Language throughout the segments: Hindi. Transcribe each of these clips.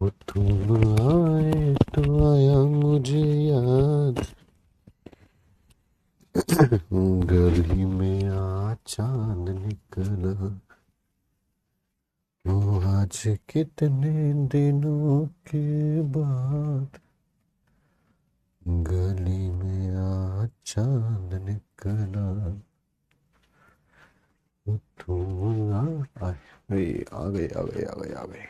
वो तुम आए तो आया मुझे याद, गली में आ चांद निकला। वो आज कितने दिनों के बाद गली में आ चांद निकला। वो तुम आ गए आ गए आ गए आ गए।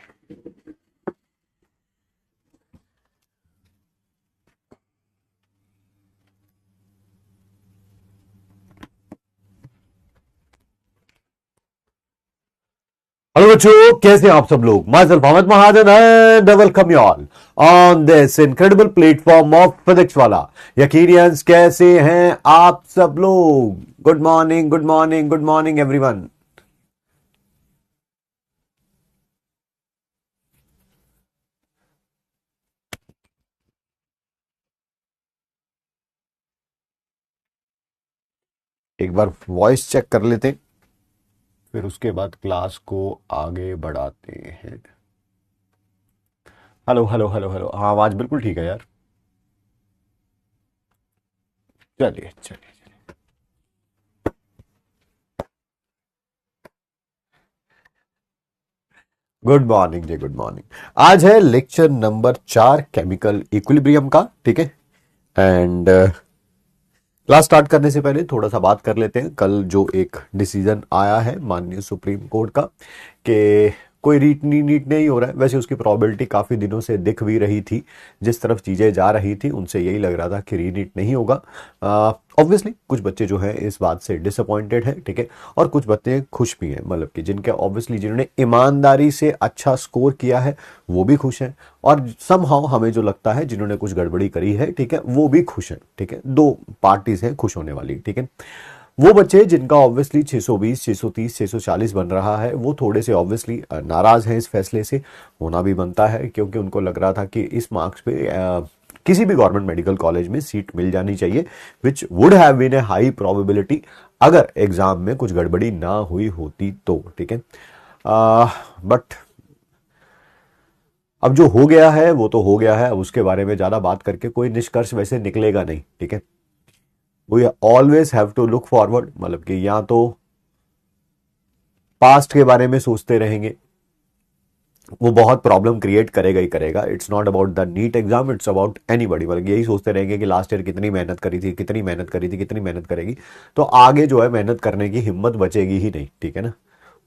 हेलो बच्चों, कैसे हैं आप सब लोग। Myself Ahmad Mahajan and welcome you all on this incredible platform of physics Wallah. यकीनियंस कैसे हैं आप सब लोग। Good morning good morning good morning everyone. एक बार वॉइस चेक कर लेते हैं, फिर उसके बाद क्लास को आगे बढ़ाते हैं। हेलो हेलो हेलो हेलो, हाँ आवाज बिल्कुल ठीक है यार। चलिए चलिए। गुड मॉर्निंग जी, गुड मॉर्निंग। आज है लेक्चर नंबर 4 केमिकल इक्विलिब्रियम का, ठीक है। एंड क्लास स्टार्ट करने से पहले थोड़ा सा बात कर लेते हैं। कल जो एक डिसीजन आया है माननीय सुप्रीम कोर्ट का कि कोई रीट नीट नहीं हो रहा है, वैसे उसकी प्रोबेबिलिटी काफी दिनों से दिख भी रही थी। जिस तरफ चीजें जा रही थी उनसे यही लग रहा था कि रीनीट नहीं होगा। ऑब्वियसली कुछ बच्चे जो हैं इस बात से डिसअपॉइंटेड है, ठीक है। और कुछ बच्चे खुश भी हैं, मतलब कि जिनके ऑब्वियसली जिन्होंने ईमानदारी से अच्छा स्कोर किया है वो भी खुश हैं। और समहाउ हमें जो लगता है जिन्होंने कुछ गड़बड़ी करी है, ठीक है, वो भी खुश हैं, ठीक है। दो पार्टीज हैं खुश होने वाली, ठीक है। वो बच्चे जिनका ऑब्वियसली 620 630 640 बन रहा है वो थोड़े से ऑब्वियसली नाराज हैं इस फैसले से। होना भी बनता है, क्योंकि उनको लग रहा था कि इस मार्क्स पे किसी भी गवर्नमेंट मेडिकल कॉलेज में सीट मिल जानी चाहिए, which would have been a high probability अगर एग्जाम में कुछ गड़बड़ी ना हुई होती तो, ठीक है। बट अब जो हो गया है वो तो हो गया है, अब उसके बारे में ज्यादा बात करके कोई निष्कर्ष वैसे निकलेगा नहीं, ठीक है। We always have to look forward, मतलब कि या तो पास्ट के बारे में सोचते रहेंगे, वो बहुत प्रॉब्लम क्रिएट करेगा ही करेगा। It's not about the NEET exam, it's about anybody. मतलब यही सोचते रहेंगे कि लास्ट ईयर कितनी मेहनत करी थी, कितनी मेहनत करी थी, कितनी मेहनत करेगी, तो आगे जो है मेहनत करने की हिम्मत बचेगी ही नहीं, ठीक है ना।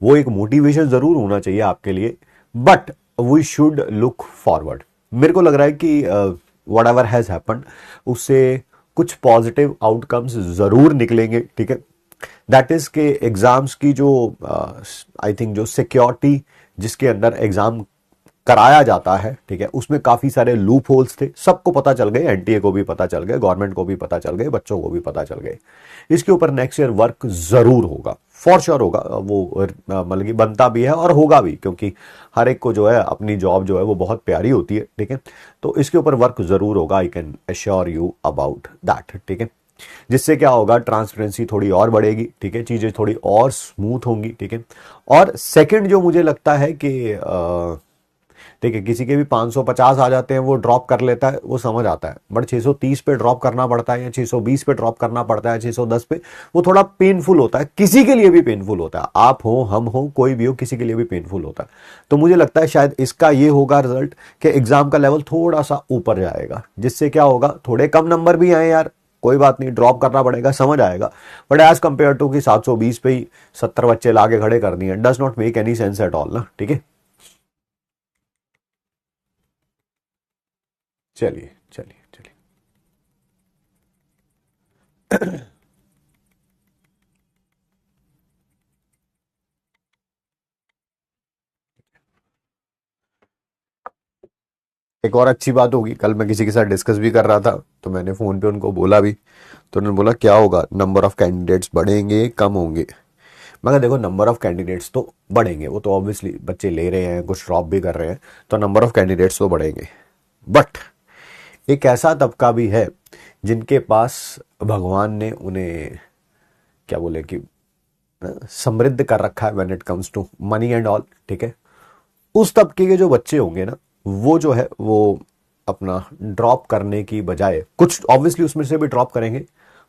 वो एक मोटिवेशन जरूर होना चाहिए आपके लिए, but we should look forward. मेरे को लग रहा है कि वट एवर हैज हैपन्ड उससे कुछ पॉजिटिव आउटकम्स जरूर निकलेंगे, ठीक है। दैट इज के एग्जाम्स की जो आई थिंक जो सिक्योरिटी जिसके अंदर एग्जाम कराया जाता है, ठीक है, उसमें काफी सारे लूप होल्स थे, सबको पता चल गए, एनटीए को भी पता चल गए, गवर्नमेंट को भी पता चल गए, बच्चों को भी पता चल गए। इसके ऊपर नेक्स्ट ईयर वर्क जरूर होगा, फॉर श्योर होगा वो। मतलब कि बनता भी है और होगा भी, क्योंकि हर एक को जो है अपनी जॉब जो है वो बहुत प्यारी होती है, ठीक है। तो इसके ऊपर वर्क जरूर होगा, I can assure you about that, ठीक है। जिससे क्या होगा, ट्रांसपेरेंसी थोड़ी और बढ़ेगी, ठीक है, चीजें थोड़ी और स्मूथ होंगी, ठीक है। और सेकंड जो मुझे लगता है कि ठीक है, किसी के भी 550 आ जाते हैं, वो ड्रॉप कर लेता है, वो समझ आता है। बट 630 पे ड्रॉप करना पड़ता है या 620 पे ड्रॉप करना पड़ता है, 610 पे, वो थोड़ा पेनफुल होता है, किसी के लिए भी पेनफुल होता है। आप हो, हम हो, कोई भी हो, किसी के लिए भी पेनफुल होता है। तो मुझे लगता है शायद इसका ये होगा रिजल्ट कि एग्जाम का लेवल थोड़ा सा ऊपर जाएगा, जिससे क्या होगा, थोड़े कम नंबर भी आए यार, कोई बात नहीं, ड्रॉप करना पड़ेगा, समझ आएगा। बट एज कंपेयर टू कि 720 पे ही 70 बच्चे लाके खड़े कर दिए, does not make any sense at all ना, ठीक है। चलिए चलिए चलिए। एक और अच्छी बात होगी, कल मैं किसी के साथ डिस्कस भी कर रहा था, तो मैंने फोन पे उनको बोला भी, तो उन्होंने बोला क्या होगा, नंबर ऑफ कैंडिडेट्स बढ़ेंगे कम होंगे। मगर देखो, नंबर ऑफ कैंडिडेट्स तो बढ़ेंगे, वो तो ऑब्वियसली बच्चे ले रहे हैं, कुछ ड्रॉप भी कर रहे हैं, तो नंबर ऑफ कैंडिडेट्स तो बढ़ेंगे। बट एक ऐसा तबका भी है जिनके पास भगवान ने उन्हें क्या बोले कि समृद्ध कर रखा है when it comes to money and all, ठीक है। उस तबके के जो बच्चे होंगे ना, वो जो है वो अपना ड्रॉप करने की बजाय, कुछ ऑब्वियसली उसमें से भी ड्रॉप करेंगे,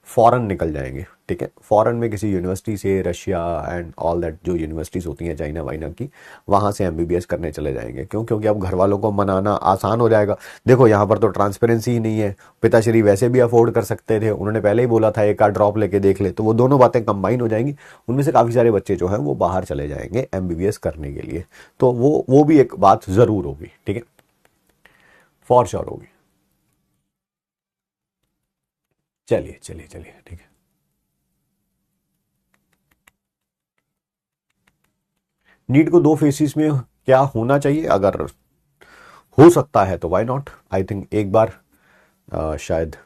फॉरेन निकल जाएंगे, ठीक है। फॉरेन में किसी यूनिवर्सिटी से, रशिया एंड ऑल दैट जो यूनिवर्सिटीज़ होती हैं चाइना वाइना की, वहाँ से एमबीबीएस करने चले जाएंगे। क्यों? क्योंकि अब घर वालों को मनाना आसान हो जाएगा। देखो यहाँ पर तो ट्रांसपेरेंसी ही नहीं है। पिताश्री वैसे भी अफोर्ड कर सकते थे, उन्होंने पहले ही बोला था एक आध ड्रॉप लेके देख ले, तो वो दोनों बातें कंबाइन हो जाएंगी। उनमें से काफ़ी सारे बच्चे जो हैं वो बाहर चले जाएंगे एमबीबीएस करने के लिए। तो वो भी एक बात ज़रूर होगी, ठीक है, फॉर श्योर होगी। चलिए चलिए चलिए, ठीक है। नीट को दो फेसिस में क्या होना चाहिए? अगर हो सकता है तो व्हाई नॉट। आई थिंक एक बार शायद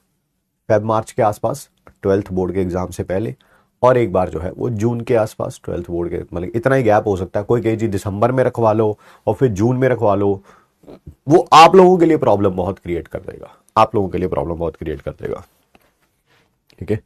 फेब मार्च के आसपास 12th बोर्ड के एग्जाम से पहले, और एक बार जो है वो जून के आसपास 12th बोर्ड के, मतलब इतना ही गैप हो सकता है। कोई कहे जी दिसंबर में रखवा लो और फिर जून में रखवा लो, वो आप लोगों के लिए प्रॉब्लम बहुत क्रिएट कर देगा, आप लोगों के लिए प्रॉब्लम बहुत क्रिएट कर देगा, ठीक है।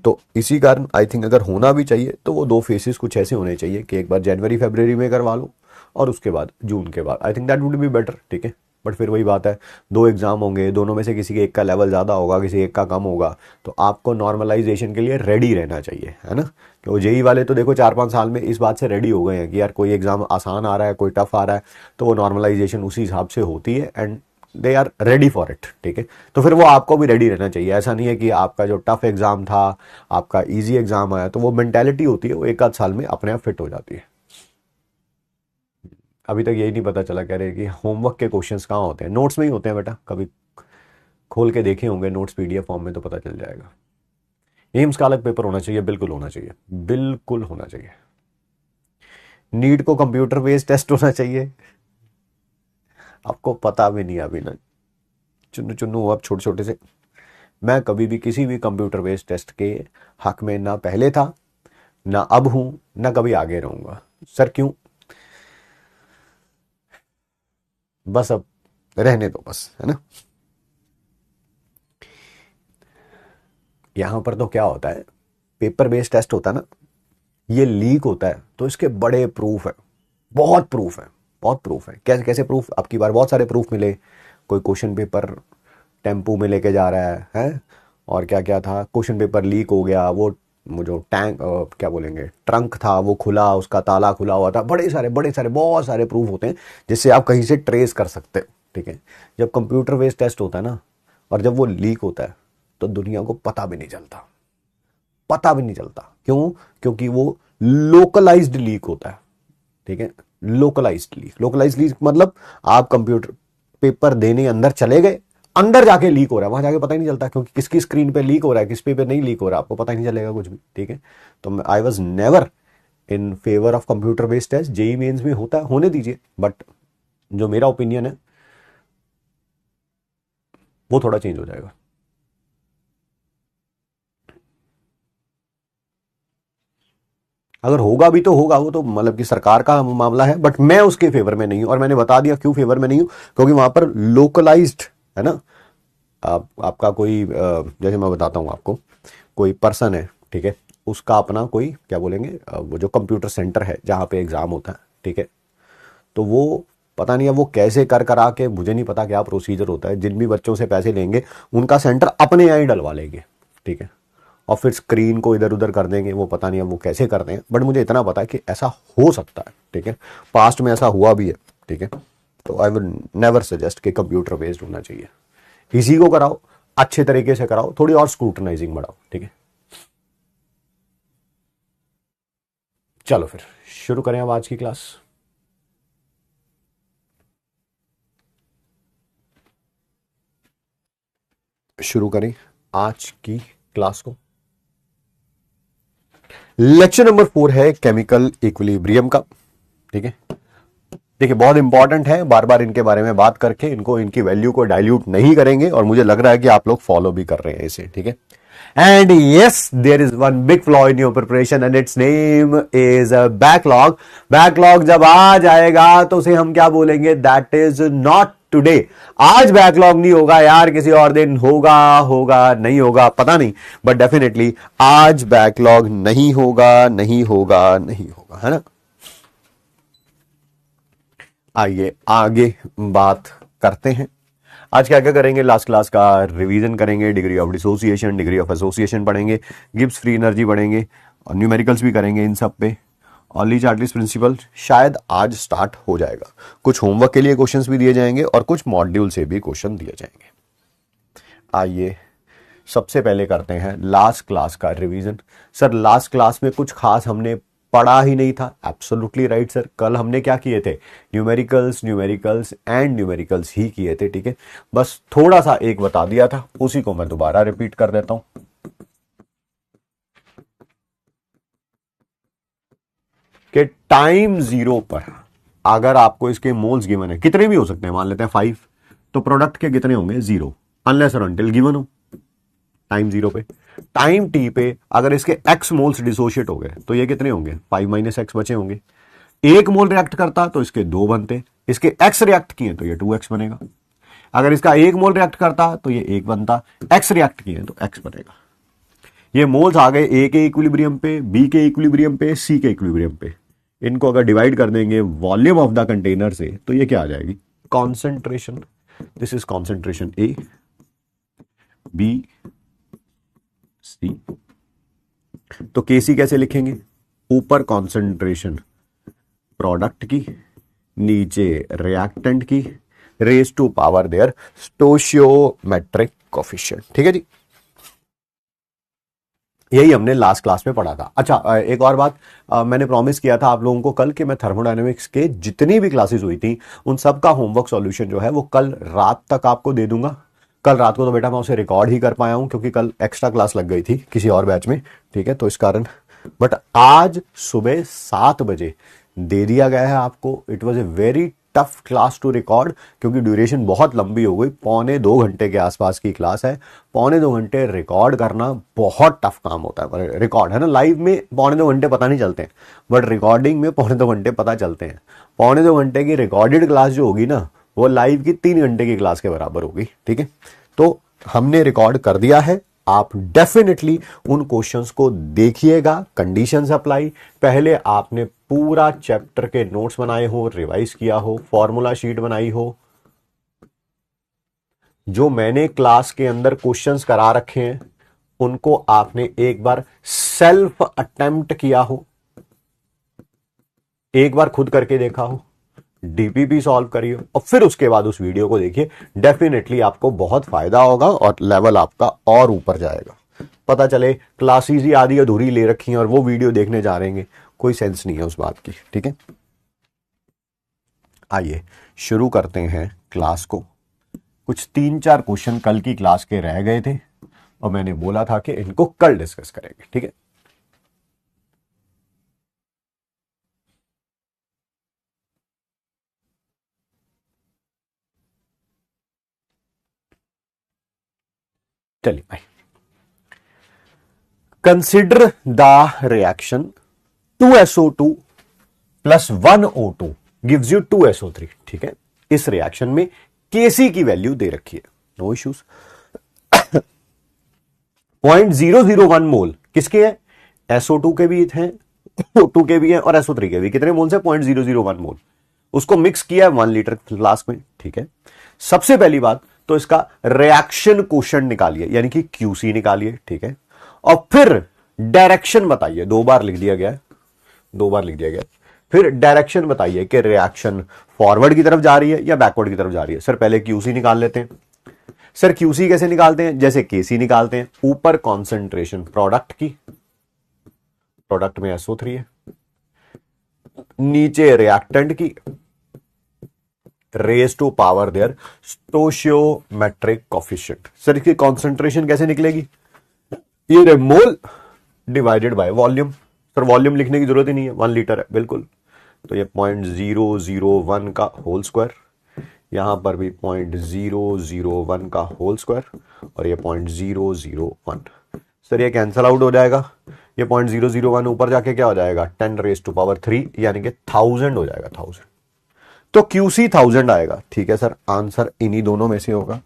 तो इसी कारण आई थिंक अगर होना भी चाहिए तो वो दो फेसेस कुछ ऐसे होने चाहिए कि एक बार जनवरी फरवरी में करवा लो और उसके बाद जून के बाद। I think that would be better, ठीक है। बट फिर वही बात है, दो एग्जाम होंगे, दोनों में से किसी के एक का लेवल ज़्यादा होगा, किसी एक का कम होगा, तो आपको नॉर्मलाइजेशन के लिए रेडी रहना चाहिए, है ना। कि जेई वाले तो देखो 4-5 साल में इस बात से रेडी हो गए हैं कि यार कोई एग्जाम आसान आ रहा है, कोई टफ आ रहा है, तो वो नॉर्मलाइजेशन उसी हिसाब से होती है and they are ready for it, ठीक है। तो फिर वो आपको भी रेडी रहना चाहिए। ऐसा नहीं है कि आपका जो टफ एग्जाम था, आपका इजी एग्जाम आया, तो वो मेंटेलिटी होती है वो एक आध साल में अपने आप फिट हो जाती है। अभी तक यही नहीं पता चला, कह रहे कि होमवर्क के क्वेश्चंस कहाँ होते हैं? नोट्स में ही होते हैं बेटा, कभी खोल के देखे होंगे नोट्स पीडीएफ फॉर्म में तो पता चल जाएगा। एम्स का अलग पेपर होना चाहिए, बिल्कुल होना चाहिए, बिल्कुल होना चाहिए। नीट को कंप्यूटर बेस्ड टेस्ट होना चाहिए। आपको पता भी नहीं अभी ना, चुन्नू चुन्नू अब छोटे छोटे से। मैं कभी भी किसी भी कंप्यूटर बेस्ड टेस्ट के हक में ना पहले था, ना अब हूं, ना कभी आगे रहूंगा। सर क्यों? बस अब रहने दो बस, है ना। यहां पर तो क्या होता है, पेपर बेस्ड टेस्ट होता है ना, ये लीक होता है तो इसके बड़े प्रूफ है, बहुत प्रूफ है, बहुत प्रूफ है। कैसे कैसे प्रूफ? अब की बार बहुत सारे प्रूफ मिले। कोई क्वेश्चन पेपर टेम्पू में लेके जा रहा है, और क्या क्या था, क्वेश्चन पेपर लीक हो गया, वो जो टैंक क्या बोलेंगे, ट्रंक था वो खुला, उसका ताला खुला हुआ था। बड़े सारे बहुत सारे प्रूफ होते हैं जिससे आप कहीं से ट्रेस कर सकते हो, ठीक है। जब कंप्यूटर बेस्ड टेस्ट होता है ना, और जब वो लीक होता है, तो दुनिया को पता भी नहीं चलता, पता भी नहीं चलता। क्यों? क्योंकि वो लोकलाइज्ड लीक होता है, ठीक है। लोकलाइज्ड लीक मतलब आप कंप्यूटर पेपर देने अंदर चले गए, अंदर जाके लीक हो रहा है, वहां जाके पता ही नहीं चलता, क्योंकि किसकी स्क्रीन पे लीक हो रहा है, किस पे नहीं लीक हो रहा है, आपको पता ही नहीं चलेगा कुछ भी, ठीक है। तो I was never in favour of computer based test. JEE mains में होता है, होने दीजिए, बट जो मेरा ओपिनियन है वो थोड़ा चेंज हो जाएगा। अगर होगा भी तो होगा, वो तो मतलब कि सरकार का मामला है, बट मैं उसके फेवर में नहीं हूं। और मैंने बता दिया क्यों फेवर में नहीं हूं, क्योंकि वहां पर लोकलाइज्ड है ना। आपका कोई जैसे मैं बताता हूं आपको, कोई पर्सन है, ठीक है, उसका अपना कोई क्या बोलेंगे, वो जो कंप्यूटर सेंटर है जहां पे एग्जाम होता है, ठीक है। तो वो पता नहीं है वो कैसे कर करा के, मुझे नहीं पता क्या प्रोसीजर होता है, जिन भी बच्चों से पैसे लेंगे उनका सेंटर अपने यहाँ ही डलवा लेंगे, ठीक है, और फिर स्क्रीन को इधर उधर कर देंगे। वो पता नहीं है वो कैसे करते हैं, बट मुझे इतना पता है कि ऐसा हो सकता है, ठीक है। पास्ट में ऐसा हुआ भी है, ठीक है। तो आई वुड नेवर सजेस्ट कि कंप्यूटर बेस्ड होना चाहिए। इसी को कराओ, अच्छे तरीके से कराओ, थोड़ी और स्क्रूटनाइजिंग बढ़ाओ, ठीक है। चलो फिर शुरू करें अब आज की क्लास। शुरू करें आज की क्लास को। लेक्चर नंबर 4 है केमिकल इक्विलिब्रियम का, ठीक है। देखिए बहुत इंपॉर्टेंट है, बार बार इनके बारे में बात करके इनको, इनकी वैल्यू को डाइल्यूट नहीं करेंगे, और मुझे लग रहा है कि आप लोग फॉलो भी कर रहे हैं इसे, ठीक है। And yes, there is one big flaw in your preparation and its name is backlog. Backlog जब आ जाएगा तो उसे हम क्या बोलेंगे? That is not today. आज बैकलॉग नहीं होगा यार, किसी और दिन होगा, होगा नहीं होगा पता नहीं, बट डेफिनेटली आज बैकलॉग नहीं होगा, नहीं होगा, नहीं होगा, है ना। आइए आगे बात करते हैं। आज क्या क्या करेंगे, लास्ट क्लास का रिवीजन करेंगे, degree of dissociation, degree of association पढ़ेंगे, गिब्स फ्री एनर्जी पढ़ेंगे और न्यूमेरिकल्स भी करेंगे इन सब पे। और ली चार्टलिस प्रिंसिपल शायद आज स्टार्ट हो जाएगा। कुछ होमवर्क के लिए क्वेश्चंस भी दिए जाएंगे और कुछ मॉड्यूल से भी क्वेश्चन दिए जाएंगे। आइए सबसे पहले करते हैं लास्ट क्लास का रिवीजन। सर लास्ट क्लास में कुछ खास हमने पढ़ा ही नहीं था। एब्सोल्युटली राइट सर, कल हमने क्या किए थे, न्यूमेरिकल्स एंड न्यूमेरिकल्स ही किए थे। ठीक है, बस थोड़ा सा एक बता दिया था, उसी को मैं दोबारा रिपीट कर देता हूं कि टाइम 0 पर अगर आपको इसके मोल्स गिवन है, कितने भी हो सकते हैं, मान लेते हैं 5, तो प्रोडक्ट के कितने होंगे 0 अनलेस और अनटिल गिवन हो टाइम 0 पे। टाइम t पे अगर इसके x मोल्स डिसोशिएट हो गए तो ये कितने होंगे, 5 माइनस एक्स बचे होंगे। एक मोल रिएक्ट करता तो इसके 2 बनते, इसके x रिएक्ट किए तो ये 2x बनेगा। अगर इसका एक मोल रिएक्ट करता तो ये 1 बनता, x रिएक्ट किए तो x बनेगा। ये मोल्स आ गए A के इक्विलिब्रियम पे, B के इक्विलिब्रियम पे, C के इक्विलिब्रियम पे। इनको अगर डिवाइड कर देंगे वॉल्यूम ऑफ द कंटेनर से तो ये क्या आ जाएगी, concentration. This is concentration A, B, C। तो Kc कैसे लिखेंगे, ऊपर कॉन्सेंट्रेशन प्रोडक्ट की, नीचे रिएक्टेंट की, raise to power their stoichiometric coefficient. ठीक है जी, यही हमने लास्ट क्लास में पढ़ा था। अच्छा एक और बात, मैंने प्रॉमिस किया था आप लोगों को कल कि मैं थर्मोडायनेमिक्स के जितनी भी क्लासेस हुई थी उन सब का होमवर्क सॉल्यूशन जो है वो कल रात तक आपको दे दूंगा। कल रात को तो बेटा मैं उसे रिकॉर्ड ही कर पाया हूं क्योंकि कल एक्स्ट्रा क्लास लग गई थी किसी और बैच में। ठीक है, तो इस कारण बट आज सुबह 7 बजे दे दिया गया है आपको। It was a very tough class to record क्योंकि ड्यूरेशन बहुत लंबी हो गई, 1.25 घंटे के आसपास की क्लास है। 1.25 घंटे रिकॉर्ड करना बहुत टफ काम होता है। रिकॉर्ड है ना, लाइव में 1.25 घंटे पता नहीं चलते हैं बट रिकॉर्डिंग में 1.25 घंटे पता चलते हैं। 1.25 घंटे की रिकॉर्डेड क्लास जो होगी ना वो लाइव की 3 घंटे की क्लास के बराबर होगी। ठीक है, तो हमने रिकॉर्ड कर दिया है, आप डेफिनेटली उन क्वेश्चंस को देखिएगा। कंडीशंस अप्लाई, पहले आपने पूरा चैप्टर के नोट्स बनाए हो, रिवाइज किया हो, फॉर्मूला शीट बनाई हो, जो मैंने क्लास के अंदर क्वेश्चंस करा रखे हैं उनको आपने एक बार सेल्फ अटेम्प्ट किया हो, एक बार खुद करके देखा हो, डीपीपी सॉल्व करिए और फिर उसके बाद उस वीडियो को देखिए। डेफिनेटली आपको बहुत फायदा होगा और लेवल आपका और ऊपर जाएगा। पता चले क्लासेस ही आधी अधूरी ले रखी हैं और वो वीडियो देखने जा रहे हैं, कोई सेंस नहीं है उस बात की। ठीक है, आइए शुरू करते हैं क्लास को। कुछ 3-4 क्वेश्चन कल की क्लास के रह गए थे और मैंने बोला था कि इनको कल डिस्कस करेंगे। ठीक है, चलिए भाई, consider the reaction 2SO2 plus 1O2 gives you 2SO3। ठीक है, इस रिएक्शन में Kc की वैल्यू दे रखी है, नो इश्यूज। 0.001 मोल किसके है, SO2 के भी हैं, O2 के भी हैं और SO3 के भी। कितने मोल से, 0.001 मोल। उसको मिक्स किया है 1 लीटर फ्लास्क में। ठीक है, सबसे पहली बात तो इसका रिएक्शन कोशेंट निकालिए यानी कि QC निकालिए। ठीक है, और फिर डायरेक्शन बताइए, 2 बार लिख दिया गया है, 2 बार लिख दिया गया। फिर डायरेक्शन बताइए कि रिएक्शन फॉरवर्ड की तरफ जा रही है या बैकवर्ड की तरफ जा रही है। सर पहले QC निकाल लेते हैं। सर QC कैसे निकालते हैं, जैसे KC निकालते हैं। ऊपर कॉन्सेंट्रेशन प्रोडक्ट की, प्रोडक्ट में SO3 है, नीचे रिएक्टेंट की, raise to power their stoichiometric coefficient. Sir इसकी कॉन्सेंट्रेशन कैसे निकलेगी, ये mole divided by volume. Sir volume लिखने की जरूरत ही नहीं है, 1 लीटर है बिल्कुल। तो ये 0.001 का होल स्क्वायर, यहां पर भी 0.001 का होल स्क्वायर और ये 0.001। सर ये कैंसल आउट हो जाएगा, ये 0.001 ऊपर जाके क्या हो जाएगा, 10⁻³ यानी कि 1000 हो जाएगा, 1000। तो QC 1000 आएगा। ठीक है सर, आंसर इन्हीं दोनों में से होगा।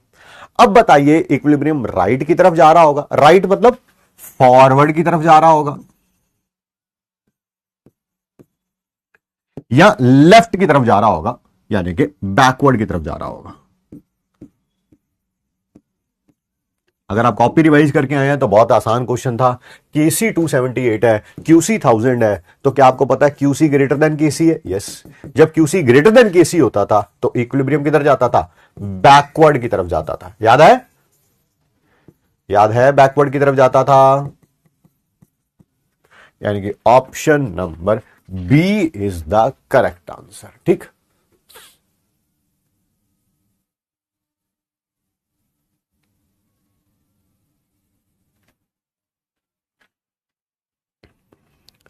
अब बताइए इक्विलिब्रियम राइट की तरफ जा रहा होगा, राइट मतलब फॉरवर्ड की तरफ जा रहा होगा या लेफ्ट की तरफ जा रहा होगा यानी कि बैकवर्ड की तरफ जा रहा होगा। अगर आप कॉपी रिवाइज करके आए हैं तो बहुत आसान क्वेश्चन था। केसी 278 है, क्यूसी 1000 है, तो क्या आपको पता है क्यूसी ग्रेटर देन केसी है? यस। जब क्यूसी ग्रेटर देन केसी होता था तो इक्विलिब्रियम किधर जाता था? बैकवर्ड की तरफ जाता था। याद है? याद है बैकवर्ड की तरफ जाता था। यानी कि option number B is the correct answer. ठीक,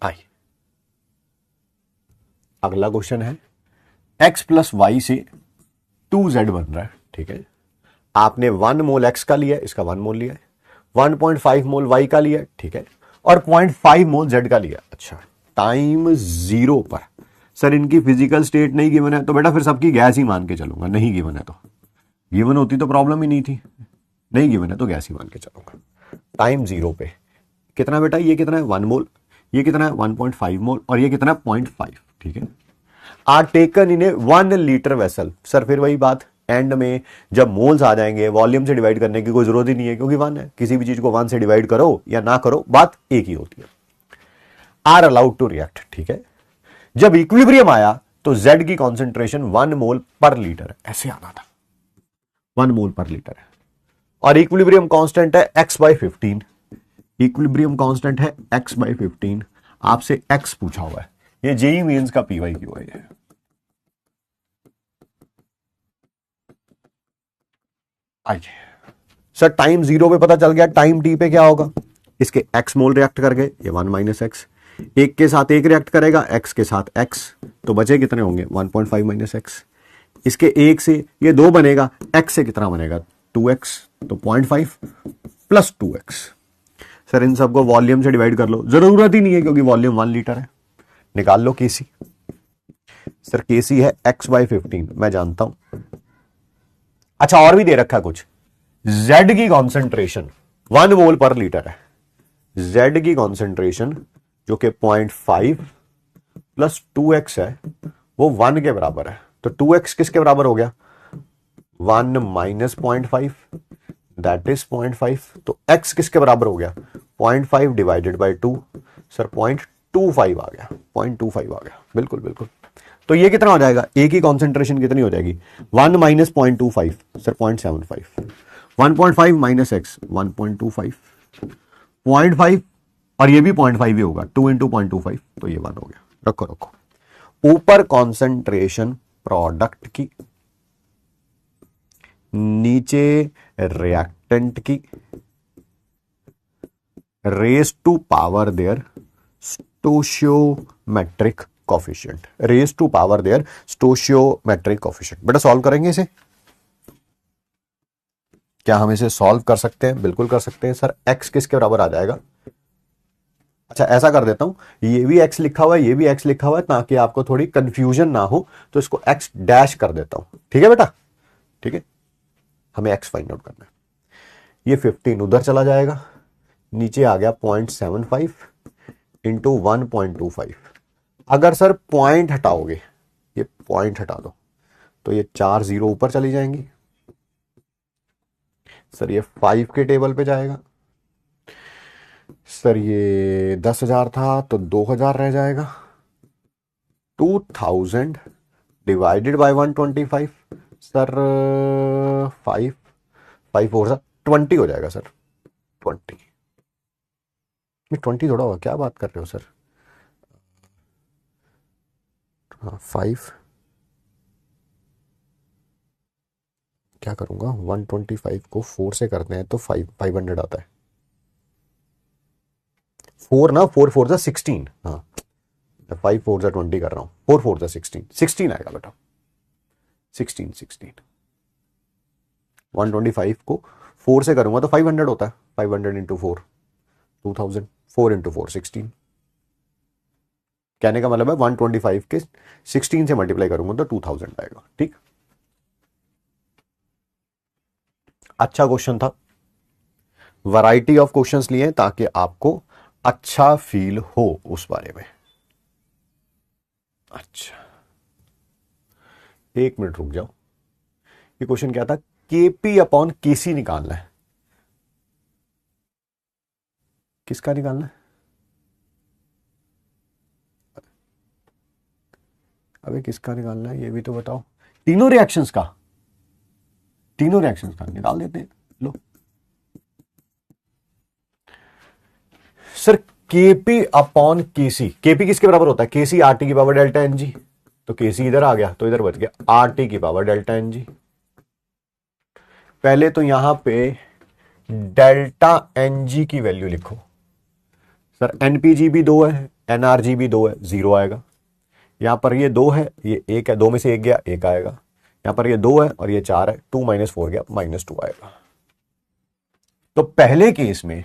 आई अगला क्वेश्चन है, x प्लस वाई से 2z बन रहा है। ठीक है, आपने 1 मोल x का लिया है, इसका 1 मोल लिया है, 1.5 मोल y का लिया है, ठीक है, और 0.5 मोल z का लिया। अच्छा, टाइम 0 पर सर इनकी फिजिकल स्टेट नहीं गिवन है, तो बेटा फिर सबकी गैस ही मान के चलूंगा। नहीं गिवन है तो, गिवन होती तो प्रॉब्लम ही नहीं थी, नहीं गिवन है तो गैस ही मान के चलूंगा। टाइम 0 पे कितना बेटा? ये कितना है? 1 मोल, ये कितना है? 1.5 मोल, और ये कितना है? 0.5। ठीक है, are taken in a 1 litre vessel. Sir फिर वही बात, एंड में जब मोल्स आ जाएंगे वॉल्यूम से डिवाइड करने की कोई जरूरत ही नहीं है, क्योंकि 1 है। किसी भी चीज को 1 से डिवाइड करो या ना करो, बात एक ही होती है। Are allowed to react. ठीक है, जब इक्विलिब्रियम आया तो जेड की कॉन्सेंट्रेशन 1 मोल पर लीटर, ऐसे आना था, 1 मोल पर लीटर है, और इक्विलिब्रियम कांस्टेंट है x/15। इक्विलिब्रियम कांस्टेंट है x/15। आपसे x पूछा हुआ है, ये जेई मेंस का PYQ है। आइए सर, टाइम 0 पे पता चल गया, टाइम t पे क्या होगा? इसके x मोल रिएक्ट कर गए, ये 1 माइनस एक्स, एक के साथ एक रिएक्ट करेगा, x के साथ x, तो बचे कितने होंगे? 1.5 माइनस एक्स। इसके एक से ये 2 बनेगा, x से कितना बनेगा? 2x, तो 0.5 प्लस 2x। सर इन सबको वॉल्यूम से डिवाइड कर लो, जरूरत ही नहीं है क्योंकि वॉल्यूम 1 लीटर है। निकाल लो केसी। सर केसी है x/15, मैं जानता हूं। अच्छा, और भी दे रखा है कुछ, z की कॉन्सेंट्रेशन 1 मोल पर लीटर है, z की कॉन्सेंट्रेशन जो कि 0.5 प्लस 2x है वो 1 के बराबर है, तो 2x किसके बराबर हो गया? 1 माइनस 0.5, दैट इज 0.5, तो x किसके बराबर हो गया? 0.5 डिवाइडेड बाय 2। सर 0.25 आ गया, 0.25 आ गया, बिल्कुल बिल्कुल। तो ये कितना हो जाएगा? ए की कॉन्सेंट्रेशन कितनी हो जाएगी? 1 माइनस 0.25, सर 0.75, 1.5 माइनस एक्स 1.25, 0.5, और ये भी 0.5 ही होगा, 2 इंटू 0.25, तो ये 1 हो गया। रखो रखो, ऊपर कॉन्सेंट्रेशन प्रोडक्ट की, नीचे रिएक्टेंट की, raise to power their stoichiometric coefficient, raise to power their stoichiometric coefficient. बेटा सॉल्व करेंगे इसे? क्या हम इसे सॉल्व कर सकते हैं? बिल्कुल कर सकते हैं। सर x किसके बराबर आ जाएगा? अच्छा ऐसा कर देता हूं, ये भी x लिखा हुआ है, ये भी x लिखा हुआ है, ताकि आपको थोड़ी कंफ्यूजन ना हो, तो इसको x डैश कर देता हूं। ठीक है बेटा? ठीक है, हमें x फाइंड आउट करना है। ये 15 उधर चला जाएगा, नीचे आ गया 0.75 इंटू 1.25। अगर सर पॉइंट हटाओगे, ये पॉइंट हटा दो, तो ये 4 0 ऊपर चली जाएंगी। सर ये 5 के टेबल पे जाएगा। सर ये 10,000 था तो 2,000 रह जाएगा। 2,000 डिवाइडेड बाय 125, सर 5 5 4 20 हो जाएगा सर, 20। ये 20 थोड़ा होगा, क्या बात कर रहे हो सर? हाँ 5, क्या करूंगा, 125 को 4 से करते हैं तो 500 आता है। 4 ना, 4 4 16, हाँ 5 4 20 कर रहा हूँ, 4 4 16 आएगा बेटा, 16 125 को 4 से करूंगा तो 500 होता है, 500 इंटू 4 2000, 4 इंटू 4 16। कहने का मतलब है 125 के 16 से मल्टीप्लाई करूंगा तो 2000 आएगा। ठीक, अच्छा क्वेश्चन था, वैरायटी ऑफ क्वेश्चंस लिए ताकि आपको अच्छा फील हो उस बारे में। अच्छा 1 मिनट रुक जाओ, ये क्वेश्चन क्या था? केपी अपॉन केसी निकालना है। किसका निकालना है? अबे किसका निकालना है ये भी तो बताओ। तीनों रिएक्शंस का, तीनों रिएक्शंस का निकाल देते हैं। लो सर, केपी अपॉन केसी, केपी किसके बराबर होता है? केसी आर टी की पावर डेल्टा एन जी। तो केसी इधर आ गया तो इधर बच गया आर टी की पावर डेल्टा एन जी। पहले तो यहां पे डेल्टा एन जी की वैल्यू लिखो। सर एनपीजी भी 2 है, एनआरजी भी 2 है, 0 आएगा। यहां पर ये 2 है, ये 1 है, 2 में से 1 गया, 1 आएगा। यहां पर ये 2 है और ये 4 है, 2 - 4 गया, -2 आएगा। तो पहले केस में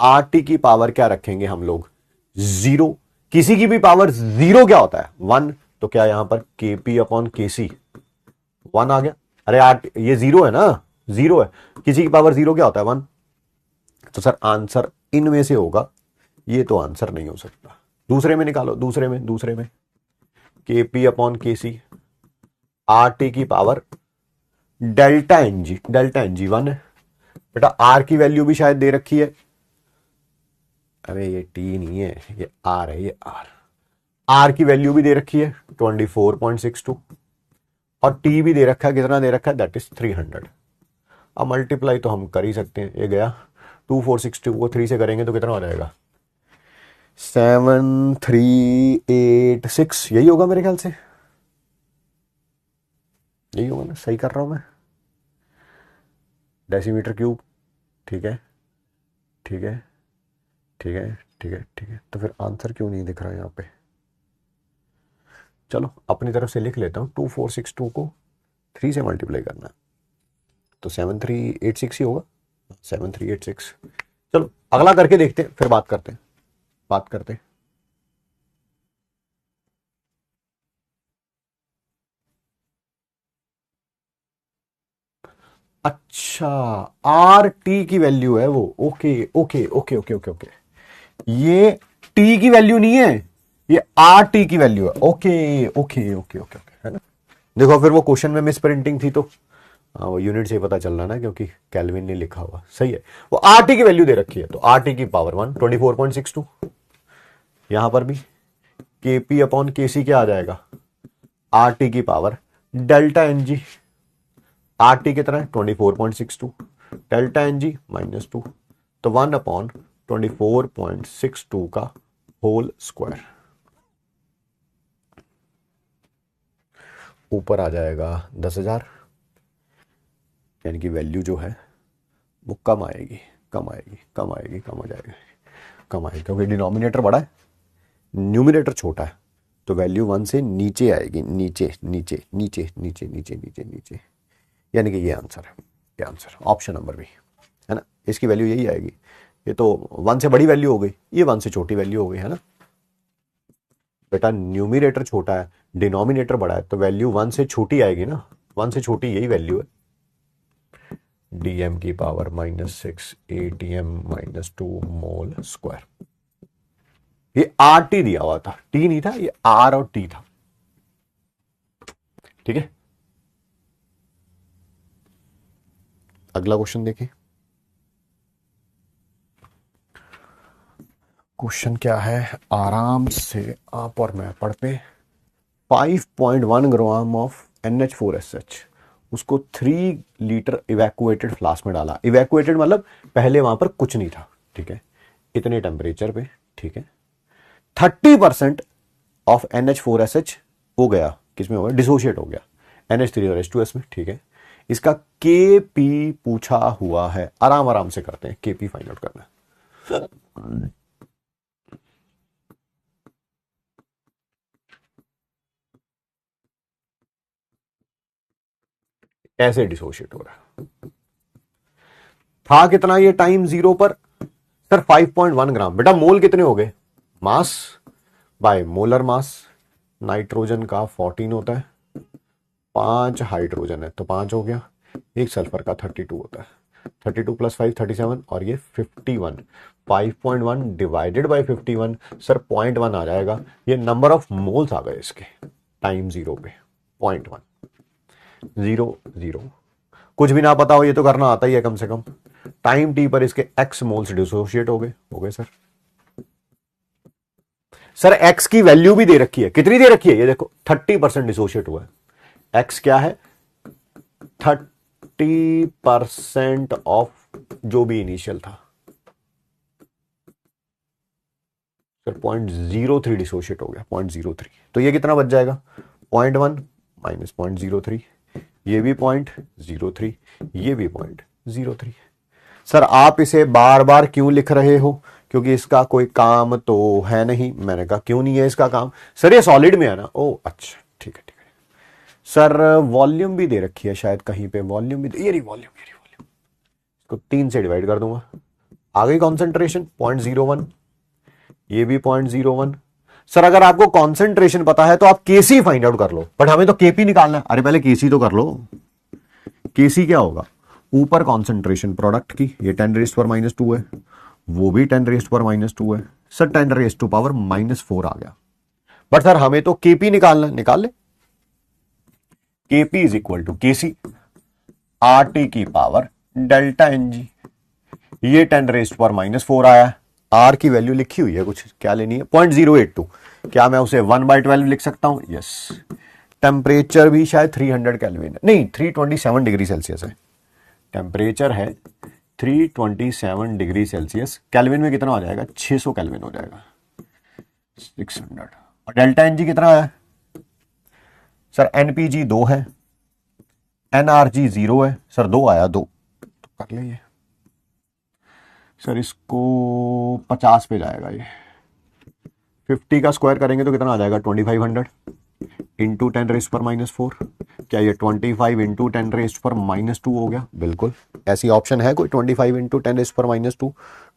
आर टी की पावर क्या रखेंगे हम लोग? 0। किसी की भी पावर 0 क्या होता है? 1। तो क्या यहां पर केपी अपॉन केसी 1 आ गया? अरे आर ये 0 है ना, 0 है। किसी की पावर 0 क्या होता है? 1। तो सर आंसर इनमें से होगा, ये तो आंसर नहीं हो सकता। दूसरे में निकालो, दूसरे में KP upon KC are T की पावर डेल्टा एनजी 1 है। बेटा आर की वैल्यू भी शायद दे रखी है। अरे ये टी नहीं है, ये आर है, ये आर की वैल्यू भी दे रखी है 24.62 और टी भी दे रखा है, कितना दे रखा है? That is 300। अब मल्टीप्लाई तो हम कर ही सकते हैं। ये गया 2462 को 3 से करेंगे तो कितना हो जाएगा? 7386। यही होगा मेरे ख्याल से, यही होगा ना? सही कर रहा हूं मैं? Decimetre cube. ठीक है, ठीक है, ठीक है, ठीक है, ठीक है। तो फिर आंसर क्यों नहीं दिख रहा है यहाँ पे? चलो अपनी तरफ से लिख लेता हूँ। 2462 को 3 से मल्टीप्लाई करना है तो 7386 ही होगा। 7386। चलो अगला करके देखते हैं, फिर बात करते हैं। अच्छा, आर टी की वैल्यू है वो। Okay okay okay okay okay okay. ये टी की वैल्यू नहीं है, ये आर टी की वैल्यू है। Okay okay okay okay okay, है ना? देखो फिर वो क्वेश्चन में मिस प्रिंटिंग थी तो हाँ, वो यूनिट से पता चल रहा ना, क्योंकि कैल्विन ने लिखा हुआ सही है। वो आर टी की वैल्यू दे रखी है तो आर टी की पावर 1 24.62। यहां पर भी केपी अपॉन केसी क्या आ जाएगा? आर टी की power delta N G. R T कितना है? 24.62। डेल्टा एन जी -2 तो 1 अपॉन 24.62 का होल स्क्वायर। ऊपर आ जाएगा 10,000, यानी कि वैल्यू जो है वो कम आएगी, कम आएगी, कम आएगी, कम हो जाएगी, कम आएगी, क्योंकि डिनोमिनेटर बड़ा है, न्यूमिनेटर छोटा है। तो वैल्यू 1 से नीचे आएगी, नीचे नीचे नीचे नीचे नीचे नीचे नीचे, यानी कि ये आंसर है। ये आंसर ऑप्शन नंबर बी है ना, इसकी वैल्यू यही आएगी। ये तो 1 से बड़ी वैल्यू हो गई, ये 1 से छोटी वैल्यू हो गई, है ना? बेटा न्यूमिनेटर छोटा है, डिनोमिनेटर बड़ा है, तो वैल्यू 1 से छोटी आएगी ना। 1 से छोटी यही वैल्यू है। डीएम की पावर -6 एटीएम -2 मोल स्क्वायर। ये आर टी दिया हुआ था, टी नहीं था, ये आर और टी था। ठीक है, अगला क्वेश्चन देखिए। क्वेश्चन क्या है, आराम से आप और मैं पढ़ते। 5.1 ग्राम ऑफ NH4SH, उसको 3 लीटर इवैक्यूएटेड फ्लास्क में डाला। इवैक्यूएटेड मतलब पहले वहां पर कुछ नहीं था, ठीक है, इतने टेम्परेचर पे, ठीक है। 30% ऑफ NH4SH हो गया, किसमें हो गया? डिसोशिएट हो गया NH3 और H2S में, ठीक है। इसका KP पूछा हुआ है, आराम आराम से करते हैं, KP फाइंड आउट करना है। ऐसे डिसोशिएट हो रहा है। था कितना ये टाइम 0 पर? सर 5.1 ग्राम। बेटा मोल कितने हो गए? Mass by molar mass. Nitrogen का 14 होता है, 5 हाइड्रोजन है तो 5 हो गया, एक सल्फर का 32 होता है, 32 + 5 37 और ये 51। 5.1 डिवाइडेड बाय 51, सर 0.1 आ जाएगा। ये नंबर ऑफ मोल्स आ गए इसके टाइम 0 पे, 0.1 0 0। कुछ भी ना पता हो ये तो करना आता ही है कम से कम। टाइम टी पर इसके x मोल्स डिसोशिएट हो गए सर। सर x की वैल्यू भी दे रखी है, कितनी दे रखी है ये देखो 30% डिसोशिएट हुआ है। x क्या है 30% ऑफ जो भी इनिशियल था सर 0.03 डिसोशिएट हो गया 0.03। तो ये कितना बच जाएगा 0.1 माइनस 0.03, ये भी 0.03, ये भी 0.03। सर आप इसे बार बार क्यों लिख रहे हो, क्योंकि इसका कोई काम तो है नहीं। मैंने कहा क्यों नहीं है इसका काम, सर ये सॉलिड में है ना। ओ अच्छा ठीक है सर। वॉल्यूम भी दे रखी है शायद कहीं पे, वॉल्यूम भी ये रही वॉल्यूम, इसको 3 से डिवाइड कर दूंगा, आ गई कॉन्सेंट्रेशन 0.01, ये भी 0.01। सर अगर आपको कॉन्सेंट्रेशन पता है तो आप केसी फाइंड आउट कर लो, बट हमें तो केपी निकालना है। अरे पहले केसी तो कर लो। केसी क्या होगा, ऊपर कॉन्सेंट्रेशन प्रोडक्ट की, ये 10⁻⁻² है, वो भी 10⁻⁻² है। सर 10⁻⁻⁴ आ गया, बट सर हमें तो केपी निकालना है, निकाल ले। KP is equal to KC RT की पावर डेल्टा NG, ये 10⁻⁻⁴ आया। R की वैल्यू लिखी हुई है कुछ, क्या लेनी है 0.082, क्या मैं उसे 1/12 लिख सकता हूं, यस। टेम्परेचर भी शायद 300 केल्विन नहीं 327 डिग्री सेल्सियस है, टेम्परेचर है 327 डिग्री सेल्सियस। केल्विन में कितना हो जाएगा 600 केल्विन हो जाएगा 600। और डेल्टा NG कितना है सर, NPG 2 है, NRG 0 है सर, 2 आया 2 तो कर लीजिए सर। इसको 50 पे जाएगा, ये 50 का स्क्वायर करेंगे तो कितना आ जाएगा 2500 इंटू 10⁻⁻⁴। क्या ये 25 इंटू 10⁻⁻² हो गया, बिल्कुल। ऐसी ऑप्शन है कोई 25 इंटू 10⁻⁻²,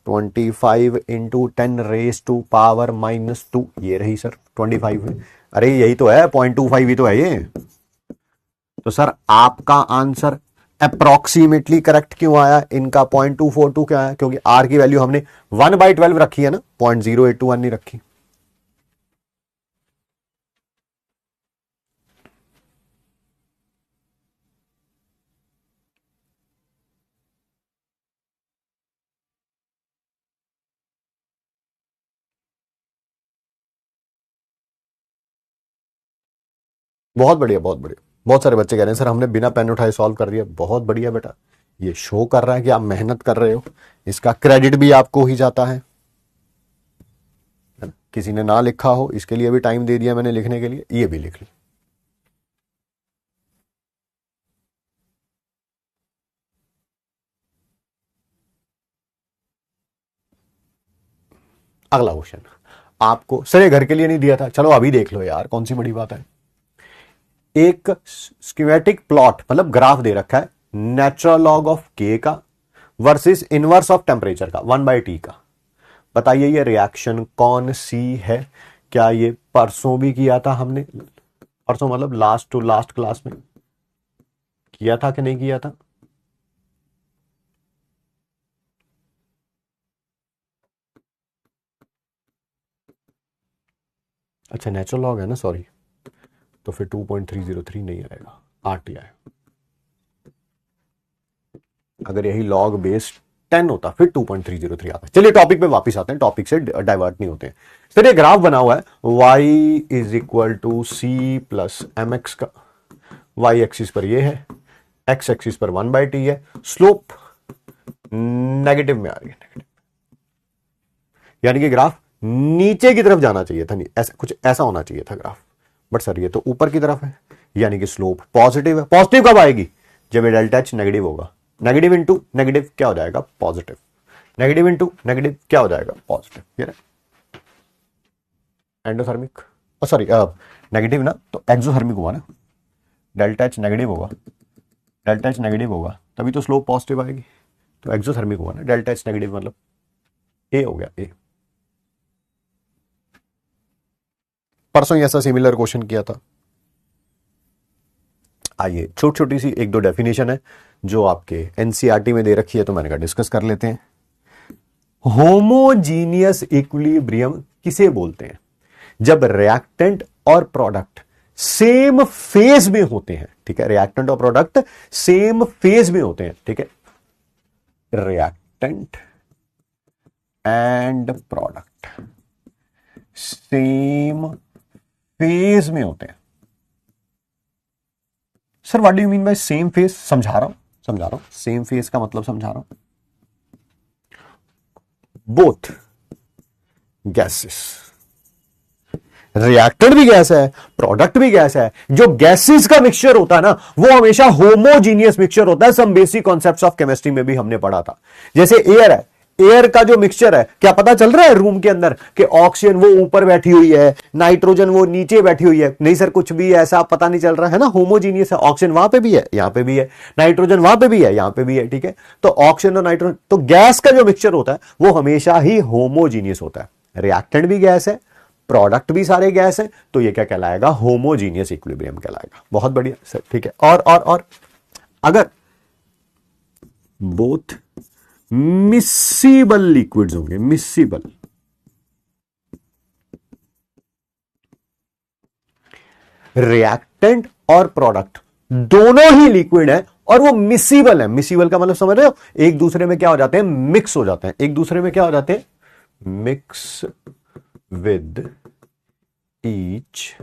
25 इंटू 10⁻⁻², ये रही सर 25 है। अरे यही तो है 0.25 ही तो है ये। तो सर आपका आंसर अप्रोक्सीमेटली करेक्ट क्यों आया, इनका 0.242 क्या है, क्योंकि R की वैल्यू हमने 1/12 रखी है ना, 0.0821 नहीं रखी। बहुत बढ़िया बहुत बढ़िया। बहुत सारे बच्चे कह रहे हैं सर हमने बिना पेन उठाए सॉल्व कर दिया, बहुत बढ़िया बेटा। ये शो कर रहा है कि आप मेहनत कर रहे हो, इसका क्रेडिट भी आपको ही जाता है ना? किसी ने ना लिखा हो इसके लिए भी टाइम दे दिया मैंने लिखने के लिए, ये भी लिख ली। अगला क्वेश्चन आपको सर, ये घर के लिए नहीं दिया था, चलो अभी देख लो यार, कौन सी बड़ी बात है। एक स्कीमेटिक प्लॉट मतलब ग्राफ दे रखा है नेचुरल लॉग ऑफ के का वर्सेस इनवर्स ऑफ टेम्परेचर का 1/T का। बताइए ये रिएक्शन कौन सी है। क्या ये परसों भी किया था हमने, परसों मतलब लास्ट टू लास्ट क्लास में किया था कि नहीं किया था। अच्छा नेचुरल लॉग है ना, सॉरी, तो फिर 2.303 नहीं आएगा, RT आएगा। अगर यही लॉग बेस 10 होता फिर 2.303 आता। चलिए टॉपिक पे वापस आते हैं, टॉपिक से डाइवर्ट नहीं होते हैं। सर ये ग्राफ बना हुआ है y is equal to C plus M X का, y एक्सिस पर ये है, x एक्सिस पर 1/T है, स्लोप नेगेटिव में आ रही है, नेगेटिव, यानी कि ग्राफ नीचे की तरफ जाना चाहिए था, नहीं ऐसा कुछ ऐसा होना चाहिए था ग्राफ, बट सर ये तो ऊपर की तरफ है, यानी कि स्लोप पॉजिटिव है। पॉजिटिव कब आएगी, जब ये डेल्टा एच नेगेटिव होगा। नेगेटिव इंटू नेगेटिव क्या हो जाएगा पॉजिटिव, नेगेटिव इंटू नेगेटिव क्या हो जाएगा पॉजिटिव, ये एंडोथर्मिक, सॉरी नेगेटिव ना तो एक्सोथर्मिक हुआ ना, डेल्टा एच नेगेटिव होगा, डेल्टा एच नेगेटिव होगा तभी तो स्लोप पॉजिटिव आएगी, तो एक्सोथर्मिक हुआ ना, डेल्टा एच नेगेटिव मतलब ए हो गया ए। परसों ऐसा सिमिलर क्वेश्चन किया था। आइए छोटी छोटी सी एक दो डेफिनेशन है जो आपके एनसीईआरटी में दे रखी है, तो मैंने कहा डिस्कस कर लेते हैं। होमोजीनियस इक्विलिब्रियम किसे बोलते हैं, जब रिएक्टेंट और प्रोडक्ट सेम फेज में होते हैं, ठीक है, रिएक्टेंट और प्रोडक्ट सेम फेज में होते हैं, ठीक है। Reactant and product same phase में होते हैं। Sir what do you mean by same phase? समझा रहा हूं। सेम फेज का मतलब समझा रहा हूं। बोथ गैसेस, रिएक्टेंट भी गैस है, प्रोडक्ट भी गैस है। जो गैसेस का मिक्सचर होता है ना, वो हमेशा होमोजीनियस मिक्सचर होता है। Some basic concepts of chemistry में भी हमने पढ़ा था। जैसे एयर है, एयर का जो मिक्सचर है, क्या पता चल रहा है रूम के अंदर कि ऑक्सीजन वो ऊपर बैठी हुई है, नाइट्रोजन वो नीचे बैठी हुई है? नहीं सर, कुछ भी ऐसा पता नहीं चल रहा है ना, होमोजीनियस है। ऑक्सीजन वहां पे भी है, यहां पे भी है, नाइट्रोजन वहां पे भी है, यहां पे भी है, ठीक है। तो ऑक्सीजन और नाइट्रोजन, तो गैस का जो मिक्सचर होता है वो हमेशा ही होमोजीनियस होता है। रिएक्टेंट भी गैस है, प्रोडक्ट भी सारे गैस है, तो ये क्या कहलाएगा? होमोजीनियस इक्विलिब्रियम कहलाएगा। बहुत बढ़िया सर, ठीक है। और अगर बोथ मिसिबल लिक्विड्स होंगे, मिसिबल, रिएक्टेंट और प्रोडक्ट दोनों ही लिक्विड है और वो मिसिबल है। मिसिबल का मतलब समझ रहे हो? एक दूसरे में क्या हो जाते हैं? मिक्स हो जाते हैं। एक दूसरे में क्या हो जाते हैं? मिक्स विद ईच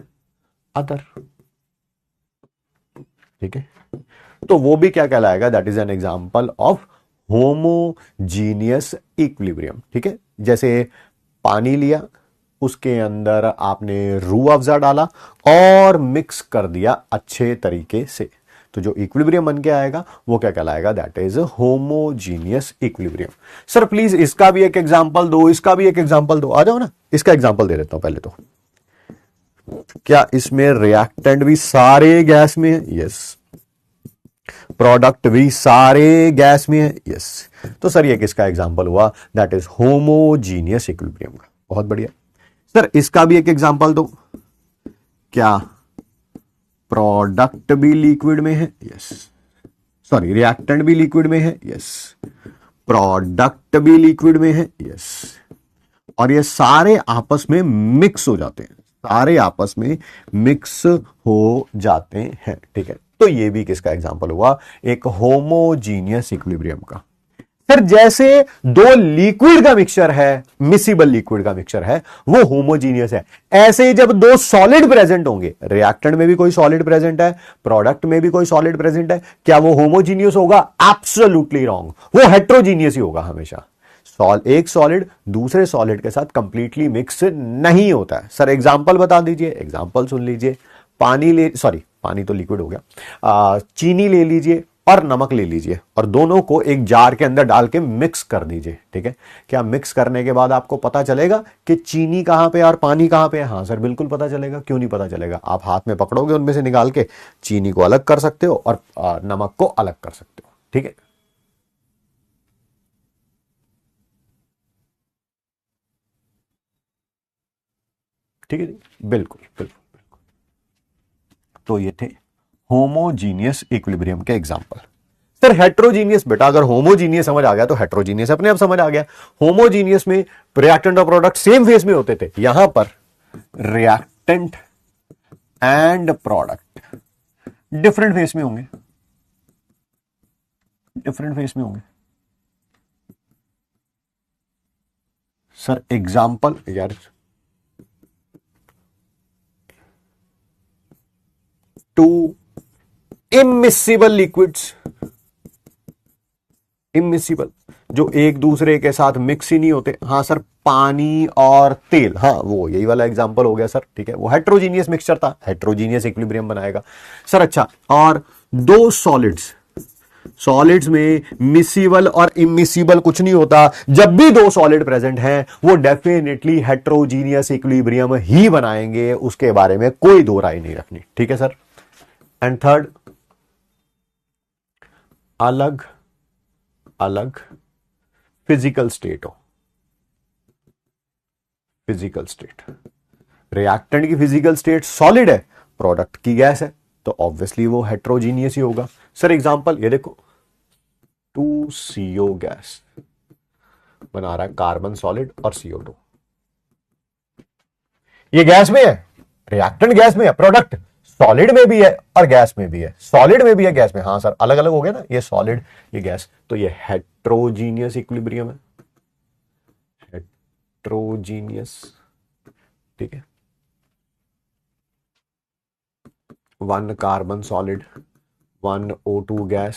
अदर, ठीक है। तो वो भी क्या कहलाएगा? That is an example of homogeneous equilibrium, ठीक है। जैसे पानी लिया, उसके अंदर आपने रूह अफ़ज़ा डाला और मिक्स कर दिया अच्छे तरीके से, तो जो इक्विलिब्रियम बन के आएगा वो क्या कहलाएगा? That is homogeneous equilibrium. Sir please इसका भी एक एग्जांपल दो, इसका भी एक एग्जांपल दो। आ जाओ ना, इसका एग्जांपल दे देता हूं पहले तो। क्या इसमें रिएक्टेंट भी सारे गैस में है? यस। प्रोडक्ट भी सारे गैस में है? यस। तो सर ये किसका एग्जांपल हुआ? दैट इज होमोजीनियस इक्विलिब्रियम का। बहुत बढ़िया सर, इसका भी एक एग्जांपल दो। क्या प्रोडक्ट भी लिक्विड में है? यस। सॉरी, रिएक्टेंट भी लिक्विड में है? यस। प्रोडक्ट भी लिक्विड में है? यस। और ये सारे आपस में मिक्स हो जाते हैं, सारे आपस में मिक्स हो जाते हैं, ठीक है। तो ये भी किसका एग्जांपल हुआ? एक होमोजीनियस इक्विलिब्रियम का। सर जैसे दो लिक्विड का मिक्सचर है, मिसिबल लिक्विड का मिक्सचर है, वो होमोजीनियस है, ऐसे ही जब दो सॉलिड प्रेजेंट होंगे, रिएक्टेंट में भी कोई सॉलिड प्रेजेंट है, प्रोडक्ट में भी कोई सॉलिड प्रेजेंट है, क्या वो होमोजीनियस होगा? एब्सोल्युटली रॉन्ग, वो हेट्रोजीनियस ही होगा हमेशा। एक सॉलिड दूसरे सॉलिड के साथ कंप्लीटली मिक्स नहीं होता है। सर एग्जांपल बता दीजिए, एग्जांपल सुन लीजिए। पानी तो लिक्विड हो गया। चीनी ले लीजिए और नमक ले लीजिए और दोनों को एक जार के अंदर डाल के मिक्स कर दीजिए, ठीक है। क्या मिक्स करने के बाद आपको पता चलेगा कि चीनी कहां पे और पानी कहां पे है? हाँ सर बिल्कुल पता चलेगा। क्यों नहीं पता चलेगा? आप हाथ में पकड़ोगे, उनमें से निकाल के चीनी को अलग कर सकते हो और नमक को अलग कर सकते हो, ठीक है। ठीक है जी, बिल्कुल बिल्कुल बिल्कुल। तो ये थे होमोजीनियस इक्विलिब्रियम के एग्जांपल। सर हेट्रोजीनियस, बेटा अगर होमोजीनियस समझ आ गया तो हेट्रोजीनियस अपने आप समझ आ गया। होमोजीनियस में रिएक्टेंट और प्रोडक्ट सेम फेज में होते थे, यहां पर reactant and product different phase में होंगे, डिफरेंट फेज में होंगे। सर एग्जांपल यार, टू इमिसिबल लिक्विड्स, इमिसिबल जो एक दूसरे के साथ मिक्स ही नहीं होते। हाँ सर, पानी और तेल, हाँ वो यही वाला एग्जांपल हो गया सर, ठीक है। वो हेट्रोजीनियस मिक्सचर था, हेट्रोजीनियस इक्विलिब्रियम बनाएगा सर। अच्छा, और दो सॉलिड्स में मिसिबल और इमिसिबल कुछ नहीं होता। जब भी दो सॉलिड प्रेजेंट हैं वो डेफिनेटली हेट्रोजीनियस इक्विलिब्रियम ही बनाएंगे, उसके बारे में कोई दो राय नहीं रखनी, ठीक है सर। एंड थर्ड, अलग अलग फिजिकल स्टेट हो, फिजिकल स्टेट। रिएक्टेंट की फिजिकल स्टेट सॉलिड है, प्रोडक्ट की गैस है, तो ऑब्वियसली वो हेट्रोजीनियस ही होगा। सर एग्जांपल ये देखो, 2CO गैस बना रहा है कार्बन सॉलिड और CO2, ये गैस में है, रिएक्टेंट गैस में है, प्रोडक्ट सॉलिड में भी है और गैस में भी है, सॉलिड में भी है गैस में, हाँ सर अलग अलग हो गया ना, ये सॉलिड ये गैस, तो ये हेट्रोजीनियस इक्विलिब्रियम है, हेट्रोजीनियस, ठीक है। 1 carbon solid 1 O2 gas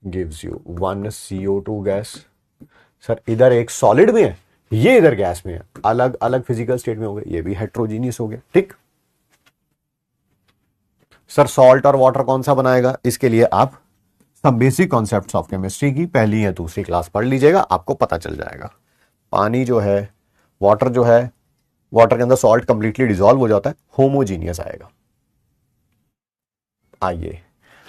gives you 1 CO2 gas. Sir इधर एक सॉलिड में है, ये इधर गैस में है, अलग अलग फिजिकल स्टेट में हो गए, ये भी हेट्रोजीनियस हो गया, ठीक। सर सॉल्ट और वाटर कौन सा बनाएगा, इसके लिए आप सब बेसिक कॉन्सेप्ट्स ऑफ केमिस्ट्री की पहली या दूसरी क्लास पढ़ लीजिएगा, आपको पता चल जाएगा। पानी जो है, वाटर जो है, वाटर के अंदर सॉल्ट कंप्लीटली डिसॉल्व हो जाता है, होमोजीनियस आएगा। आइए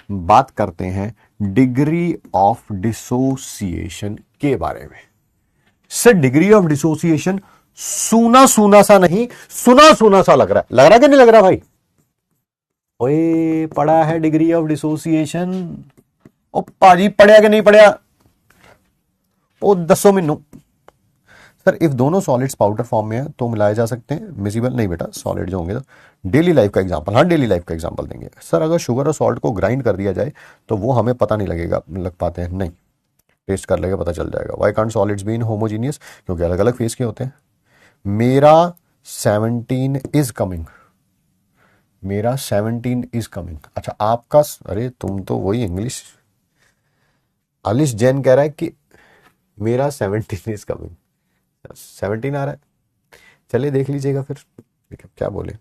बात करते हैं डिग्री ऑफ डिसोसिएशन के बारे में। सर डिग्री ऑफ डिसोसिएशन सूना सूना सा नहीं, सुना सुना सा लग रहा कि नहीं लग रहा भाई? ओए पढ़ा है डिग्री ऑफ डिसोसिएशन? ओ पाजी पढ़िया कि नहीं पढ़िया? ओ दसो मैनू। सर इफ दोनों सॉलिड्स पाउडर फॉर्म में है तो मिलाए जा सकते हैं, मिसिबल नहीं बेटा, सॉलिड जो होंगे तो डेली लाइफ का एग्जांपल, हाँ डेली लाइफ का एग्जांपल देंगे। सर अगर शुगर और सॉल्ट को ग्राइंड कर दिया जाए तो वो हमें पता नहीं लगेगा, लग पाते हैं नहीं, टेस्ट कर लेगा पता चल जाएगा। Why can't solids be in homogeneous? क्योंकि अलग अलग फेस के होते हैं। मेरा 17 इज कमिंग, मेरा 17 इज कमिंग, अच्छा आपका, अरे तुम तो वही इंग्लिश, आलिश जैन कह रहा है कि मेरा 17 इज कमिंग, 17 आ रहा है, चलिए देख लीजिएगा फिर, ठीक है क्या बोले।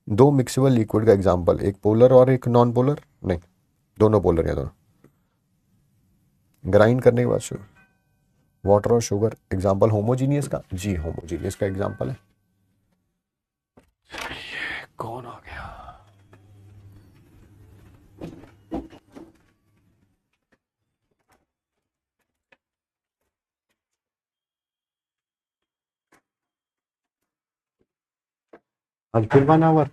दो मिक्सेबल लिक्विड का एग्जांपल, एक पोलर और एक नॉन पोलर, नहीं दोनों पोलर या दोनों, ग्राइंड करने के बाद शुगर, वाटर और शुगर, एग्जांपल होमोजीनियस का, जी होमोजीनियस का एग्जांपल है। कौन आ गया? आज फिर 1 आवर,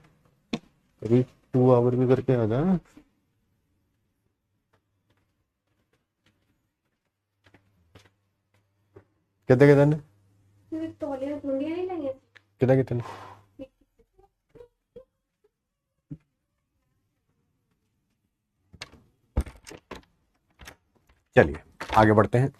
कभी 2 आवर भी करके आ जाए। कितने कितने कितने कितने? चलिए आगे बढ़ते हैं।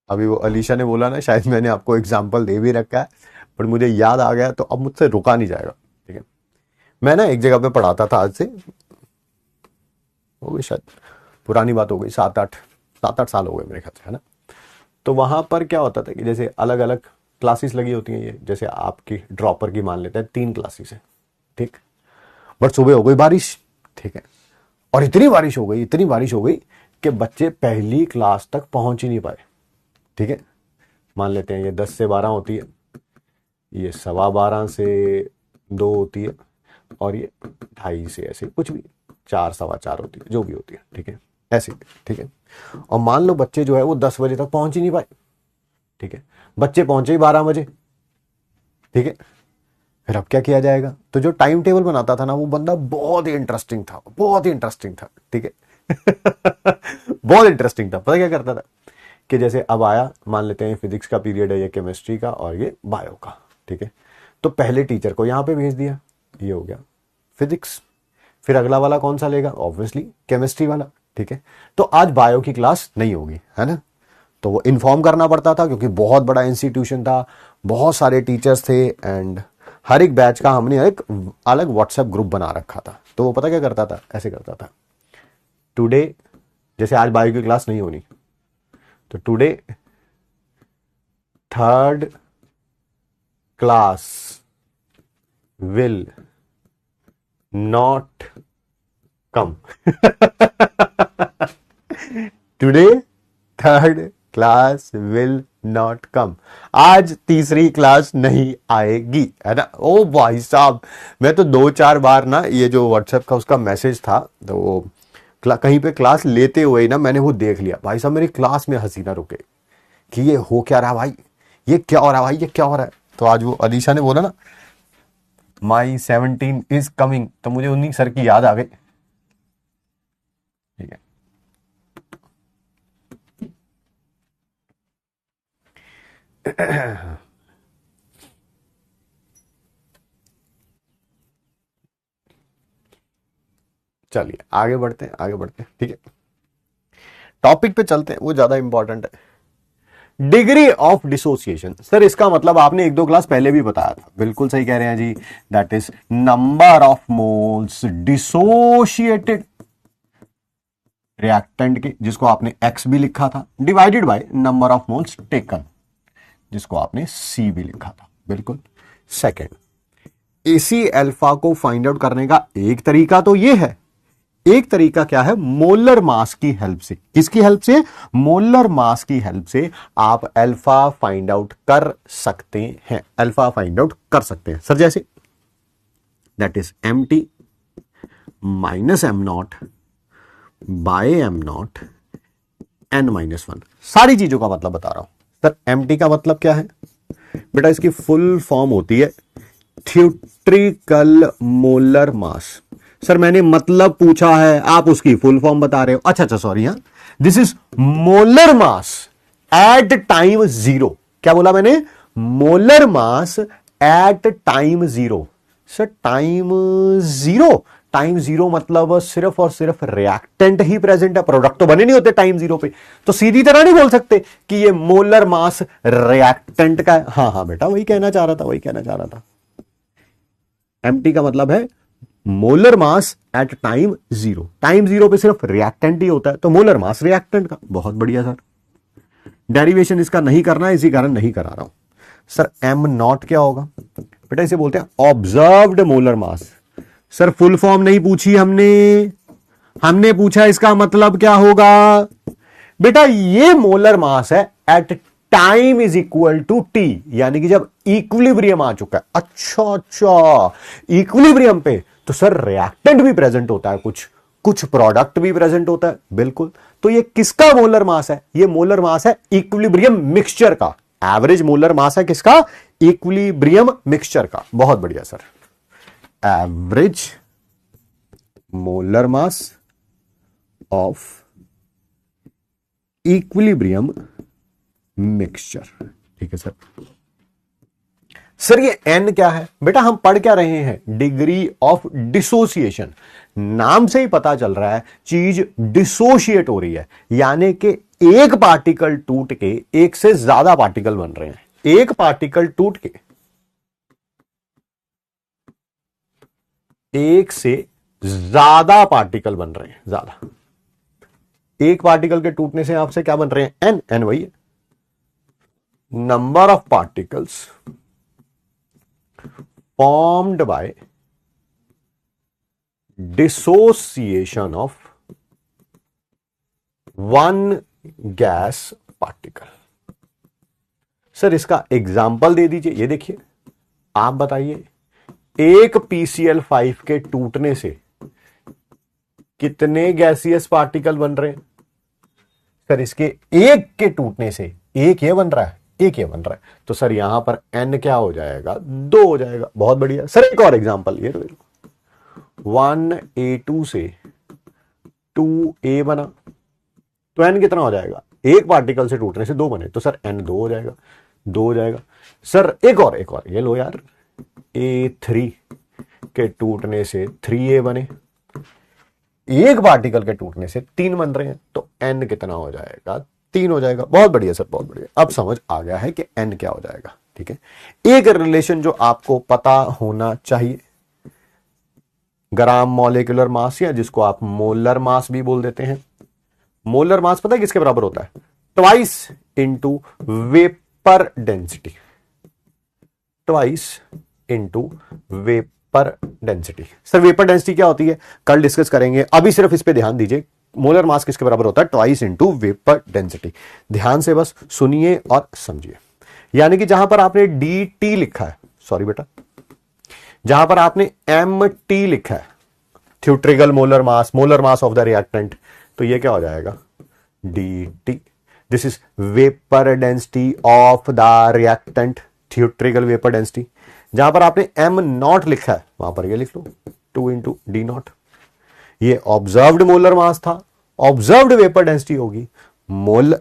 अभी वो अलीशा ने बोला ना, शायद मैंने आपको एग्जाम्पल दे भी रखा है, पर मुझे याद आ गया तो अब मुझसे रुका नहीं जाएगा, ठीक है। मैं ना एक जगह पे पढ़ाता था, आज से हो गई शायद, पुरानी बात हो गई, 7-8 साल हो गए मेरे ख्याल से, है ना। तो वहां पर क्या होता था कि जैसे अलग अलग क्लासेस लगी होती हैं, ये जैसे आपकी ड्रॉपर की मान लेते हैं 3 क्लासेस है, ठीक। बट सुबह हो गई बारिश, ठीक है, और इतनी बारिश हो गई, इतनी बारिश हो गई कि बच्चे पहली क्लास तक पहुंच ही नहीं पाए, ठीक है। मान लेते हैं ये 10 से 12 होती है, ये 12:15 से 2 होती है, और ये 2:30 से ऐसे कुछ भी 4, 4:15 होती है, जो भी होती है, ठीक है, ऐसे, ठीक है। और मान लो बच्चे जो है वो 10 बजे तक पहुंच ही नहीं पाए, ठीक है, बच्चे पहुंचे ही 12 बजे, ठीक है। फिर अब क्या किया जाएगा? तो जो टाइम टेबल बनाता था ना वो बंदा बहुत ही इंटरेस्टिंग था, बहुत ही इंटरेस्टिंग था, ठीक है। बहुत इंटरेस्टिंग था। पता क्या करता था कि जैसे अब आया, मान लेते हैं फिजिक्स का पीरियड है, ये केमिस्ट्री का और ये बायो का, ठीक है। तो पहले टीचर को यहां पे भेज दिया, ये हो गया फिजिक्स। फिर अगला वाला कौन सा लेगा? ऑब्वियसली केमिस्ट्री वाला, ठीक है। तो आज बायो की क्लास नहीं होगी, है ना। तो वो इन्फॉर्म करना पड़ता था क्योंकि बहुत बड़ा इंस्टीट्यूशन था, बहुत सारे टीचर्स थे, एंड हर एक बैच का हमने एक अलग व्हाट्सएप ग्रुप बना रखा था। तो वो पता क्या करता था, ऐसे करता था, टुडे, जैसे आज बायो की क्लास नहीं होनी, तो today third class will not come. Today third class will not come, आज तीसरी क्लास नहीं आएगी, है ना। ओ भाई साहब, मैं तो 2-4 बार ना ये जो व्हाट्सएप का उसका मैसेज था, तो वो कहीं पे क्लास लेते हुए ना मैंने वो देख लिया, भाई साहब मेरी क्लास में हंसी ना रुके कि ये हो क्या रहा है भाई, ये क्या हो रहा है भाई, ये क्या हो रहा है। तो आज वो अलीशा ने बोला ना माई 17 इज कमिंग, तो मुझे उन्हीं सर की याद आ गई, ठीक है। चलिए आगे बढ़ते हैं, आगे बढ़ते हैं, ठीक है, टॉपिक पे चलते हैं, वो ज्यादा इंपॉर्टेंट है। डिग्री ऑफ डिसोसिएशन, सर इसका मतलब आपने एक दो क्लास पहले भी बताया था, बिल्कुल सही कह रहे हैं जी, that is number of moles dissociated reactant के, जिसको आपने x भी लिखा था, divided by number of moles taken, जिसको आपने c भी लिखा था, बिल्कुल। सेकंड, एसी अल्फा को फाइंड आउट करने का एक तरीका तो ये है, एक तरीका क्या है, मोलर मास की हेल्प से। किसकी हेल्प से? मोलर मास की हेल्प से आप अल्फा फाइंड आउट कर सकते हैं, अल्फा फाइंड आउट कर सकते हैं सर, जैसे that is mt minus M naught by M naught n minus 1। सारी चीजों का मतलब बता रहा हूं सर। mt का मतलब क्या है बेटा? इसकी फुल फॉर्म होती है थ्योरेटिकल मोलर मास। सर मैंने मतलब पूछा है, आप उसकी फुल फॉर्म बता रहे हो। अच्छा सॉरी, हाँ, this is molar mass at time zero. क्या बोला मैंने? Molar mass at time zero. Sir time zero, time zero मतलब सिर्फ और सिर्फ रिएक्टेंट ही प्रेजेंट है, प्रोडक्ट तो बने नहीं होते टाइम जीरो पे, तो सीधी तरह नहीं बोल सकते कि ये मोलर मास रिएक्टेंट का है। हाँ बेटा वही कहना चाह रहा था, वही कहना चाह रहा था। एमटी का मतलब है molar mass at time zero. Time zero पे सिर्फ रिएक्टेंट ही होता है, तो मोलर मास रिएक्टेंट का। बहुत बढ़िया सर, डेरिवेशन इसका नहीं करना है, इसी कारण नहीं करा रहा हूं। सर एम नॉट क्या होगा बेटा? इसे बोलते हैं observed molar mass. Sir full form नहीं पूछी हमने पूछा इसका मतलब क्या होगा बेटा? ये मोलर मास है at time is equal to T, यानी कि जब इक्विलिब्रियम आ चुका है। अच्छा, इक्विलिब्रियम पे तो सर रिएक्टेंट भी प्रेजेंट होता है, कुछ प्रोडक्ट भी प्रेजेंट होता है, बिल्कुल। तो ये किसका मोलर मास है? ये मोलर मास है इक्विलिब्रियम मिक्सचर का। एवरेज मोलर मास है किसका? इक्विलिब्रियम मिक्सचर का। बहुत बढ़िया sir, average molar mass of equilibrium mixture. ठीक है सर। सर ये n क्या है बेटा? हम पढ़ क्या रहे हैं? Degree of dissociation. नाम से ही पता चल रहा है चीज डिसोशिएट हो रही है, यानी कि एक पार्टिकल टूट के एक से ज्यादा पार्टिकल बन रहे हैं। एक पार्टिकल टूट के एक से ज्यादा पार्टिकल बन रहे हैं, ज्यादा। एक पार्टिकल के टूटने से आपसे क्या बन रहे हैं? n। n वही है, number of particles formed by dissociation of one gas particle. Sir इसका एग्जाम्पल दे दीजिए। ये देखिए, आप बताइए, एक PCl5 के टूटने से कितने गैसियस पार्टिकल बन रहे हैं? सर इसके एक के टूटने से एक ये बन रहा है, एक ये बन रहा है, तो सर यहां पर n क्या हो जाएगा? 2 हो जाएगा। बहुत बढ़िया सर। एक और एग्जांपल, ये 1A2 से 2A बना, तो n कितना हो जाएगा? एक पार्टिकल से टूटने से 2 बने, तो सर n 2 हो जाएगा, 2 हो जाएगा। सर एक और ये लो यार, A3 के टूटने से 3A बने, एक पार्टिकल के टूटने से 3 बन रहे हैं, तो n कितना हो जाएगा? 3 हो जाएगा। बहुत बढ़िया सर, बहुत बढ़िया। अब समझ आ गया है कि n क्या हो जाएगा। ठीक है, एक रिलेशन जो आपको पता होना चाहिए, ग्राम मॉलिक्यूलर मास, या जिसको आप मोलर मास भी बोल देते हैं। मोलर मास पता है किसके बराबर होता है? Twice into vapour density, twice into vapour density. Sir vapour density क्या होती है कल डिस्कस करेंगे, अभी सिर्फ इस पे ध्यान दीजिए। मोलर मास किसके बराबर होता है? Twice into vapour density. ध्यान से बस सुनिए और समझिए। यानी कि जहां पर आपने dt लिखा है, सॉरी बेटा, जहां पर आपने mt लिखा है, theoretical molar mass of the reactant, तो ये क्या हो जाएगा? dt। This is vapour density of the reactant, theoretical vapour density. जहां पर आपने m नॉट लिखा है, वहां पर ये लिख लो 2 इंटू डी नॉट। ये ऑब्जर्व्ड मोलर मास था, ऑब्जर्व्ड वेपर डेंसिटी होगी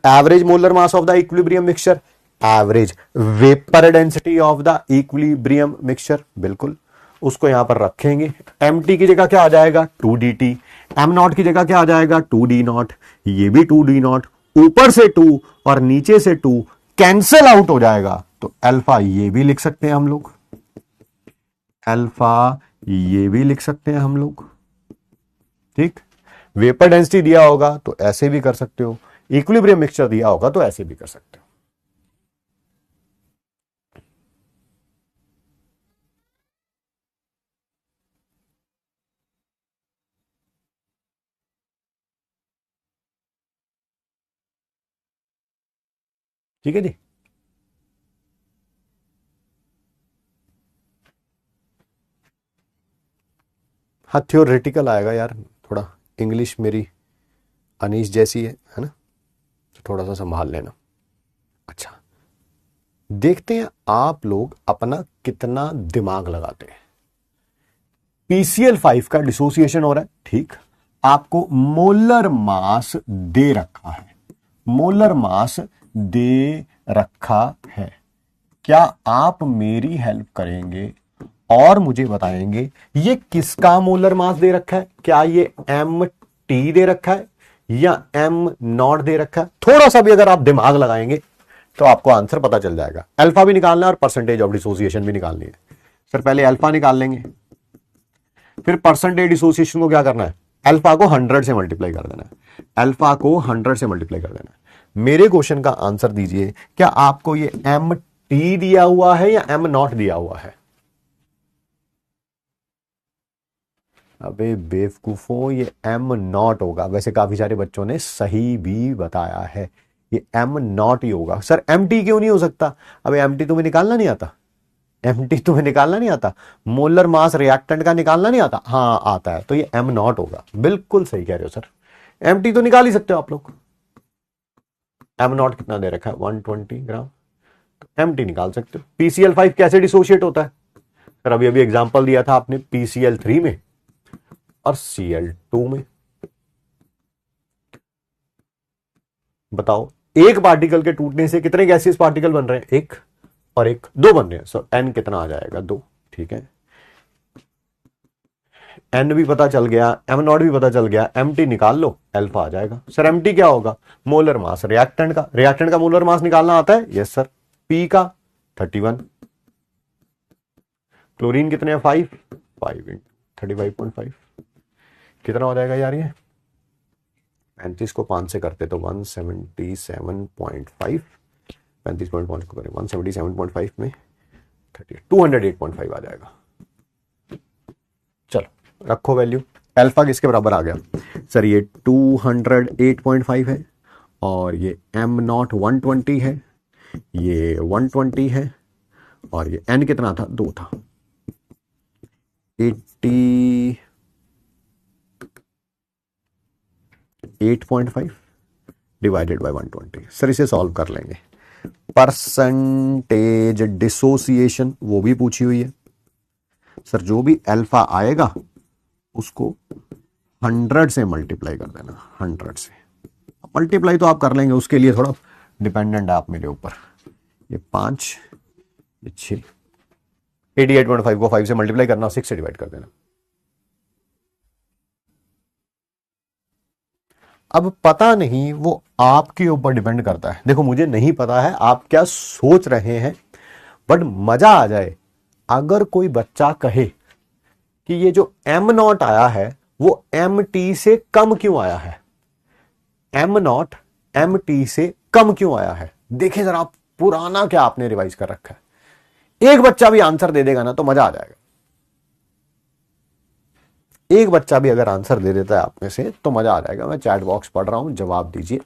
average molar mass of the equilibrium mixture, average vapour density of the equilibrium mixture, बिल्कुल। उसको यहां पर रखेंगे। mt की जगह क्या आ जाएगा 2dt, m0 की जगह क्या आ जाएगा 2d0, ये भी 2d0, ऊपर से 2 और नीचे से 2 कैंसिल आउट हो जाएगा। तो अल्फा ये भी लिख सकते हैं हम लोग, अल्फा ये भी लिख सकते हैं हम लोग। ठीक, वेपर डेंसिटी दिया होगा तो ऐसे भी कर सकते हो, इक्विलिब्रियम मिक्सचर दिया होगा तो ऐसे भी कर सकते हो। ठीक है जी। हाँ थ्योरेटिकल आएगा यार, थोड़ा इंग्लिश मेरी अनीश जैसी है ना, तो थोड़ा सा संभाल लेना। अच्छा, देखते हैं आप लोग अपना कितना दिमाग लगाते हैं। PCl5 का डिसोसिएशन हो रहा है, ठीक, आपको मोलर मास दे रखा है, मोलर मास दे रखा है। क्या आप मेरी हेल्प करेंगे और मुझे बताएंगे ये किसका मोलर मास दे रखा है? क्या ये MT दे रखा है या M0 दे रखा है? थोड़ा सा भी अगर आप दिमाग लगाएंगे तो आपको आंसर पता चल जाएगा। अल्फा भी निकालना है और परसेंटेज ऑफ डिसोसिएशन भी निकालनी है। सर पहले अल्फा निकाल लेंगे, फिर परसेंटेज डिसोसिएशन को क्या करना है, अल्फा को 100 से मल्टीप्लाई कर देना है, अल्फा को 100 से मल्टीप्लाई कर देना है। मेरे क्वेश्चन का आंसर दीजिए, क्या आपको ये MT दिया हुआ है या M0 दिया हुआ है? अबे बेवकूफों, ये M0 होगा। वैसे काफी सारे बच्चों ने सही भी बताया है, ये M0 ही होगा। सर MT क्यों नहीं हो सकता? अबे MT तुम्हें निकालना नहीं आता? MT तुम्हें निकालना नहीं आता? मोलर मास रिएक्टेंट का निकालना नहीं आता? हाँ आता है, तो ये M0 होगा। बिल्कुल सही कह रहे हो सर, MT तो निकाल ही सकते हो आप लोग। M0 कितना दे रखा है 120 ग्राम, तो MT निकाल सकते हो। PCl5 कैसे डिसोशिएट होता है? सर अभी अभी एग्जांपल दिया था आपने PCl3 में और Cl2 में। बताओ, एक पार्टिकल के टूटने से कितने गैसियस पार्टिकल बन रहे हैं? एक और एक, दो बन रहे हैं। सो N कितना आ जाएगा? 2। ठीक है, N भी पता चल गया, M0 भी पता चल गया, MT निकाल लो, अल्फा आ जाएगा। सर MT क्या होगा? मोलर मास रिएक्टेंट का। रिएक्टेंट का मोलर मास निकालना आता है? Yes sir. P का 31, क्लोरीन कितने हैं? 5 इंटू 35.5 कितना हो जाएगा यार? ये 35 को 5 से करते तो 177.5, 35.5 को करें 177.5 में 208.5 आ जाएगा। चलो रखो वैल्यू। अल्फा किसके बराबर आ गया? सर ये 208.5 है और ये M0 120 है, ये 120 है और ये N कितना था? 2 था। 88.5 डिवाइडेड बाय 120। सर इसे सॉल्व कर लेंगे। परसेंटेज डिसोसिएशन वो भी पूछी हुई है। सर जो भी अल्फा आएगा उसको 100 से मल्टीप्लाई कर देना, 100 से। मल्टीप्लाई तो आप कर लेंगे, उसके लिए थोड़ा डिपेंडेंट है आप मेरे ऊपर। ये 5, ये 6, 88.5 को 5 से मल्टीप्लाई करना, 6 से डिवाइड कर देना। अब पता नहीं, वो आपके ऊपर डिपेंड करता है। देखो मुझे नहीं पता है आप क्या सोच रहे हैं, बट मजा आ जाए अगर कोई बच्चा कहे कि ये जो M0 आया है वो MT से कम क्यों आया है, M0 MT से कम क्यों आया है। देखें जरा पुराना क्या आपने रिवाइज कर रखा है। एक बच्चा भी आंसर दे देगा ना तो मजा आ जाएगा। एक बच्चा भी अगर आंसर दे देता है आप में से तो मजा आ जाएगा। मैं चैट बॉक्स पढ़ रहा हूं, जवाब दीजिए।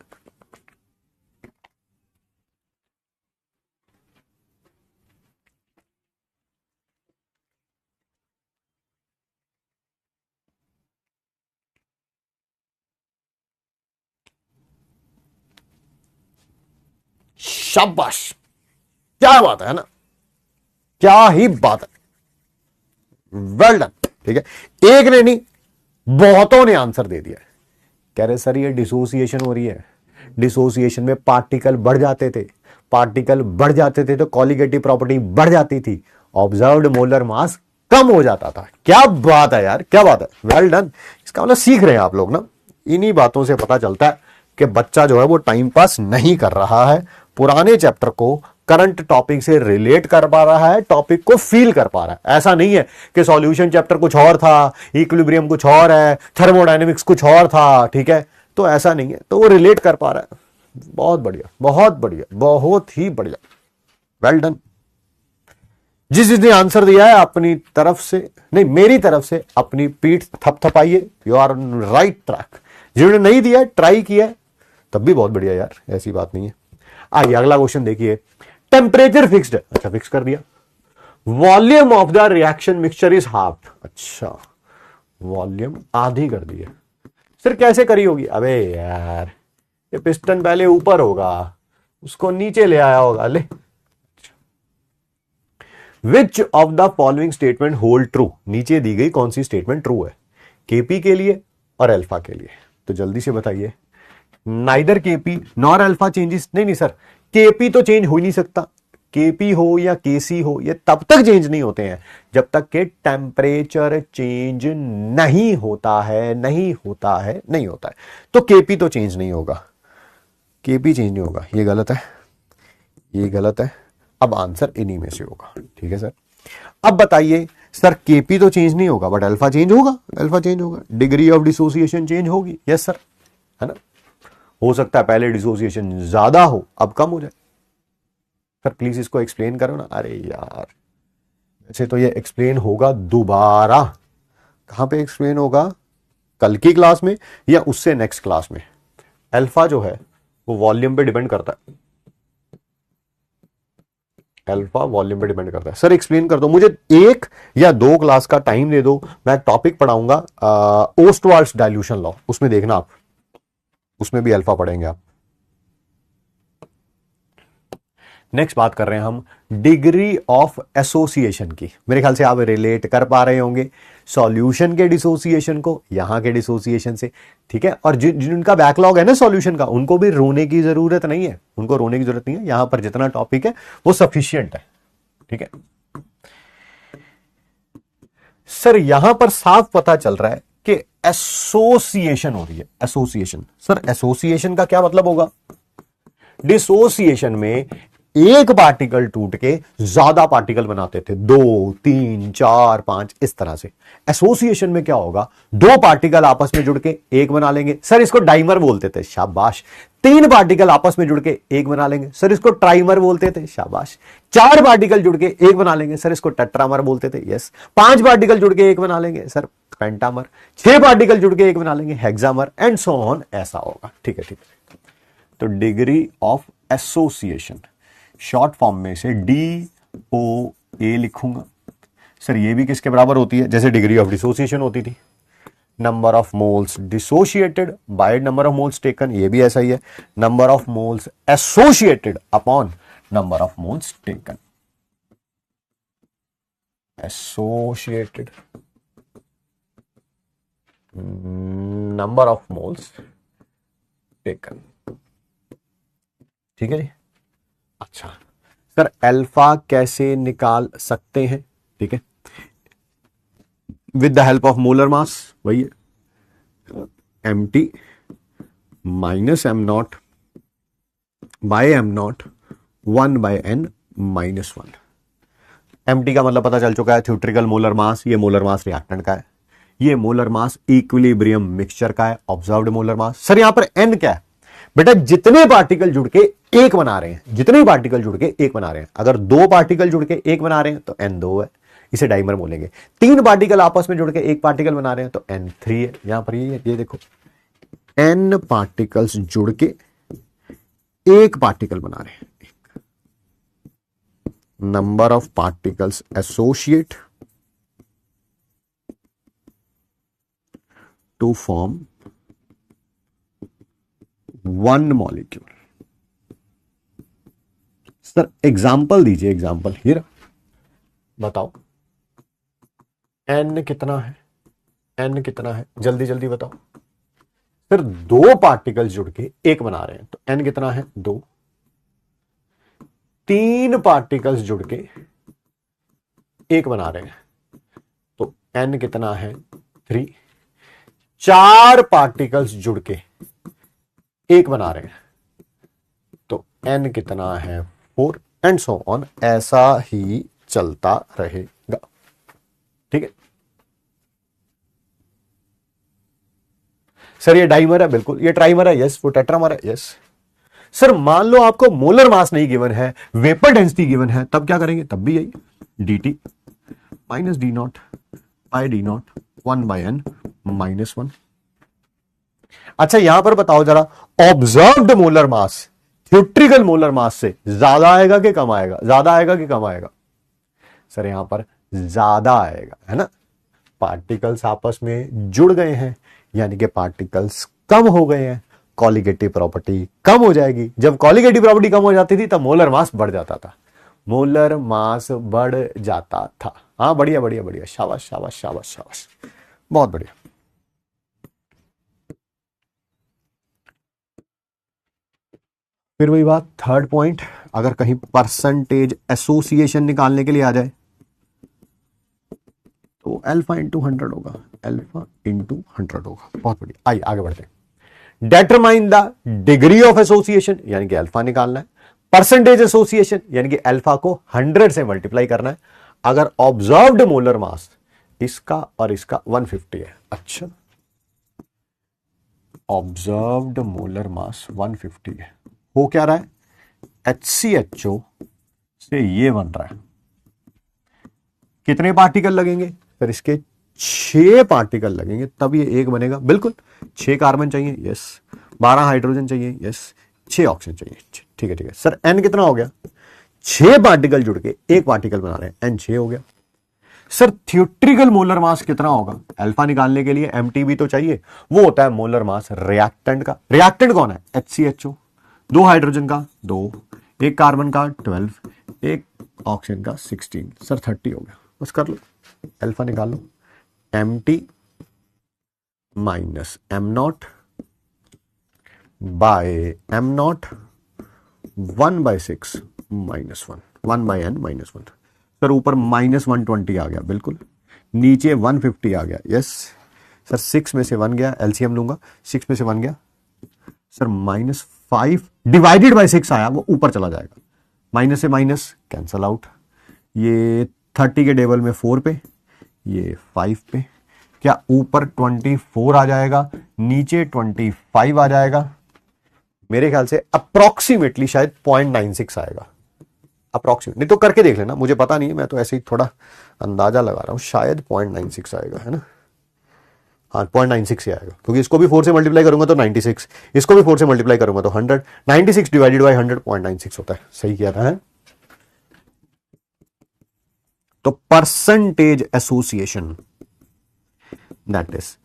शाबाश, क्या बात है ना, क्या ही बात है, वेल डन। ठीक है, एक ने नहीं बहुतों ने आंसर दे दिया। कह रहे सर ये डिसोसिएशन हो रही है, डिसोसिएशन में पार्टिकल बढ़ जाते थे, पार्टिकल बढ़ जाते थे तो कॉलिगेटिव प्रॉपर्टी बढ़ जाती थी, ऑब्जर्व्ड मोलर मास कम हो जाता था। क्या बात है यार, क्या बात है, वेल डन। इसका मतलब सीख रहे हैं आप लोग ना। इन्हीं बातों से पता चलता है कि बच्चा जो है वो टाइम पास नहीं कर रहा है, पुराने चैप्टर को करंट टॉपिक से रिलेट कर पा रहा है, टॉपिक को फील कर पा रहा है। ऐसा नहीं है कि सॉल्यूशन चैप्टर कुछ और था, इक्विलिब्रियम कुछ और है, थर्मोडायनेमिक्स कुछ और था, ठीक है, तो ऐसा नहीं है, तो वो रिलेट कर पा रहा है। बहुत बढ़िया, बहुत बढ़िया, बहुत ही बढ़िया, वेल डन। जिसने आंसर दिया है अपनी तरफ से नहीं, मेरी तरफ से अपनी पीठ थपथपाइए, यू आर राइट ट्रैक। जिन्होंने नहीं दिया, ट्राई किया, तब भी बहुत बढ़िया यार, ऐसी बात नहीं है। आइए अगला क्वेश्चन देखिए। टेम्परेचर फिक्स्ड है, अच्छा फिक्स कर दिया। Volume of the reaction mixture is half, अच्छा वॉल्यूम आधी कर दी है। सर कैसे करी होगी? अबे यार ये पिस्टन पहले ऊपर होगा, उसको नीचे ले आया होगा, ले। Which of the following statement hold true, नीचे दी गई कौन सी स्टेटमेंट ट्रू है? केपी के लिए और अल्फा के लिए, तो जल्दी से बताइए। Neither KP nor alpha changes, नहीं नहीं सर, केपी तो चेंज हो ही नहीं सकता। केपी हो या केसी हो, ये तब तक चेंज नहीं होते हैं जब तक के टेम्परेचर चेंज नहीं होता है, नहीं होता है, नहीं होता है। तो केपी तो चेंज नहीं होगा, केपी चेंज नहीं होगा, ये गलत है, ये गलत है। अब आंसर इन्हीं में से होगा, ठीक है सर। अब बताइए सर, केपी तो चेंज नहीं होगा बट अल्फा चेंज होगा, अल्फा चेंज होगा, डिग्री ऑफ डिसोसिएशन चेंज होगी, यस सर, है ना। हो सकता है पहले डिसोसिएशन ज्यादा हो, अब कम हो जाए। सर प्लीज इसको एक्सप्लेन करो ना। अरे यार वैसे तो ये एक्सप्लेन होगा दोबारा, कहां पे एक्सप्लेन होगा? कल की क्लास में या उससे नेक्स्ट क्लास में। अल्फा जो है वो वॉल्यूम पे डिपेंड करता है, अल्फा वॉल्यूम पे डिपेंड करता है। सर एक्सप्लेन कर दो मुझे, 1 या 2 क्लास का टाइम दे दो, मैं टॉपिक पढ़ाऊंगा ओस्टवाल्ड्स डाइल्यूशन लॉ, उसमें देखना आप, उसमें भी अल्फा पढ़ेंगे आप। नेक्स्ट बात कर रहे हैं हम डिग्री ऑफ एसोसिएशन की। मेरे ख्याल से आप रिलेट कर पा रहे होंगे सॉल्यूशन के डिसोसिएशन को यहां के डिसोसिएशन से, ठीक है। और जिनका बैकलॉग है ना सॉल्यूशन का, उनको भी रोने की जरूरत नहीं है, उनको रोने की जरूरत नहीं है। यहां पर जितना टॉपिक है वो सफिशियंट है, ठीक है। सर यहां पर साफ पता चल रहा है कि एसोसिएशन हो रही है, एसोसिएशन। सर एसोसिएशन का क्या मतलब होगा? डिसोसिएशन में एक पार्टिकल टूट के ज्यादा पार्टिकल बनाते थे, 2 3 4 5 इस तरह से। एसोसिएशन में क्या होगा? 2 पार्टिकल आपस में जुड़ के एक बना लेंगे, सर इसको डाइमर बोलते थे, शाबाश। 3 पार्टिकल आपस में जुड़ के एक बना लेंगे, सर इसको ट्राइमर बोलते थे, शाबाश। 4 पार्टिकल जुड़ के एक बना लेंगे, सर इसको टेट्रामर बोलते थे, यस। 5 पार्टिकल जुड़ के एक बना लेंगे, सर पेंटामर। 6 पार्टिकल जुड़ के एक बना लेंगे, हेक्सामर, एंड सो ऑन, ऐसा होगा, ठीक है, ठीक है। तो degree of association short form में से DOA लिखूंगा। सर ये भी किसके बराबर होती है? जैसे डिग्री ऑफ डिसोसिएशन होती थी, number of moles dissociated bye number of moles taken, ये भी ऐसा ही है, number of moles associated upon number of moles taken, associated number of moles taken, ठीक है जी। अच्छा सर अल्फा कैसे निकाल सकते हैं? ठीक है, with the help of molar mass, वही है MT minus M0 by M0 1 by N minus 1। MT का मतलब पता चल चुका है, थ्योरेटिकल मोलर मास। ये मोलर मास रिएक्टेंट का है, ये मोलर मास इक्विलिब्रियम मिक्सचर का है, ऑब्जर्व्ड मोलर मास। सर यहां पर N क्या है? बेटा जितने पार्टिकल जुड़ के एक बना रहे हैं, जितने पार्टिकल जुड़ के एक बना रहे हैं, अगर 2 पार्टिकल जुड़ के एक बना रहे हैं तो N2 है, इसे डाइमर बोलेंगे। 3 पार्टिकल आपस में जुड़ के एक पार्टिकल बना रहे हैं तो N3 है। यहां पर ये देखो, N पार्टिकल्स जुड़ के एक पार्टिकल बना रहे हैं, number of particles associate to form 1 molecule. Sir example दीजिए, एग्जाम्पल हियर बताओ, N कितना है? N कितना है? जल्दी जल्दी बताओ। फिर 2 पार्टिकल्स जुड़ के एक बना रहे हैं तो N कितना है? 2। 3 पार्टिकल्स जुड़ के एक बना रहे हैं n कितना है 3, 4 पार्टिकल्स जुड़ के एक बना रहे हैं, तो n कितना है 4 एंड सो ऑन, ऐसा ही चलता रहेगा। ठीक है सर, ये डाइमर है, बिल्कुल। ये ट्राइमर है, यस। वो टेट्रामर है, यस। सर मान लो आपको मोलर मास नहीं गिवन है, वेपर डेंसिटी गिवन है, तब क्या करेंगे? तब भी यही dt minus D not by D not 1/n -1। अच्छा यहां पर बताओ जरा, observed molar mass theoretical molar mass से ज्यादा आएगा कि कम आएगा? ज्यादा आएगा कि कम आएगा? सर यहां पर ज्यादा आएगा, है ना। पार्टिकल्स आपस में जुड़ गए हैं, यानी कि पार्टिकल्स कम हो गए हैं, कॉलिगेटिव प्रॉपर्टी कम हो जाएगी। जब कॉलिगेटिव प्रॉपर्टी कम हो जाती थी तब मोलर मास बढ़ जाता था, मोलर मास बढ़ जाता था। हाँ बढ़िया बढ़िया बढ़िया, शाबाश शाबाश शाबाश शाबाश, बहुत बढ़िया। फिर वही बात, थर्ड पॉइंट, अगर कहीं परसेंटेज एसोसिएशन निकालने के लिए आ जाए तो अल्फा इंटू 100 होगा, अल्फा इंटू 100 होगा। बहुत बढ़िया, आइए आगे बढ़ते हैं। Determine the degree of association, यानी कि अल्फा निकालना है। परसेंटेज एसोसिएशन, यानी कि अल्फा को 100 से मल्टीप्लाई करना है। अगर ऑब्जर्व्ड मोलर मास इसका और इसका 150 है, अच्छा ऑब्जर्व्ड मोलर मास 150 है, हो क्या रहा है? HCHO से ये बन रहा है। कितने पार्टिकल लगेंगे? सर इसके 6 पार्टिकल लगेंगे तब ये एक बनेगा, बिल्कुल। 6 कार्बन चाहिए, यस। 12 हाइड्रोजन चाहिए, यस। 6 ऑक्सीजन चाहिए, ठीक है ठीक है। सर n कितना हो गया? 6 पार्टिकल जुड़ के एक पार्टिकल बना रहे हैं, n 6 हो गया। सर थ्योरेटिकल मोलर मास कितना होगा? अल्फा निकालने के लिए MTB तो चाहिए, वो होता है मोलर मास रिएक्टेंट का। रिएक्टेंट कौन है? HCHO। 2 हाइड्रोजन का 2, 1 कार्बन का 12, 1 ऑक्सीजन का 16। सर 30 हो गया, बस कर लो, अल्फा निकाल लो। MT minus M0 by M0 1/6 -1, 1/n -1। Sir ऊपर -120 आ गया, बिल्कुल। नीचे 150 आ गया, यस। सर 6 में से 1 गया, एलसीएम लूंगा, 6 में से 1 गया। सर -5 डिवाइडेड बाय 6 आया, वो ऊपर चला जाएगा। माइनस से माइनस कैंसल आउट। ये 30 के टेबल में 4 पे, ये 5 पे। क्या ऊपर 24 आ जाएगा, नीचे 25 आ जाएगा? मेरे ख्याल से अप्रोक्सीमेटली शायद 0.96 आएगा, अप्रोक्सीमेट। नहीं तो करके देख लेना, मुझे पता नहीं है, मैं तो ऐसे ही थोड़ा अंदाजा लगा रहा हूं, शायद 0.96 आएगा, है ना। हाँ 0.96 ही आएगा, क्योंकि इसको भी 4 से मल्टीप्लाई करूंगा तो 96, इसको भी 4 से मल्टीप्लाई करूंगा तो 100। 96 डिवाइडेड बाई 100 0.96 होता है, सही किया था, है? तो percentage association that is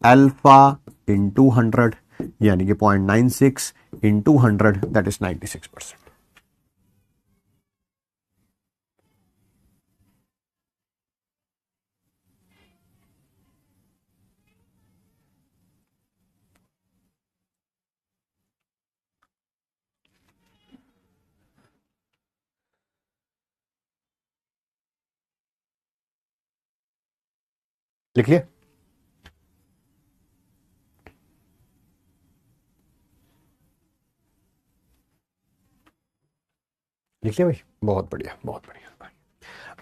alpha into 100, यानी कि 0.96 इंटू 100 दैट इज 96%। लिखिए, लिखिए भाई, बहुत बढ़िया बहुत बढ़िया।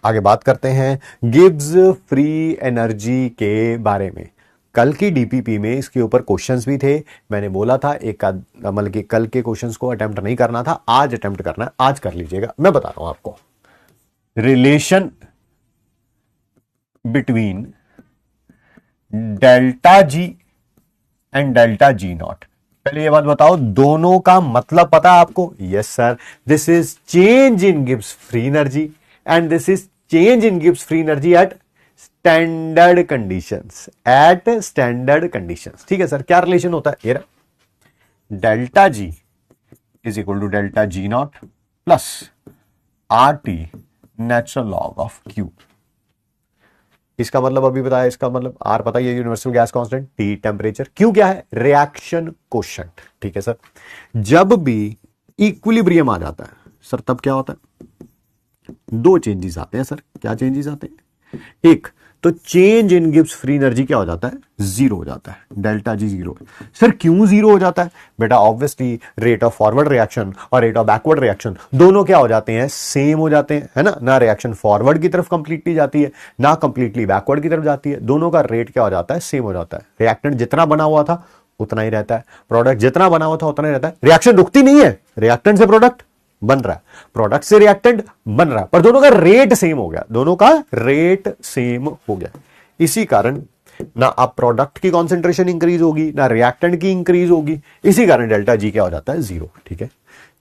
आगे बात करते हैं गिब्स फ्री एनर्जी के बारे में। कल की डीपीपी में इसके ऊपर क्वेश्चंस भी थे, मैंने बोला था एक मतलब कि कल के क्वेश्चंस को अटेम्प्ट नहीं करना था, आज अटेम्प्ट करना है, आज कर लीजिएगा। मैं बता रहा हूं आपको relation between delta G and delta G not. पहले ये बात बताओ, दोनों का मतलब पता है आपको? Yes sir, this is change in Gibbs free energy and this is change in Gibbs free energy at standard conditions, at standard conditions. ठीक है सर, क्या रिलेशन होता है? ये रहा, delta G is equal to delta G naught plus RT natural log of Q। इसका मतलब अभी बताया, इसका मतलब R पता है, universal gas constant, T temperature, Q क्या है? Reaction quotient. ठीक है सर, जब भी इक्विलिब्रियम आ जाता है सर तब क्या होता है? 2 चेंजेस आते हैं सर। क्या चेंजेस आते हैं? एक तो change in Gibbs free energy क्या हो जाता है, जीरो हो जाता है, डेल्टा जी जीरो। सर क्यों जीरो हो जाता है बेटा, obviously rate of forward reaction और रेट ऑफ बैकवर्ड रिएक्शन दोनों क्या हो जाते हैं, सेम हो जाते हैं, है ना रिएक्शन फॉरवर्ड की तरफ कंप्लीटली जाती है ना कंप्लीटली बैकवर्ड की तरफ जाती है, दोनों का रेट क्या हो जाता है, सेम हो जाता है। रिएक्टेंट जितना बना हुआ था उतना ही रहता है, प्रोडक्ट जितना बना हुआ था उतना ही रहता है, रिएक्शन रुकती नहीं है, रिएक्टेंट से प्रोडक्ट बन रहा है, प्रोडक्ट से रिएक्टेंट बन रहा है, पर दोनों का रेट सेम हो गया, दोनों का रेट सेम हो गया। इसी कारण ना आप प्रोडक्ट की कॉन्सेंट्रेशन इंक्रीज होगी ना रिएक्टेंट की इंक्रीज होगी, इसी कारण डेल्टा जी क्या हो जाता है, जीरो। ठीक है,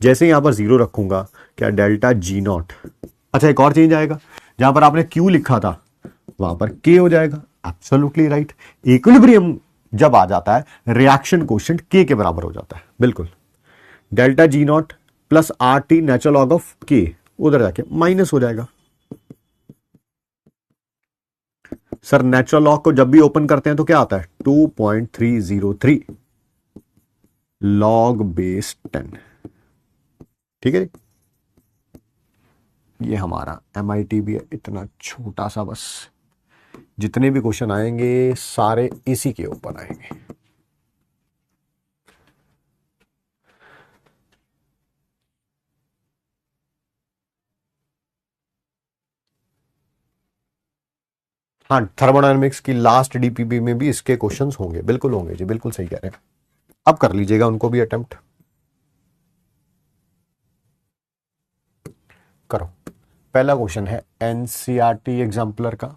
जैसे यहां पर जीरो रखूंगा क्या डेल्टा जी नॉट, अच्छा एक और चेंज आएगा, जहां पर आपने क्यू लिखा था वहां पर के हो जाएगा, एब्सोल्युटली राइट। इक्विलिब्रियम जब आ जाता है रिएक्शन कोएफिशिएंट के बराबर हो जाता है, बिल्कुल। Delta G naught plus R T natural log of के उधर जाके माइनस हो जाएगा। सर नेचुरल लॉग को जब भी ओपन करते हैं तो क्या आता है, 2.303 लॉग बेस 10। ठीक है, ये हमारा MIT भी है, इतना छोटा सा, बस जितने भी क्वेश्चन आएंगे सारे इसी के ऊपर आएंगे। हाँ, थर्मोडायनेमिक्स की लास्ट DPP में भी इसके क्वेश्चंस होंगे, बिल्कुल होंगे जी, बिल्कुल सही कह रहे हैं। अब कर लीजिएगा उनको भी अटेम्प्ट करो। पहला क्वेश्चन है NCERT एग्जाम्पलर का,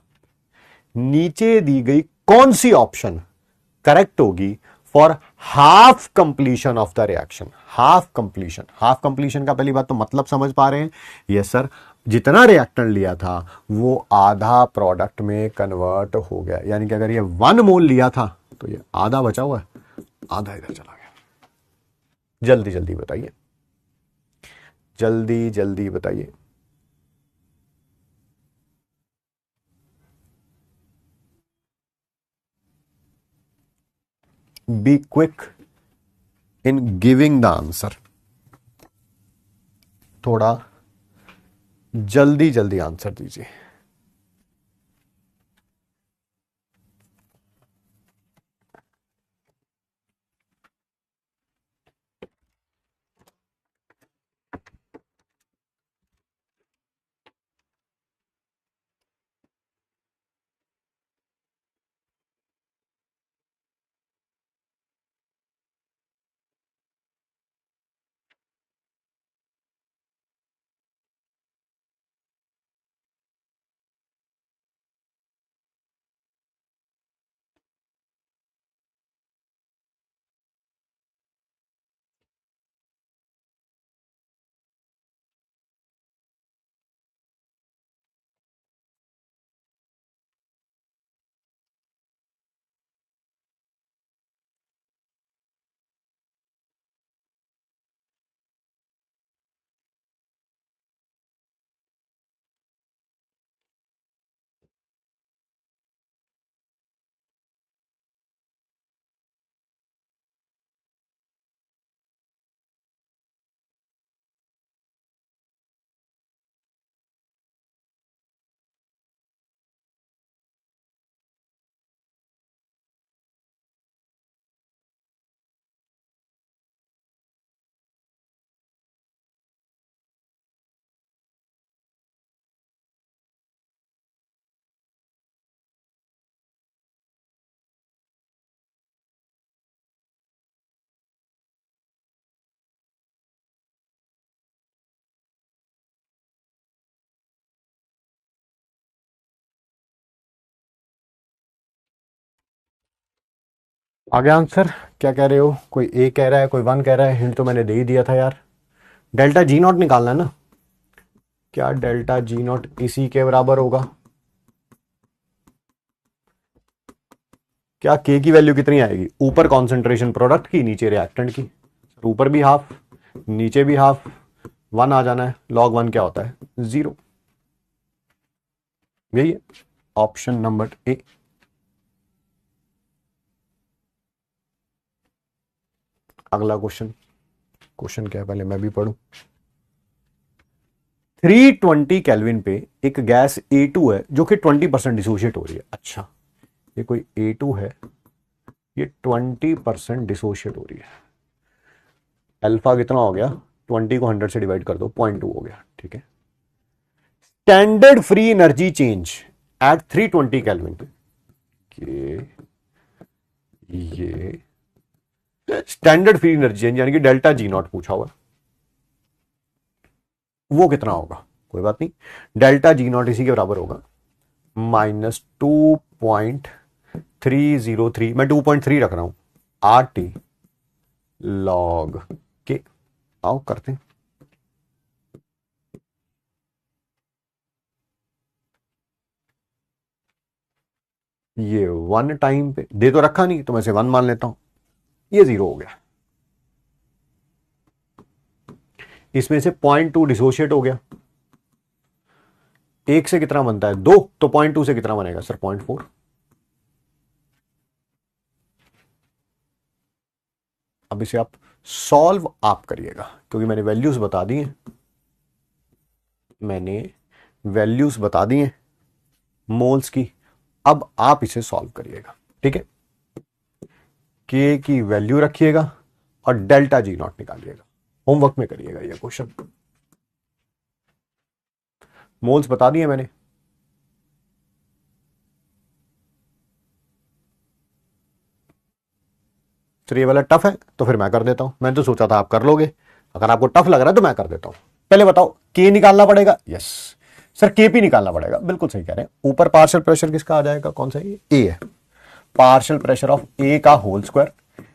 नीचे दी गई कौन सी ऑप्शन करेक्ट होगी for half completion of the reaction. Half completion, half completion का पहली बात तो मतलब समझ पा रहे हैं, यस सर, जितना रिएक्टेंट लिया था वो आधा प्रोडक्ट में कन्वर्ट हो गया, यानी कि अगर ये 1 मोल लिया था तो ये आधा बचा हुआ है, आधा इधर चला गया। जल्दी जल्दी बताइए, जल्दी जल्दी बताइए। Be quick in giving the answer, थोड़ा जल्दी जल्दी आंसर दीजिए। आगे आंसर क्या कह रहे हो, कोई ए कह रहा है, कोई 1 कह रहा है, हिंट तो मैंने दे ही दिया था यार। डेल्टा जी नॉट निकालना है ना, क्या डेल्टा जी नॉट इसी के बराबर होगा, क्या के की वैल्यू कितनी आएगी, ऊपर कॉन्सेंट्रेशन प्रोडक्ट की, नीचे रिएक्टेंट की, ऊपर भी हाफ नीचे भी हाफ, 1 आ जाना है, log 1 क्या होता है, 0। यही है ऑप्शन नंबर ए। अगला क्वेश्चन, क्वेश्चन क्या है पहले मैं भी पढ़ूं। 320 केल्विन पे एक गैस A2 है जो कि 20% डिसोशिएट हो रही है। अच्छा, ये कोई A2 है, ये 20% डिसोशिएट हो रही है। अल्फा कितना हो गया, 20 को 100 से डिवाइड कर दो, 0.2 हो गया। ठीक है, standard free energy change at 320 kelvin पे, ये स्टैंडर्ड फ्री एनर्जी चेंज यानी कि डेल्टा जी नॉट पूछा हुआ, वो कितना होगा? कोई बात नहीं, डेल्टा जी नॉट इसी के बराबर होगा -2.303, मैं 2.3 रख रहा हूं, RT लॉग के। आओ करते हैं, ये 1 टाइम पे दे तो रखा नहीं तो मैं से 1 मान लेता हूं, ये 0 हो गया। इसमें से 0.2 डिसोशिएट हो गया, 1 से कितना बनता है 2, तो 0.2 से कितना बनेगा सर 0.4। अब इसे आप सॉल्व आप करिएगा क्योंकि मैंने वैल्यूज बता दी हैं, मोल्स की। अब आप इसे सॉल्व करिएगा, ठीक है। के की वैल्यू रखिएगा और डेल्टा जी नॉट निकालिएगा, होमवर्क में करिएगा ये क्वेश्चन। मोल्स बता दिए मैंने, तो ये वाला टफ है तो फिर मैं कर देता हूं, मैंने तो सोचा था आप कर लोगे, अगर आपको टफ लग रहा है तो मैं कर देता हूं। पहले बताओ के निकालना पड़ेगा, यस सर केपी निकालना पड़ेगा, बिल्कुल सही कह रहे हैं। ऊपर पार्शियल प्रेशर किसका आ जाएगा, कौन सा, ये ए है, पार्शियल प्रेशर ऑफ ए का होल स्क्वायर,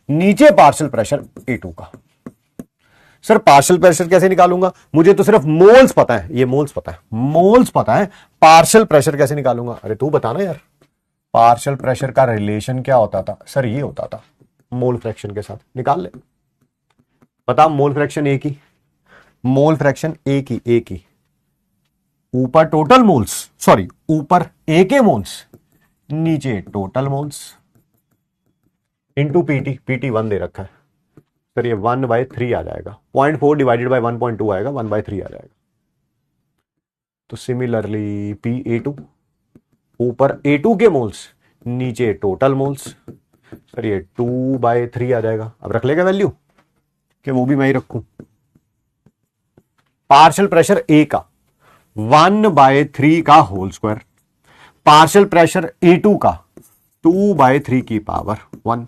नीचे पार्शियल प्रेशर A2 का। सर पार्शियल प्रेशर कैसे निकालूंगा, मुझे तो सिर्फ मोल्स पता है, ये मोल्स पता है, मोल्स पता है, पार्शियल प्रेशर कैसे निकालूंगा? अरे तू बता ना यार, पार्शियल प्रेशर का रिलेशन क्या होता था? सर ये होता था मोल फ्रैक्शन के साथ, निकाल ले। बता मोल फ्रैक्शन ए की, मोल फ्रैक्शन ए की ऊपर टोटल मोल्स, सॉरी ऊपर ए के मोल्स, नीचे टोटल मोल्स इंटू पीटी 1 दे रखा है सर, ये 1/3 आ जाएगा, 0.4 डिवाइडेड बाय 1.2 आएगा, 1/3 आ जाएगा। तो सिमिलरली PA2 ऊपर A2 के मोल्स, नीचे टोटल मोल्स, सर ये 2/3 आ जाएगा। अब रख लेगा वैल्यू कि वो भी मैं ही रखूं, पार्शियल प्रेशर ए का 1/3 का whole square, partial pressure A2 का 2/3 की पावर 1।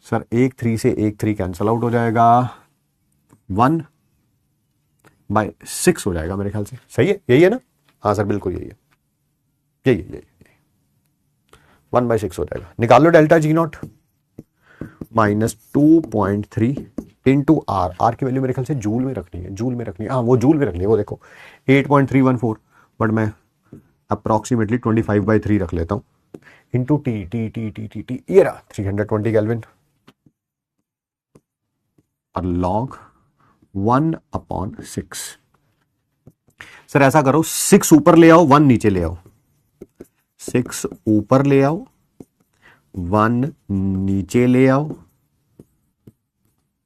सर 1/3 से 1/3 कैंसल आउट हो जाएगा, 1/6 हो जाएगा मेरे ख्याल से, सही है, यही है ना? हाँ सर बिल्कुल यही है, यही 1/6 हो जाएगा। निकाल लो delta G not, -2.3 into R की वैल्यू मेरे ख्याल से जूल में रखनी है, हाँ वो जूल में रखनी है, वो देखो 8.314, बट मैं अप्रोक्सीमेटली 25/3 रख लेता हूं, इंटू टी, ये रहा 320 केल्विन, और लॉग 1/6। सर ऐसा करो 6 ऊपर ले आओ 1 नीचे ले आओ, 6 ऊपर ले आओ 1 नीचे ले आओ।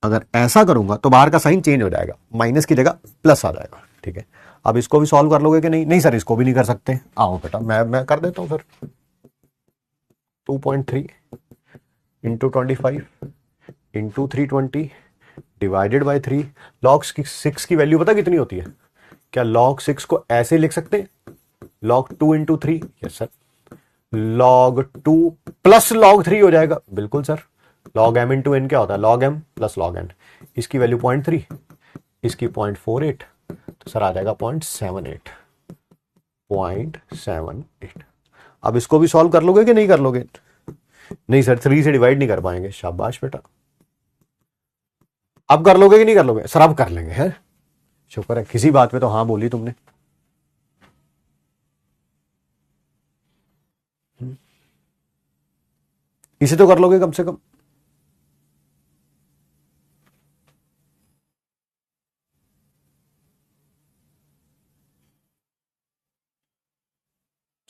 अगर ऐसा करूंगा तो बाहर का साइन चेंज हो जाएगा, माइनस की जगह प्लस आ जाएगा, ठीक है। अब इसको भी सॉल्व कर लोगे कि नहीं? नहीं सर इसको भी नहीं कर सकते, आओ बेटा मैं कर देता हूं फिर। 2.3 into 25 into 320 divided by 3, log 6 की वैल्यू पता कितनी होती है? क्या लॉग 6 को ऐसे लिख सकते हैं, log 2 into 3? Yes sir, log 2 plus log 3 हो जाएगा, बिल्कुल sir. Log m into N क्या होता है, log m plus log n, इसकी वैल्यू 0.3, इसकी 0.48, तो सर आ जाएगा 0.78। अब इसको भी सॉल्व कर लोगे कि नहीं कर लोगे? नहीं सर 3 से डिवाइड नहीं कर पाएंगे, शाबाश बेटा। अब कर लोगे कि नहीं कर लोगे? सर अब कर लेंगे, हैं? शुक्र है, किसी बात पे तो हाँ बोली तुमने। इसे तो कर लोगे कम से कम।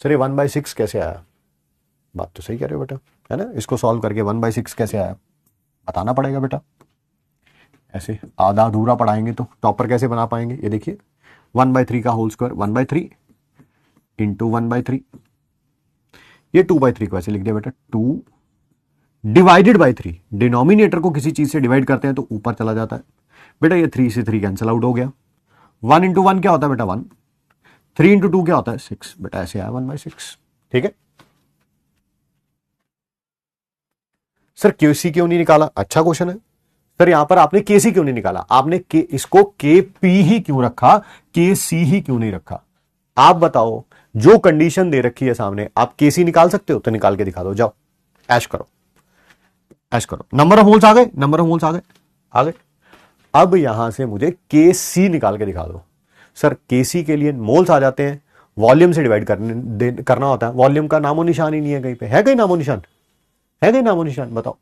सर ये 1/6 कैसे आया? बात तो सही कह रहे हो बेटा, है ना? इसको सॉल्व करके 1/6 कैसे आया बताना पड़ेगा बेटा। ऐसे आधा अधूरा पढ़ाएंगे तो टॉपर कैसे बना पाएंगे? ये देखिए 1/3 का होल स्क्वायर 1/3 इंटू 1/3, ये 2/3 को ऐसे लिख दिया बेटा, 2 डिवाइडेड बाई 3। डिनोमिनेटर को किसी चीज से डिवाइड करते हैं तो ऊपर चला जाता है बेटा, ये 3 से 3 कैंसिल आउट हो गया। 1 इंटू 1 क्या होता है बेटा 1, 3 इंटू 2 क्या होता है 6, बेटा ऐसे आया 1/6। ठीक है सर, केसी क्यों नहीं निकाला? अच्छा क्वेश्चन है सर। यहां पर आपने केसी क्यों नहीं निकाला? आपने इसको के पी ही क्यों रखा, के सी ही क्यों नहीं रखा? आप बताओ, जो कंडीशन दे रखी है सामने, आप केसी निकाल सकते हो तो निकाल के दिखा दो, जाओ ऐश करो, ऐश करो। नंबर ऑफ होल्स आ गए, नंबर ऑफ होल्स आ गए, आ गए। अब यहां से मुझे के सी निकाल के दिखा दो। सर के सी के लिए मोल्स आ जाते हैं, वॉल्यूम से डिवाइड करना होता है। वॉल्यूम का नामो निशान ही नहीं है कहीं पे, है कहीं नामो निशान, है कहीं नामो निशान, बताओ।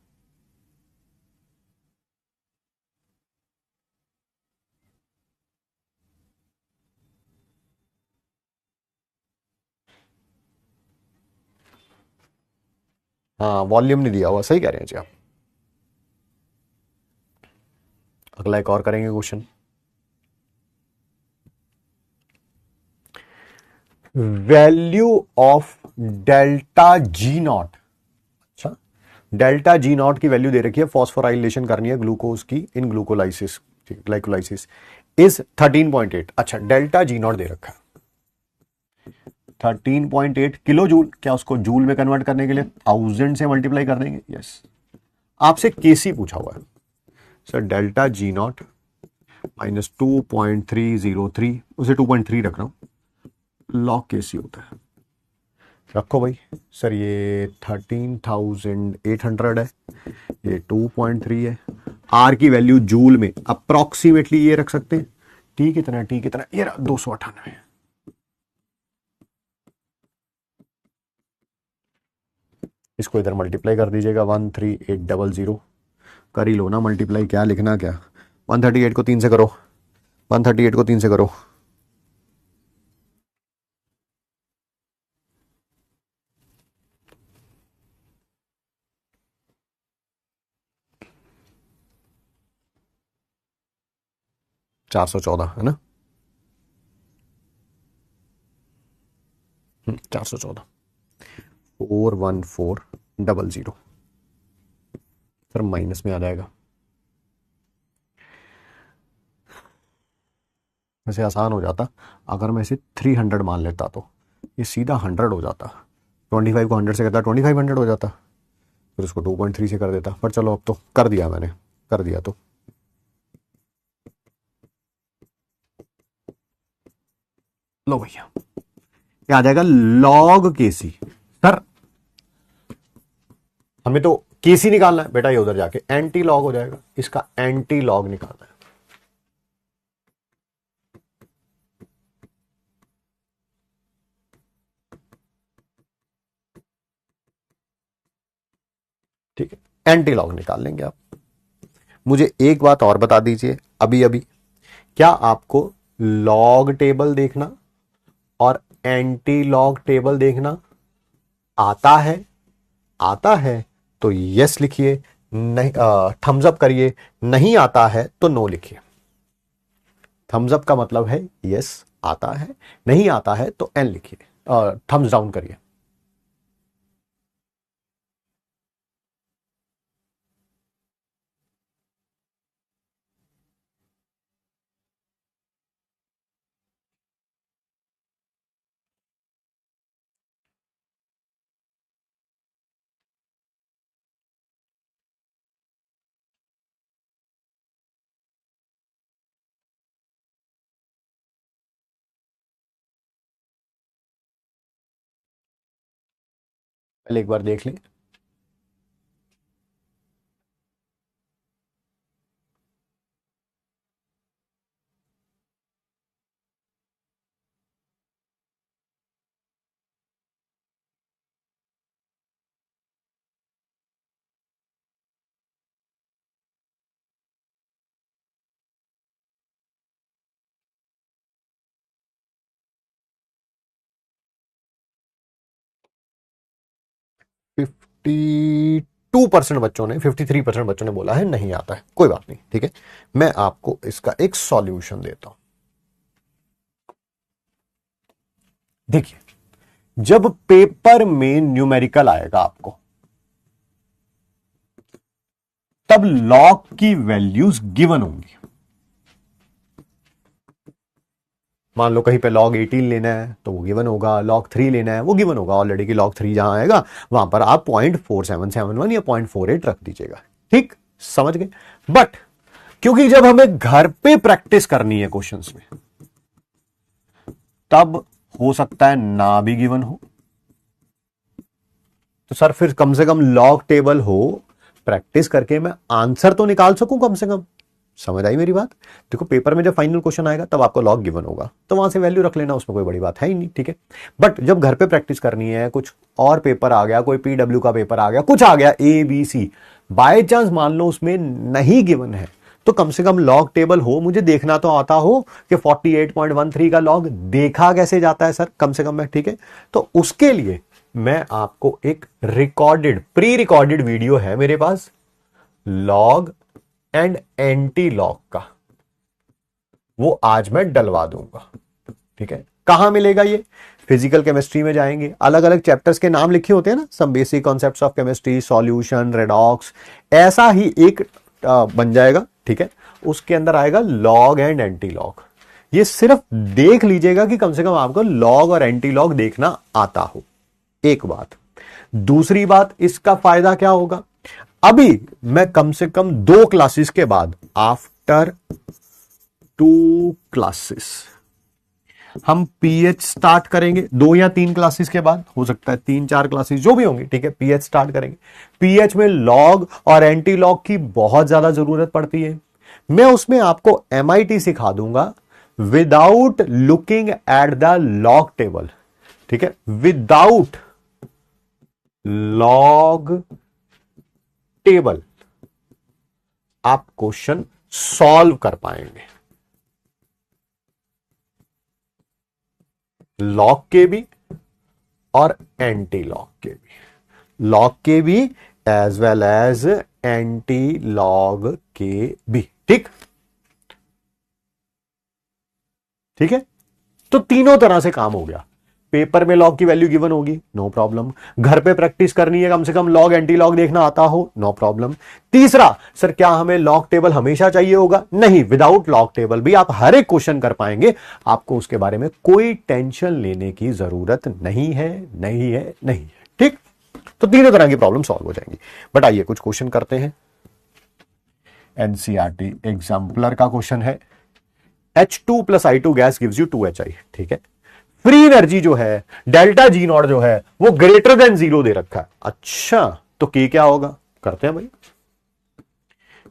हाँ वॉल्यूम नहीं दिया हुआ, सही कह रहे हैं जी आप। अगला एक और करेंगे question. Value of delta G not. अच्छा, डेल्टा जी नॉट की वैल्यू दे रखी है, फॉस्फोराइलेशन करनी है ग्लूकोज की इन ग्लूकोलाइसिस, ग्लाइकोलाइसिस इज 13.8। अच्छा, डेल्टा जी नॉट दे रखा है 13.8 किलो जूल। क्या उसको जूल में कन्वर्ट करने के लिए 1000 से मल्टीप्लाई कर देंगे? यस। आपसे केसी पूछा हुआ है sir, delta G not minus 2.303, उसे 2.3 रख रहा हूं, लॉग केसी होता है। रखो भाई। सर ये 13,800 है, ये 2.3 है। आर की वैल्यू जूल में अप्रोक्सीमेटली ये रख सकते हैं। टी कितना, टी कितना, ये 298। इसको इधर मल्टीप्लाई कर दीजिएगा, 13800 कर ही लो ना मल्टीप्लाई, क्या लिखना क्या। 138 को 3 से करो, 138 को 3 से करो, $414 है ना, 414, 41400 सर माइनस में आ जाएगा। वैसे आसान हो जाता अगर मैं इसे 300 मान लेता, तो ये सीधा 100 हो जाता। 25 को 100 से करता 2500 हो जाता, फिर उसको 2.3 से कर देता। पर चलो अब तो कर दिया मैंने, कर दिया तो लो भैया, ये आ जाएगा लॉग केसी। सर हमें तो केसी निकालना है बेटा, ये उधर जाके एंटी लॉग हो जाएगा, इसका एंटी लॉग निकालना है। ठीक है, एंटी लॉग निकाल लेंगे आप। मुझे एक बात और बता दीजिए अभी अभी, क्या आपको लॉग टेबल देखना और एंटी लॉग टेबल देखना आता है? आता है तो यस लिखिए, नहीं थम्स अप करिए, नहीं आता है तो नो लिखिए। थम्स अप का मतलब है यस आता है, नहीं आता है तो एन लिखिए, थम्स डाउन करिए। पहले एक बार देख लें। फिफ्टी 2% बच्चों ने, 53% बच्चों ने बोला है नहीं आता है। कोई बात नहीं, ठीक है, मैं आपको इसका एक सॉल्यूशन देता हूं। देखिए, जब पेपर में न्यूमेरिकल आएगा आपको, तब लॉग की वैल्यूज गिवन होंगी। मान लो कहीं पे log 18 लेना है तो वो गिवन होगा, log 3 लेना है वो गिवन होगा ऑलरेडी कि log 3 जहां आएगा वहां पर आप 0.4771 या 0.48 रख दीजिएगा। ठीक, समझ गए। बट क्योंकि जब हमें घर पे प्रैक्टिस करनी है क्वेश्चंस में, तब हो सकता है ना भी गिवन हो, तो सर फिर कम से कम लॉग टेबल हो, प्रैक्टिस करके मैं आंसर तो निकाल सकूं कम से कम। समझ आई मेरी बात? देखो, पेपर में जब फाइनल क्वेश्चन आएगा तब आपको लॉग गिवन होगा, तो वहां से वैल्यू रख लेना, उसमें कोई बड़ी बात है ही नहीं। ठीक है, बट जब घर पे प्रैक्टिस करनी है, कुछ और पेपर आ गया, कोई पीडब्ल्यू का पेपर आ गया, कुछ आ गया ABC, बाय चांस मान लो उसमें नहीं गिवन है, तो कम से कम लॉग टेबल हो, मुझे देखना तो आता हो कि 48.13 का लॉग देखा कैसे जाता है सर, कम से कम मैं। ठीक है, तो उसके लिए मैं आपको एक रिकॉर्डेड, प्री रिकॉर्डेड वीडियो है मेरे पास लॉग एंड एंटी लॉग का, वो आज मैं डलवा दूंगा। ठीक है, कहां मिलेगा ये? फिजिकल केमिस्ट्री में जाएंगे, अलग अलग चैप्टर्स के नाम लिखे होते हैं ना, some basic concepts of chemistry, solution, redox, ऐसा ही एक बन जाएगा। ठीक है, उसके अंदर आएगा लॉग एंड एंटी लॉग। ये सिर्फ देख लीजिएगा कि कम से कम आपको लॉग और एंटी लॉग देखना आता हो, एक बात। दूसरी बात, इसका फायदा क्या होगा? अभी मैं कम से कम 2 क्लासेस के बाद, आफ्टर 2 क्लासेस हम पीएच स्टार्ट करेंगे। 2 या 3 क्लासेस के बाद, हो सकता है 3-4 क्लासेस जो भी होंगी। ठीक है, पीएच स्टार्ट करेंगे। पीएच में लॉग और एंटी लॉग की बहुत ज्यादा जरूरत पड़ती है। मैं उसमें आपको MIT सिखा दूंगा without looking at the log table. ठीक है, विदाउट लॉग टेबल आप क्वेश्चन सॉल्व कर पाएंगे, लॉग के भी और एंटी लॉग के भी, लॉग के भी as well as anti log के भी। ठीक, ठीक है, तो तीनों तरह से काम हो गया। पेपर में लॉग की वैल्यू गिवन होगी, नो प्रॉब्लम। घर पे प्रैक्टिस करनी है, कम से कम लॉग एंटी लॉग देखना आता हो, नो प्रॉब्लम। तीसरा, सर क्या हमें लॉग टेबल हमेशा चाहिए होगा? नहीं, विदाउट लॉग टेबल भी आप हर एक क्वेश्चन कर पाएंगे, आपको उसके बारे में कोई टेंशन लेने की जरूरत नहीं है, नहीं है, नहीं है। ठीक, तो तीनों तरह की प्रॉब्लम सॉल्व हो जाएंगी। बट आइए कुछ क्वेश्चन करते हैं। एनसीईआरटी एग्जाम्पलर का क्वेश्चन है, H2 + I2 gas gives you 2HI। ठीक है, फ्री एनर्जी जो है डेल्टा जी नॉट जो है वो ग्रेटर देन 0 दे रखा है। अच्छा, तो के क्या होगा? करते हैं भाई,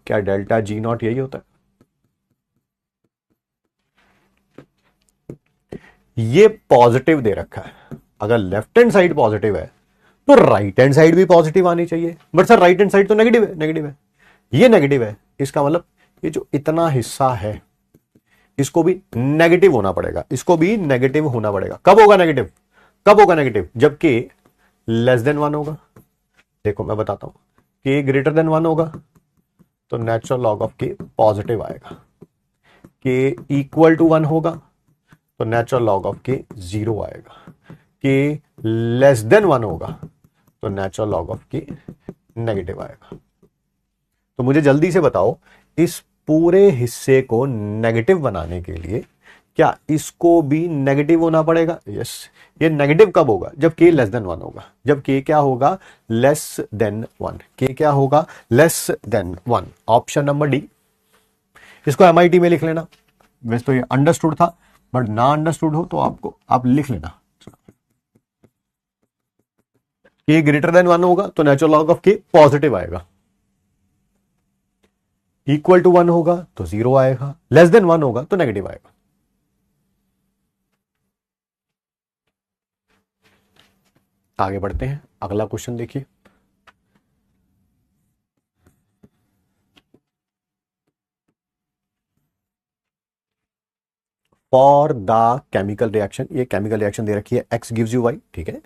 क्या डेल्टा जी नॉट यही होता है? ये पॉजिटिव दे रखा है। अगर लेफ्ट हैंड साइड पॉजिटिव है तो राइट हैंड साइड भी पॉजिटिव आनी चाहिए। But sir right hand side तो नेगेटिव है, नेगेटिव है, ये नेगेटिव है। इसका मतलब ये जो इतना हिस्सा है इसको भी नेगेटिव होना पड़ेगा, इसको भी नेगेटिव होना पड़ेगा। कब होगा नेगेटिव? कब होगा नेगेटिव? जब के लेस देन 1 होगा। देखो मैं बताता हूं, के ग्रेटर देन 1 होगा तो नेचुरल लॉग ऑफ के पॉजिटिव आएगा। के इक्वल टू 1 होगा तो नेचुरल लॉग ऑफ के 0 आएगा। के लेस देन 1 होगा तो नेचुरल लॉग ऑफ के नेगेटिव आएगा। तो मुझे जल्दी से बताओ, इस पूरे हिस्से को नेगेटिव बनाने के लिए क्या इसको भी नेगेटिव होना पड़ेगा? यस। ये नेगेटिव कब होगा? जब के लेस देन 1 होगा। जब के क्या होगा? Less than 1। के क्या होगा? Less than 1। Option number D. इसको MIT में लिख लेना। वैसे तो ये अंडरस्टूड था, बट ना अंडरस्टूड हो तो आपको आप लिख लेना। के ग्रेटर देन 1 होगा तो नेचुरल लॉग ऑफ के पॉजिटिव आएगा। इक्वल टू 1 होगा तो 0 आएगा, लेस देन 1 होगा तो नेगेटिव आएगा। आगे बढ़ते हैं, अगला क्वेश्चन देखिए। फॉर द केमिकल रिएक्शन, ये केमिकल रिएक्शन दे रखी है, x गिव्स यू y। ठीक है,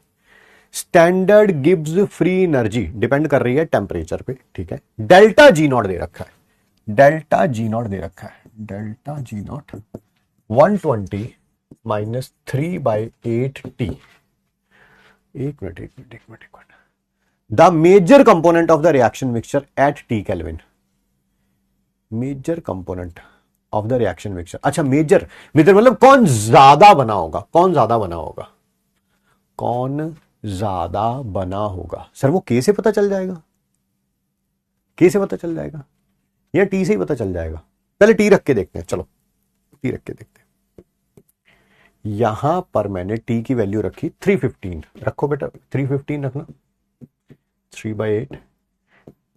standard gives free energy, depend कर रही है टेम्परेचर पे। ठीक है, डेल्टा जी नॉट दे रखा है, डेल्टा जी नॉट दे रखा है, डेल्टा जी नॉट 120 -3/8t। एक minute. The major component of the reaction mixture at T kelvin. Major component of the reaction mixture, अच्छा मेजर मेजर मतलब कौन ज्यादा बना होगा, कौन ज्यादा बना होगा, कौन ज्यादा बना होगा। सर वो के से पता चल जाएगा, के से पता चल जाएगा या टी से ही पता चल जाएगा। पहले टी रख के देखते हैं, चलो टी रख के देखते हैं। यहां पर मैंने टी की वैल्यू रखी 315, रखो बेटा 315 रखना, 3/8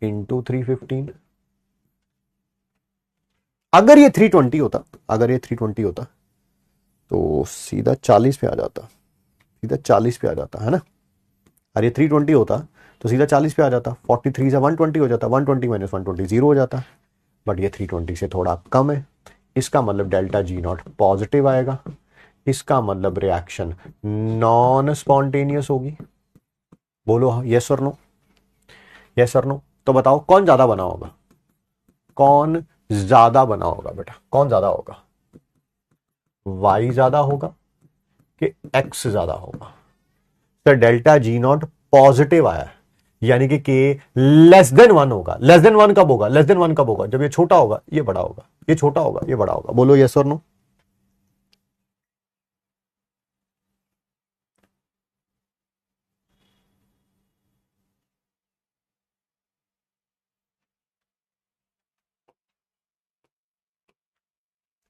इंटू 315। अगर ये 320 होता, अगर ये 320 होता तो सीधा 40 पे आ जाता, सीधा 40 पे आ जाता है ना। अरे 320 होता तो सीधा 40 पे आ जाता, 43 से 120 हो जाता, 120 माइनस 120 0 हो जाता। बट ये 320 से थोड़ा कम है, इसका मतलब डेल्टा जी नॉट पॉजिटिव आएगा, इसका मतलब रिएक्शन नॉन स्पॉन्टेनियस होगी। बोलो यस और नो, यस और नो। तो बताओ कौन ज्यादा बना होगा, कौन ज्यादा बना होगा बेटा, कौन ज्यादा होगा, y ज्यादा होगा कि x ज्यादा होगा। तो डेल्टा जी नॉट पॉजिटिव आया, यानी कि k लेस देन 1 होगा। लेस देन 1 कब होगा, लेस देन 1 कब होगा, जब ये छोटा होगा ये बड़ा होगा, ये छोटा होगा ये बड़ा होगा। बोलो यस और नो।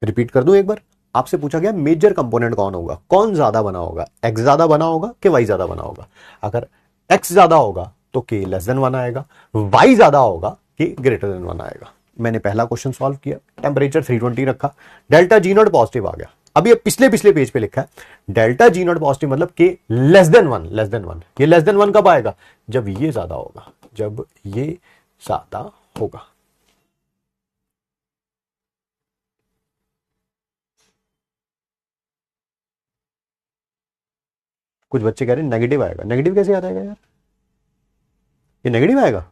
रिपीट कर दूं एक बार, आपसे पूछा गया मेजर कंपोनेंट कौन होगा, कौन ज्यादा बना होगा, x ज्यादा बना होगा कि y ज्यादा बना होगा। अगर x ज्यादा होगा तो k लेस देन 1 आएगा, y ज्यादा होगा k ग्रेटर देन 1 आएगा। मैंने पहला क्वेश्चन सॉल्व किया, टेम्परेचर 320 रखा, डेल्टा जी नॉट पॉजिटिव आ गया। अब ये पिछले पिछले पेज पे लिखा है डेल्टा जी नॉट पॉजिटिव मतलब के लेस देन 1, लेस देन 1। ये लेस देन 1 कब आएगा, जब ये ज्यादा होगा, जब ये ज्यादा होगा। कुछ बच्चे कह रहे हैं नेगेटिव आएगा, नेगेटिव कैसे आता है यार, ये नेगेटिव आएगा,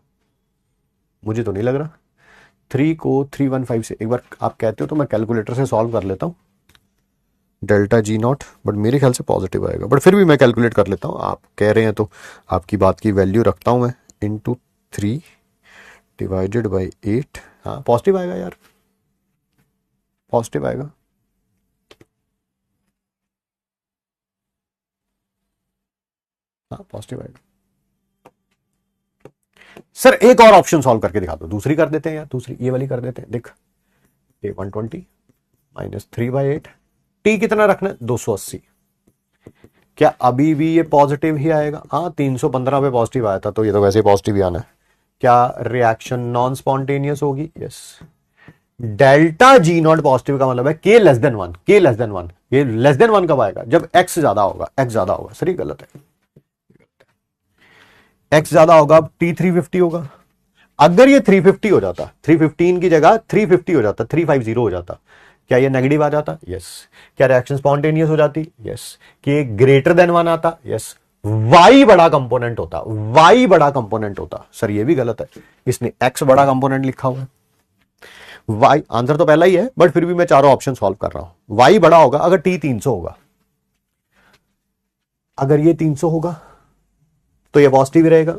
मुझे तो नहीं लग रहा। 3 को 315 से एक बार आप कहते हो तो मैं कैलकुलेटर से सॉल्व कर लेता हूँ डेल्टा जी नॉट, बट मेरे ख्याल से पॉजिटिव आएगा, बट फिर भी मैं कैलकुलेट कर लेता हूँ। आप कह रहे हैं तो आपकी बात की वैल्यू रखता हूँ मैं, इंटू 3 डिवाइडेड बाई 8। हाँ पॉजिटिव आएगा यार, पॉजिटिव आएगा। हाँ पॉजिटिव आएगा। सर एक और ऑप्शन सॉल्व करके दिखा दो, दूसरी कर देते हैं यार, दूसरी ये वाली कर देते हैं। देख ये 120 माइनस 3/8, टी कितना रखना है 280। क्या अभी भी ये पॉजिटिव ही आएगा, हाँ 315 पे पॉजिटिव आया था तो ये तो वैसे पॉजिटिव ही आना है। क्या रिएक्शन नॉन स्पॉन्टेनियस होगी, yes. Delta G not positive का मतलब है के लेस देन 1, के लेस देन 1। ये लेस देन 1 कब आएगा, जब एक्स ज्यादा होगा, एक्स ज्यादा होगा। सर ये गलत है, एक्स ज्यादा होगा, अब टी 350 होगा। अगर ये 350 हो जाता, 315 की जगह 350 हो जाता, 350 हो जाता, क्या ये नेगेटिव आ जाता, यस। क्या रिएक्शन स्पॉन्टेनियस हो जाती, यस। कि ग्रेटर देन 1 आता, यस। वाई बड़ा कंपोनेंट होता, वाई बड़ा कंपोनेंट होता। सर ये भी गलत है, इसने एक्स बड़ा कंपोनेंट लिखा हुआ है। वाई आंसर तो पहला ही है, बट फिर भी मैं चारों ऑप्शन सॉल्व कर रहा हूं। वाई बड़ा होगा अगर टी 300 होगा, अगर ये 300 होगा तो ये पॉजिटिव रहेगा,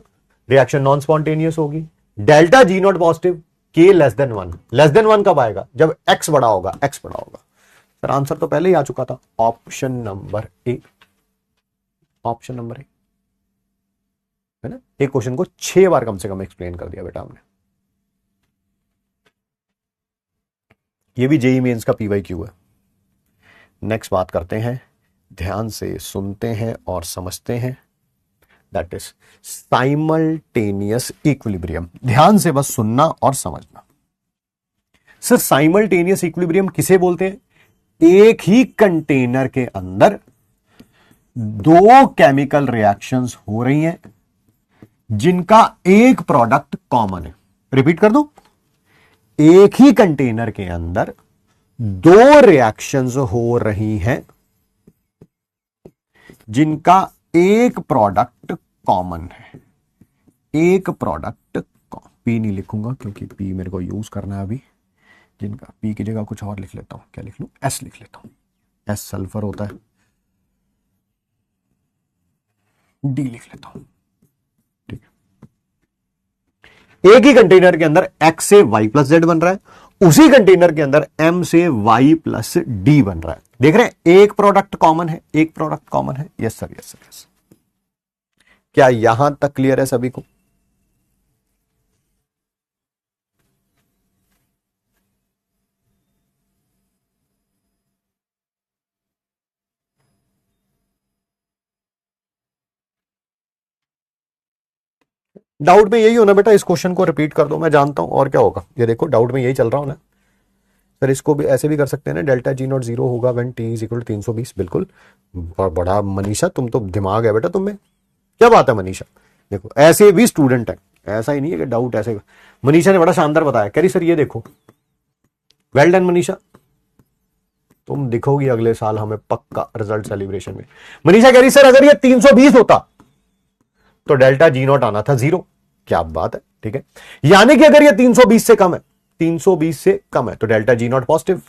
रिएक्शन नॉन स्पॉन्टेनियस होगी। डेल्टा जी नॉट पॉजिटिव, के लेस देन 1, लेस देन 1 कब आएगा, जब एक्स बड़ा होगा, एक्स बड़ा होगा। सर आंसर तो पहले ही आ चुका था, option number A, option number A है ना। एक क्वेश्चन को 6 बार कम से कम एक्सप्लेन कर दिया बेटा हमने। ये भी जेई मेंस का पीवाई क्यू है। नेक्स्ट बात करते हैं, ध्यान से सुनते हैं और समझते हैं, दैट इज साइमल्टेनियस इक्विलिब्रियम। ध्यान से बस सुनना और समझना। सर साइमल्टेनियस इक्विलिब्रियम किसे बोलते हैं, एक ही कंटेनर के अंदर दो केमिकल रिएक्शंस हो रही हैं जिनका एक प्रोडक्ट कॉमन है। रिपीट कर दो, एक ही कंटेनर के अंदर दो रिएक्शंस हो रही हैं जिनका एक प्रोडक्ट कॉमन है, एक प्रोडक्ट। पी नहीं लिखूंगा क्योंकि पी मेरे को यूज करना है अभी, जिनका पी की जगह कुछ और लिख लेता हूं, क्या लिख लूं, एस लिख लेता हूं। एस सल्फर होता है, डी लिख लेता हूं। ठीक है, एक ही कंटेनर के अंदर एक्स से वाई प्लस जेड बन रहा है, उसी कंटेनर के अंदर एम से वाई प्लस डी बन रहा है। देख रहे हैं, एक प्रोडक्ट कॉमन है, एक प्रोडक्ट कॉमन है। Yes sir, yes sir, yes. क्या यहां तक क्लियर है सभी को? डाउट में यही हो ना बेटा, इस क्वेश्चन को रिपीट कर दो, मैं जानता हूं और क्या होगा। ये देखो, डाउट में यही चल रहा हो ना सर, इसको भी ऐसे भी कर सकते हैं ना, डेल्टा जी नॉट जीरो होगा when T is equal to 320। बिल्कुल, बड़ा मनीषा, तुम तो दिमाग है बेटा तुम में, क्या बात है मनीषा। देखो ऐसे भी स्टूडेंट है, ऐसा ही नहीं है कि डाउट ऐसे। मनीषा ने बड़ा शानदार बताया, कह रही सर ये देखो, वेल डन मनीषा, तुम दिखोगी अगले साल हमें पक्का रिजल्ट सेलिब्रेशन में। मनीषा कह रही सर अगर ये 320 होता तो डेल्टा जी नॉट आना था 0। क्या बात है, ठीक है। यानी कि अगर ये 320 से कम है, 320 से कम है तो डेल्टा जी नॉट पॉजिटिव,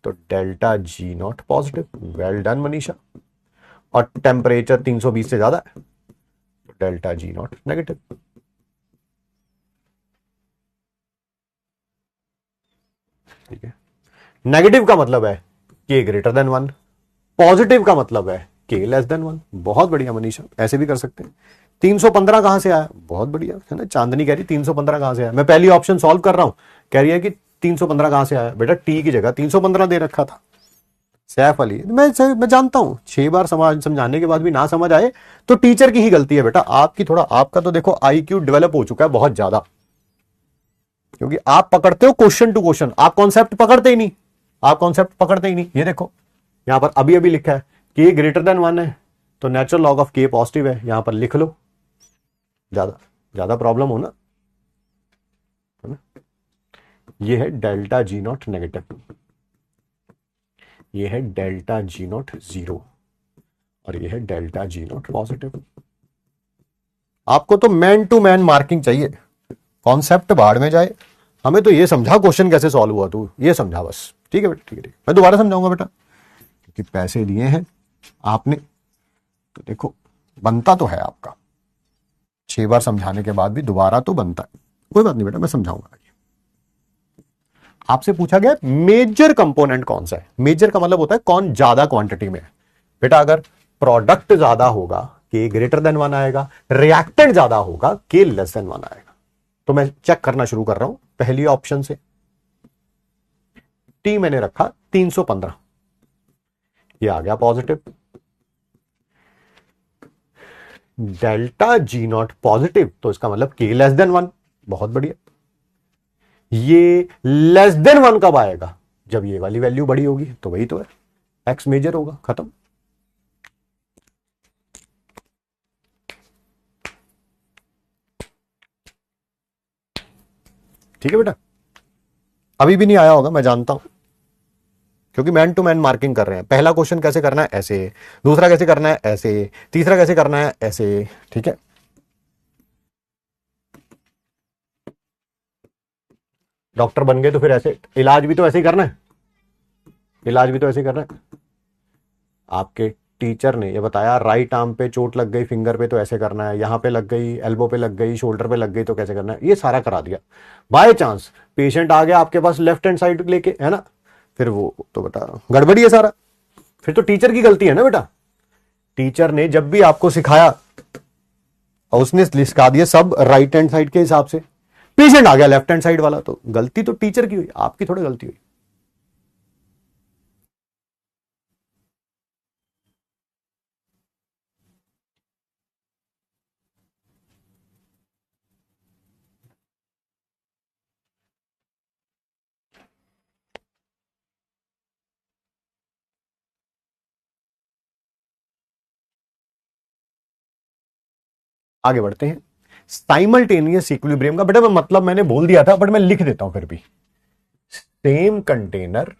तो delta G not positive. Well done Manisha. और टेम्परेचर 320 से ज्यादा है तो डेल्टा जी नॉट नेगेटिव। ठीक है, नेगेटिव का मतलब है के ग्रेटर देन 1, पॉजिटिव का मतलब है के लेस देन 1। बहुत बढ़िया मनीषा, ऐसे भी कर सकते हैं। 315 कहां से आया? बहुत बढ़िया है ना। चांदनी कह रही 315 कहां से आया, मैं पहली ऑप्शन सॉल्व कर रहा हूं, कह रही है कि 315 कहां से आया। बेटा टी की जगह 315 दे रखा था। सैफ अली, मैं जानता हूं 6 बार समझाने के बाद भी ना समझ आए तो टीचर की ही गलती है बेटा, आपकी थोड़ा, आपका तो देखो आईक्यू डेवलप हो चुका है बहुत ज्यादा, क्योंकि आप पकड़ते हो क्वेश्चन टू क्वेश्चन, आप कॉन्सेप्ट पकड़ते ही नहीं, आप कॉन्सेप्ट पकड़ते ही नहीं। ये देखो यहां पर अभी अभी लिखा है कि ग्रेटर देन 1 है तो नेचुरल लॉग ऑफ के पॉजिटिव है, यहां पर लिख लो। ज्यादा ज्यादा प्रॉब्लम हो ना, है ना। ये है डेल्टा जी नॉट नेगेटिव, ये है डेल्टा जी नॉट 0 और ये है डेल्टा जी नॉट पॉजिटिव। आपको तो मैन टू मैन मार्किंग चाहिए, कॉन्सेप्ट बाहर में जाए, हमें तो ये समझा क्वेश्चन कैसे सॉल्व हुआ, तू ये समझा बस। ठीक है बेटा, ठीक है, ठीक है। मैं दोबारा समझाऊंगा बेटा, क्योंकि पैसे दिए हैं आपने तो देखो बनता तो है आपका, 6 बार समझाने के बाद भी दोबारा तो बनता है। कोई बात नहीं बेटा, मैं समझाऊंगा। आपसे पूछा गया मेजर कंपोनेंट कौन सा है, मेजर का मतलब होता है कौन ज्यादा क्वांटिटी में है। बेटा अगर प्रोडक्ट ज्यादा होगा के ग्रेटर देन 1 आएगा, रिएक्टेंट ज्यादा होगा के लेस देन 1 आएगा। तो मैं चेक करना शुरू कर रहा हूं पहली ऑप्शन से। टी मैंने रखा 315, ये आ गया positive. Delta G not positive तो इसका मतलब के लेस देन 1। बहुत बढ़िया। ये लेस देन 1 कब आएगा? जब ये वाली वैल्यू बड़ी होगी, तो वही तो है, एक्स मेजर होगा, खत्म। ठीक है बेटा, अभी भी नहीं आया होगा मैं जानता हूं, क्योंकि मैन टू मैन मार्किंग कर रहे हैं। पहला क्वेश्चन कैसे करना है, ऐसे, दूसरा कैसे करना है, ऐसे, तीसरा कैसे करना है, ऐसे। ठीक है, डॉक्टर बन गए तो फिर ऐसे, इलाज भी तो ऐसे ही करना है, इलाज भी तो ऐसे ही करना है। आपके टीचर ने ये बताया, राइट आर्म पे चोट लग गई, फिंगर पे तो ऐसे करना है, यहां पे लग गई, एल्बो पे लग गई, शोल्डर पे लग गई तो कैसे करना है, ये सारा करा दिया। बाय चांस पेशेंट आ गया आपके पास लेफ्ट हैंड साइड लेके, है ना, फिर वो तो बेटा गड़बड़ी है सारा, फिर तो टीचर की गलती है ना बेटा। टीचर ने जब भी आपको सिखाया और उसने सिखा दिया सब राइट हैंड साइड के हिसाब से, पेशेंट आ गया लेफ्ट हैंड साइड वाला, तो गलती तो टीचर की हुई, आपकी थोड़ी गलती हुई। आगे बढ़ते हैं। साइमल्टेनियस इक्विलिब्रियम का बेटा मतलब मैंने बोल दिया था, बट मैं लिख देता हूं फिर भी। सेम कंटेनर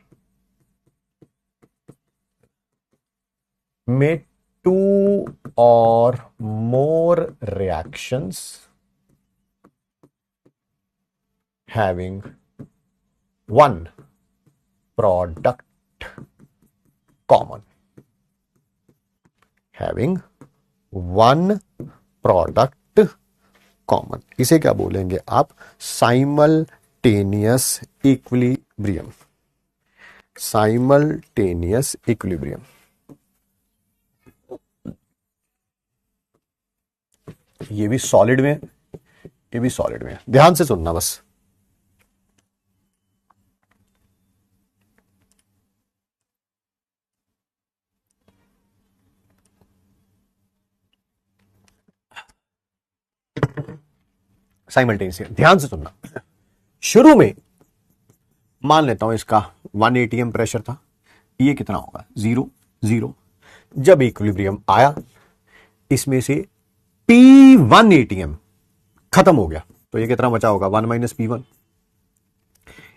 में 2 और more reactions having 1 product common, having one product common, इसे क्या बोलेंगे आप? Simultaneous equilibrium, simultaneous equilibrium. ये भी सॉलिड में, ये भी सॉलिड में, ध्यान से सुनना बस। साइमल्टेनियस, ध्यान से सुनना। शुरू में मान लेता हूं इसका 1 atm प्रेशर था, ये कितना होगा? 0 0। जब इक्विलिब्रियम आया, इसमें से P1 atm खत्म हो गया, तो ये कितना बचा होगा? 1 माइनस P1।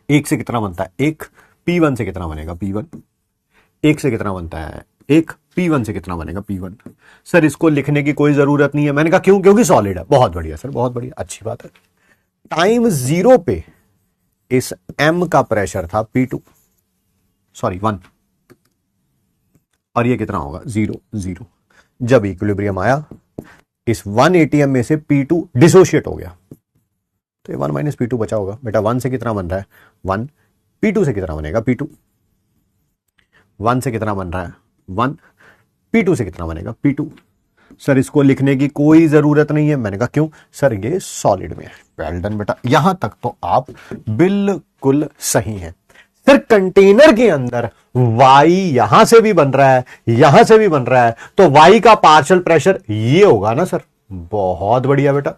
एक से कितना बनता है? एक। P1 से कितना बनेगा? P1। एक से कितना बनता है? एक। P1 से कितना बनेगा? P1। सर इसको लिखने की कोई जरूरत नहीं है। मैंने कहा क्यों? क्योंकि सॉलिड है। बहुत बढ़िया सर, बहुत बढ़िया, अच्छी बात है। टाइम 0 पे इस M का प्रेशर था P2, सॉरी 1, और ये कितना होगा? 0 0। जब इक्विलिब्रियम आया, इस 1 atm में से P2 डिसोशिएट हो गया, तो ये 1 माइनस P2 बचा होगा। बेटा 1 से कितना बन रहा है? 1। P2 से कितना बनेगा? P2। 1 से कितना बन रहा है? 1। P2 से कितना बनेगा? P2। सर इसको लिखने की कोई जरूरत नहीं है। मैंने कहा क्यों? सर ये सॉलिड में है। वेल डन बेटा, यहां तक तो आप बिल्कुल सही हैं। सर कंटेनर के अंदर Y यहां से भी बन रहा है, यहां से भी बन रहा है, तो Y का पार्शियल प्रेशर ये होगा ना सर। बहुत बढ़िया बेटा,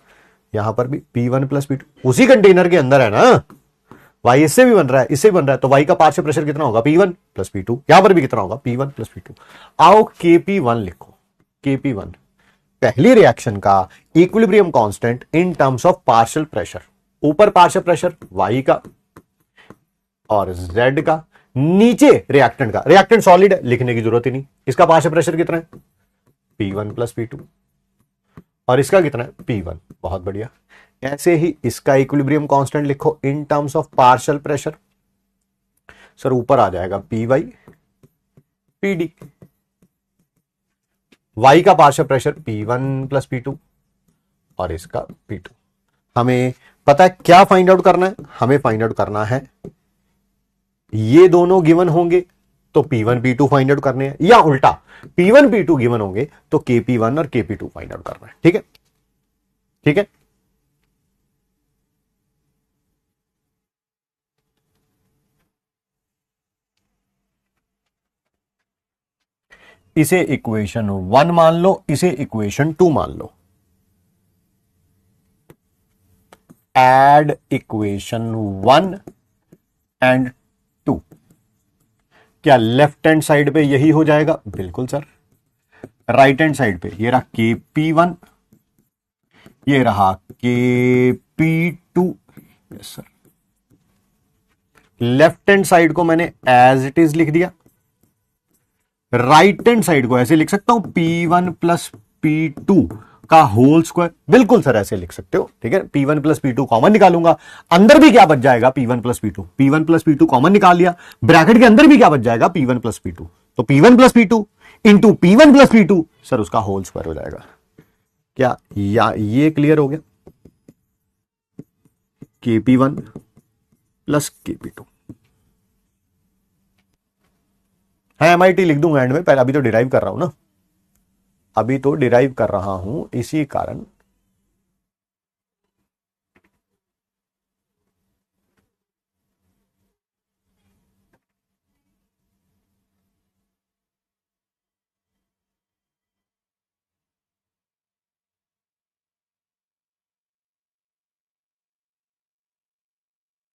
यहां पर भी P1 प्लस P2 उसी कंटेनर के अंदर है ना। Y इससे भी बन रहा है, इससे भी बन रहा है, तो Y का पार्शियल प्रेशर कितना होगा? P1 plus P2। यहां पर भी कितना होगा? P1 plus P2। आओ KP1 लिखो। KP1 पहली रिएक्शन का equilibrium constant in terms of partial pressure. ऊपर पार्शियल प्रेशर Y का और Z का, नीचे रिएक्टेंट का। रिएक्टेंट सॉलिड है, लिखने की जरूरत ही नहीं। इसका पार्शियल प्रेशर कितना है? P1 plus P2। और इसका कितना है? P1। बहुत बढ़िया। ऐसे ही इसका इक्विलिब्रियम कांस्टेंट लिखो in terms of partial pressure. Sir ऊपर आ जाएगा Py PD। Y का partial pressure P1 plus P2 और इसका P2। हमें पता है क्या फाइंड आउट करना है? हमें फाइंड आउट करना है, ये दोनों गिवन होंगे तो P1 P2 फाइंड आउट करने हैं, या उल्टा P1 P2 गिवन होंगे तो KP1 और KP2 फाइंड आउट करना है। ठीक है, ठीक है। इसे इक्वेशन 1 मान लो, इसे इक्वेशन 2 मान लो। Add equation 1 and 2। क्या लेफ्ट हैंड साइड पे यही हो जाएगा? बिल्कुल सर। राइट हैंड साइड पे ये रहा KP1, ये रहा KP2। Yes sir. Left hand side को मैंने एज इट इज लिख दिया, राइट हैंड साइड को ऐसे लिख सकता हूं P1 प्लस P2 का होल स्क्वायर। बिल्कुल सर ऐसे लिख सकते हो। ठीक है, P1 प्लस P2 कॉमन निकालूंगा, अंदर भी क्या बच जाएगा? P1 plus P2। P1 plus P2 common निकाल लिया, ब्रैकेट के अंदर भी क्या बच जाएगा? P1 plus P2। तो P1 plus P2 into P1 plus P2 sir उसका होल स्क्वायर हो जाएगा। क्या या ये क्लियर हो गया? KP1 प्लस KP2 है। MIT लिख दूंगा एंड में, पहले अभी तो डिराइव कर रहा हूं ना, अभी तो डिराइव कर रहा हूं, इसी कारण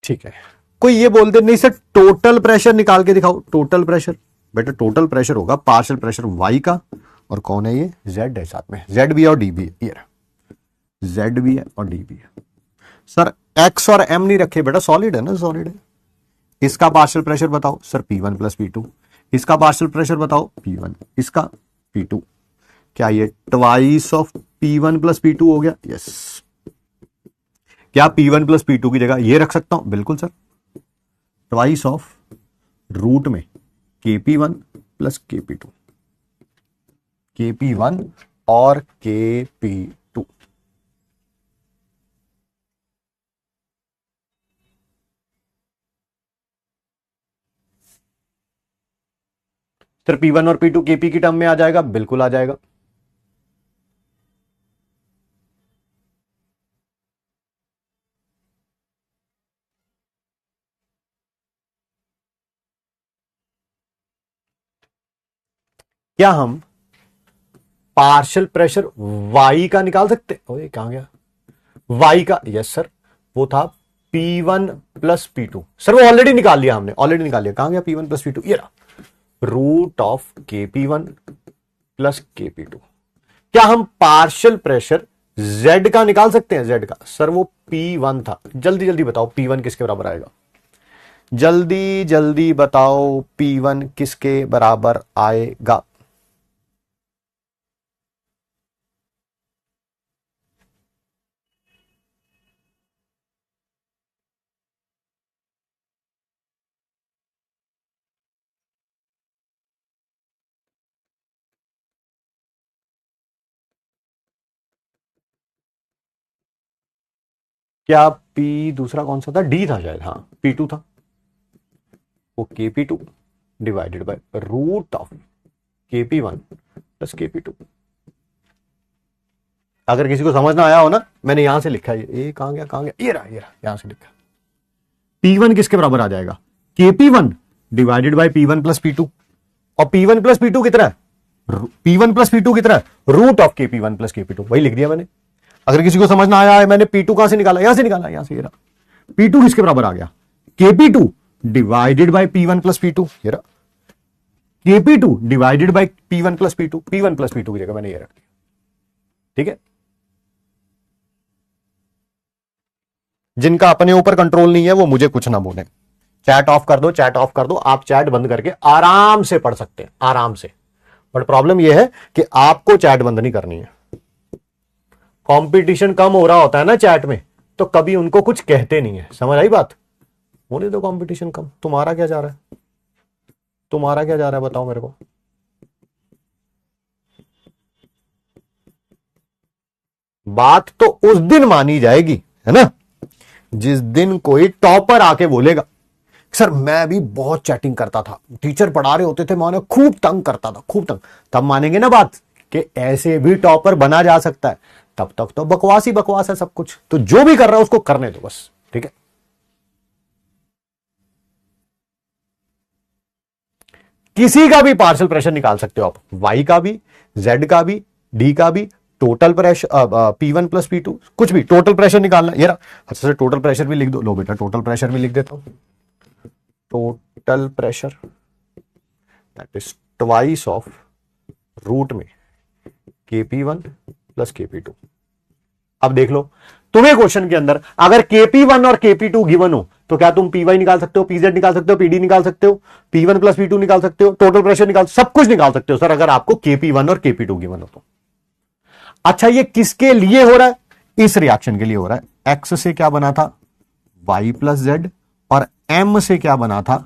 ठीक है। कोई ये बोलते नहीं सर टोटल प्रेशर निकाल के दिखाओ। टोटल प्रेशर बेटा, टोटल प्रेशर होगा पार्शियल प्रेशर Y का, और कौन है ये? Z है साथ में, Z भी है और D भी है। ये Z भी है और D भी है। सर X और M नहीं रखे बेटा, सॉलिड है ना, सॉलिड है। इसका पार्शियल प्रेशर बताओ सर P1 प्लस P2। इसका पार्शियल प्रेशर बताओ P1, इसका P2। क्या ये twice of P1 plus P2 हो गया? यस। क्या P1 प्लस P2 की जगह ये रख सकता हूं? बिल्कुल सर, ट्वाइस ऑफ रूट में KP1 प्लस KP2, KP1 और KP2। सर P1 और P2 KP की टर्म में आ जाएगा, बिल्कुल आ जाएगा। क्या हम पार्शियल प्रेशर वाई का निकाल सकते? ओए कहां गया वाई का? यस सर, वो था P1 प्लस P2। सर वो ऑलरेडी निकाल लिया हमने, ऑलरेडी निकाल लिया। कहां गया P1 प्लस P2? ये रहा, root of KP1 plus KP2। क्या हम पार्शियल प्रेशर Z का निकाल सकते हैं? Z का सर वो P1 था। जल्दी जल्दी बताओ P1 किसके बराबर आएगा? जल्दी जल्दी बताओ P1 किसके बराबर आएगा? क्या P दूसरा कौन सा था? D था शायद, हाँ P2 था। वो KP2 divided by root of KP1 plus KP2। अगर किसी को समझ ना आया हो ना, मैंने यहां से लिखा है, ये कहां गया, कहां गया, ये रहा यहां से लिखा। P1 किसके बराबर आ जाएगा? KP1 divided by P1 plus P2। और P1 प्लस P2 कितना है? P1 प्लस P2 कितना है? Root of KP1 plus KP2। वही लिख दिया मैंने। अगर किसी को समझ ना आया है, मैंने P2 कहां से निकाला? यहां से निकाला, यहां से। ये रहा P2 किसके बराबर आ गया? KP2 divided bye P1 plus P2। ये रहा KP2 divided bye P1 plus P2। P1 plus P2 की जगह मैंने ये रख दिया। ठीक है, जिनका अपने ऊपर कंट्रोल नहीं है वो मुझे कुछ ना बोले। चैट ऑफ कर दो, चैट ऑफ कर दो। आप चैट बंद करके आराम से पढ़ सकते हैं, आराम से। बट प्रॉब्लम यह है कि आपको चैट बंद नहीं करनी है। कंपटीशन कम हो रहा होता है ना चैट में, तो कभी उनको कुछ कहते नहीं है। समझ आई बात? होने दो कंपटीशन कम। तुम्हारा क्या जा रहा है? तुम्हारा क्या जा रहा है बताओ मेरे को। बात तो उस दिन मानी जाएगी, है ना, जिस दिन कोई टॉपर आके बोलेगा सर मैं भी बहुत चैटिंग करता था, टीचर पढ़ा रहे होते थे, मैं खूब तंग करता था, खूब तंग। तब मानेंगे ना बात कि ऐसे भी टॉपर बना जा सकता है। तब तक तो बकवास ही बकवास है सब कुछ। तो जो भी कर रहा है उसको करने दो बस। ठीक है, किसी का भी पार्शियल प्रेशर निकाल सकते हो आप, वाई का भी, जेड का भी, डी का भी। Total pressure P1 plus P2, कुछ भी टोटल प्रेशर निकालना। ये रहा। अच्छा से टोटल प्रेशर भी लिख दो। लो बेटा टोटल प्रेशर भी लिख देता हूं। Total pressure that is twice of root में KP1 प्लस KP2। अब देख लो, तुम्हें क्वेश्चन के अंदर अगर KP1 और KP2 गिवन हो तो क्या तुम PY निकाल सकते हो, PZ निकाल सकते हो, PD निकाल सकते हो, P1 प्लस P2 निकाल सकते हो, टोटल प्रेशर निकाल, सब कुछ निकाल सकते हो सर, अगर आपको KP1 और KP2 गिवन हो तो। अच्छा ये किसके लिए हो रहा है? इस रिएक्शन के लिए हो रहा है। X से क्या बना था? Y plus Z। और M से क्या बना था?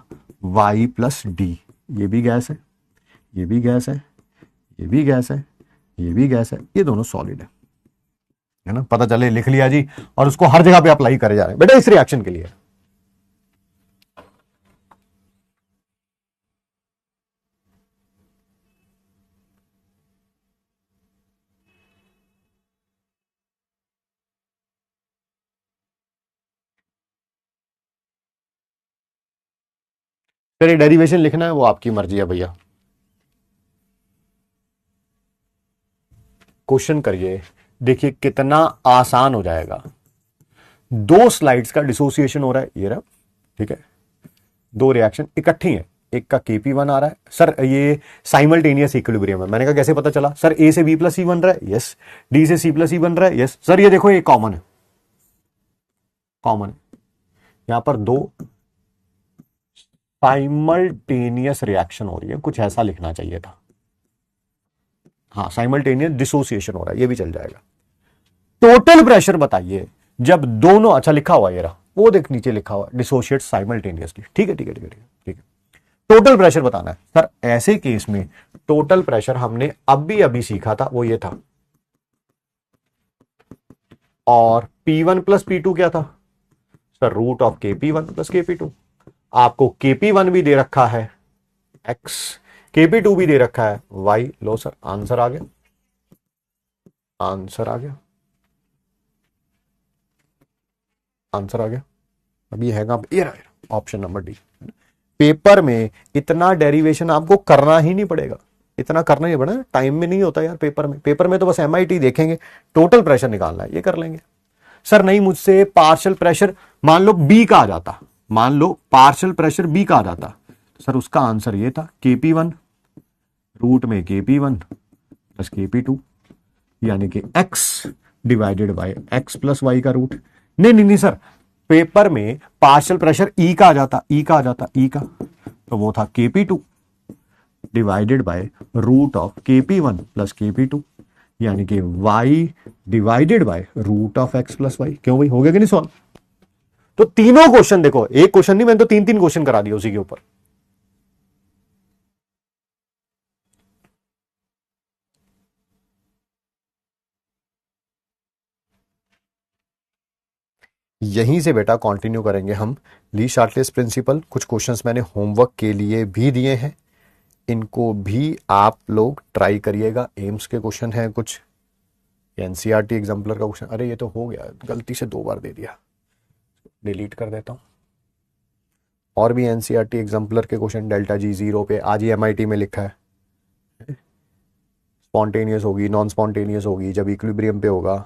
Y plus D। ये भी गैस है, ये भी गैस है, ये भी गैस है, ये भी गैस है। ये दोनों सॉलिड है ना। पता चले लिख लिया जी, और उसको हर जगह पे अप्लाई करे जा रहे हैं बेटा इस रिएक्शन के लिए। फिर डेरिवेशन लिखना है वो आपकी मर्जी है भैया। क्वेश्चन करिए, देखिए कितना आसान हो जाएगा। दो स्लाइड्स का डिसोसिएशन हो रहा है, ये रहा। ठीक है, दो रिएक्शन इकट्ठी हैं। एक का KP1 आ रहा है सर, ये साइमल्टेनियस इक्विलिब्रियम है। मैंने कहा कैसे पता चला? सर A से B प्लस C बन रहा है, यस। D से C प्लस E बन रहा है, यस। सर ये देखो ये कॉमन है, कॉमन है। यहां पर दो साइमल्टेनियस रिएक्शन हो रही है, कुछ ऐसा लिखना चाहिए था। हाँ साइमल्टेनियस डिसोसिएशन हो रहा है, ये भी चल जाएगा। टोटल प्रेशर बताइए जब दोनों, अच्छा लिखा हुआ ये रहा, वो देख नीचे लिखा हुआ डिसोशिएट साइमल्टेनियसली। ठीक है ठीक है ठीक है ठीक है ठीक है। टोटल प्रेशर बताना है सर। ऐसे केस में टोटल प्रेशर हमने अभी अभी सीखा था, वो ये था, और P1 प्लस P2 क्या था sir? Root of KP1 plus KP2। आपको KP1 भी दे रखा है x, KP2 भी दे रखा है y। लो सर, आंसर आ गया, आंसर आ गया, आंसर आ गया। अभी है कहां? ये रहा ऑप्शन नंबर डी। पेपर में इतना डेरिवेशन आपको करना ही नहीं पड़ेगा, इतना करना ही पड़ेगा, टाइम में नहीं होता यार पेपर में। पेपर में तो बस MIT देखेंगे, टोटल प्रेशर निकालना है, ये कर लेंगे। सर नहीं, मुझसे पार्शियल प्रेशर मान लो B का आ जाता, मान लो पार्शियल प्रेशर B का आ जाता, तो सर उसका आंसर ये था KP1 रूट में KP1 प्लस KP2, यानी कि x divided by x plus Y का रूट। नहीं नहीं नहीं सर, पेपर में पार्शियल प्रेशर E का आ जाता, E का आ जाता, E का, तो वो था KP2 divided by root of KP1 plus KP2, यानी कि y divided by root of x plus Y. क्यों भाई, हो गया कि नहीं सॉल्व? तो तीनों क्वेश्चन देखो, एक क्वेश्चन नहीं, मैंने तो तीन तीन क्वेश्चन करा दिया उसी के ऊपर। यहीं से बेटा कंटिन्यू करेंगे हम ली शार्टलिस्ट प्रिंसिपल। कुछ क्वेश्चंस मैंने होमवर्क के लिए भी दिए हैं, इनको भी आप लोग ट्राई करिएगा। एम्स के क्वेश्चन हैं कुछ, NCERT एग्जाम्पलर का क्वेश्चन, अरे ये तो हो गया, गलती से 2 बार दे दिया, डिलीट कर देता हूं। और भी NCERT एग्जाम्पलर के क्वेश्चन, डेल्टा G 0 पे, आज ही MIT में लिखा है, स्पॉन्टेनियस होगी, नॉन स्पॉन्टेनियस होगी, जब इक्विलिब्रियम पे होगा।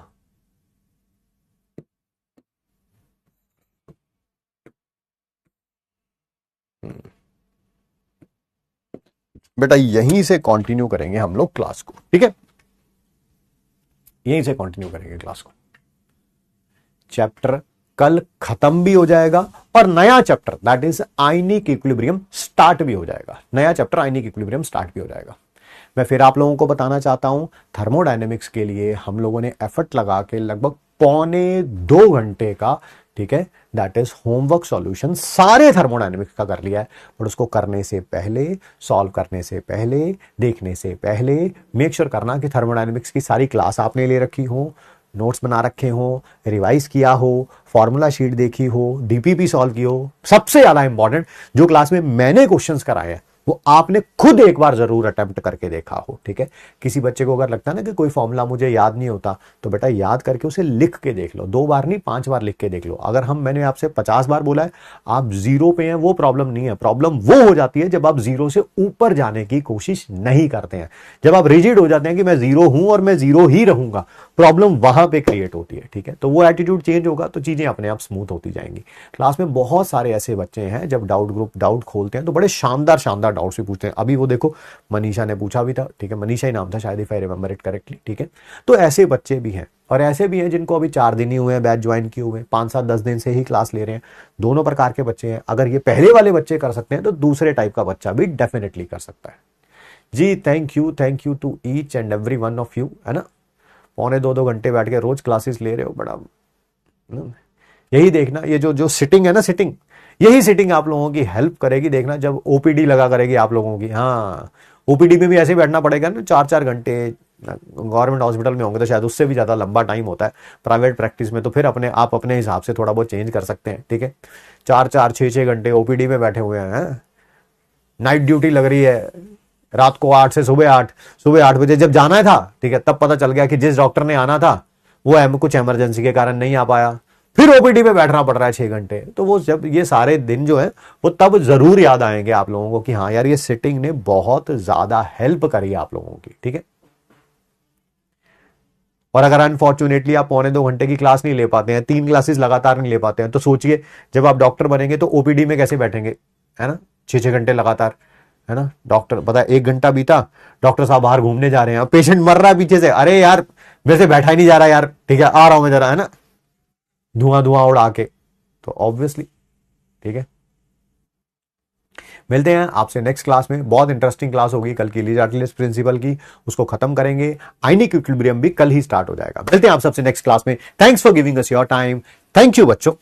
बेटा यहीं से कंटिन्यू करेंगे हम लोग क्लास को, ठीक है? यहीं से कंटिन्यू करेंगे क्लास को। चैप्टर कल खत्म भी हो जाएगा और नया chapter that is ionic equilibrium start भी हो जाएगा। नया चैप्टर आयनिक इक्विलिब्रियम स्टार्ट भी हो जाएगा। मैं फिर आप लोगों को बताना चाहता हूं, थर्मोडायनेमिक्स के लिए हम लोगों ने एफर्ट लगा के लगभग 1.25 घंटे का, ठीक है, दैट इज होमवर्क सॉल्यूशन सारे थर्मोडायनेमिक्स का कर लिया है। और उसको करने से पहले, सॉल्व करने से पहले, देखने से पहले मेक श्योर करना कि थर्मोडायनेमिक्स की सारी क्लास आपने ले रखी हो, नोट्स बना रखे हो, रिवाइज किया हो, फॉर्मूला शीट देखी हो, DPP सॉल्व की हो। सबसे ज्यादा इंपॉर्टेंट, जो क्लास में मैंने क्वेश्चंस कराए हैं वो आपने खुद एक बार जरूर अटेम्प्ट करके देखा हो, ठीक है? किसी बच्चे को अगर लगता है ना कि कोई फॉर्मूला मुझे याद नहीं होता, तो बेटा याद करके उसे लिख के देख लो, 2 बार नहीं 5 बार लिख के देख लो। अगर मैंने आपसे 50 बार बोला है, आप 0 पे हैं, वो प्रॉब्लम नहीं है। प्रॉब्लम वो हो जाती है जब आप 0 से ऊपर जाने की कोशिश नहीं करते हैं, जब आप रिजिड हो जाते हैं कि मैं 0 हूं और मैं 0 ही रहूंगा, प्रॉब्लम वहां पे क्रिएट होती है, ठीक है? तो वो एटीट्यूड चेंज होगा तो चीजें अपने आप स्मूथ होती जाएंगी। क्लास में बहुत सारे ऐसे बच्चे हैं, जब डाउट ग्रुप डाउट खोलते हैं तो बड़े शानदार शानदार डाउट्स भी पूछते हैं। अभी वो देखो मनीषा ने पूछा भी था, ठीक है, मनीषा ही नाम था शायद, if I remember it correctly, ठीक है? तो ऐसे बच्चे भी हैं, और ऐसे भी हैं जिनको अभी 4 दिन ही हुए हैं बैच ज्वाइन किए हुए, 5, 7, 10 दिन से ही क्लास ले रहे हैं। दोनों प्रकार के बच्चे हैं। अगर ये पहले वाले बच्चे कर सकते हैं तो दूसरे टाइप का बच्चा भी डेफिनेटली कर सकता है। जी thank you to each and every one of you, है ना? 1.25-2 घंटे बैठ के रोज क्लासेस ले रहे हो, बड़ा यही देखना, ये जो सिटिंग है ना, सिटिंग, यही सिटिंग आप लोगों की हेल्प करेगी। देखना जब OPD लगा करेगी आप लोगों की, हाँ OPD में भी ऐसे बैठना पड़ेगा ना 4-4 घंटे। गवर्नमेंट हॉस्पिटल में होंगे तो शायद उससे भी ज्यादा लंबा टाइम होता है, प्राइवेट प्रैक्टिस में तो फिर आप अपने हिसाब से थोड़ा बहुत चेंज कर सकते हैं, ठीक है? 4-4, 6-6 घंटे OPD में बैठे हुए हैं। नाइट ड्यूटी लग रही है, रात को 8 से सुबह 8 बजे जब जाना था, ठीक है, तब पता चल गया कि जिस डॉक्टर ने आना था वो कुछ इमरजेंसी के कारण नहीं आ पाया, फिर OPD में बैठना पड़ रहा है 6 घंटे। तो वो जब ये सारे दिन जो है वो तब जरूर याद आएंगे आप लोगों को कि हाँ यार ये सिटिंग ने बहुत ज्यादा हेल्प करी आप लोगों की, ठीक है? और अगर अनफॉर्चुनेटली आप 1.25 घंटे की क्लास नहीं ले पाते हैं, 3 क्लासेस लगातार नहीं ले पाते हैं, तो सोचिए जब आप डॉक्टर बनेंगे तो OPD में कैसे बैठेंगे, है ना? 6-6 घंटे लगातार, है ना? डॉक्टर पता है 1 घंटा बीता, डॉक्टर साहब बाहर घूमने जा रहे हैं, पेशेंट मर रहा है पीछे से, अरे यार मेरे से बैठा ही नहीं जा रहा यार, ठीक है आ रहा हूं मैं जरा, है ना? धुआं उड़ा के, तो ऑब्वियसली, ठीक है? मिलते हैं आपसे नेक्स्ट क्लास में। बहुत इंटरेस्टिंग क्लास होगी कल की ली शार्टलिस्ट प्रिंसिपल की, उसको खत्म करेंगे। आयनिक इक्विलिब्रियम भी कल ही स्टार्ट हो जाएगा। मिलते हैं आप सबसे नेक्स्ट क्लास में। Thanks for giving us your time. Thank you बच्चों।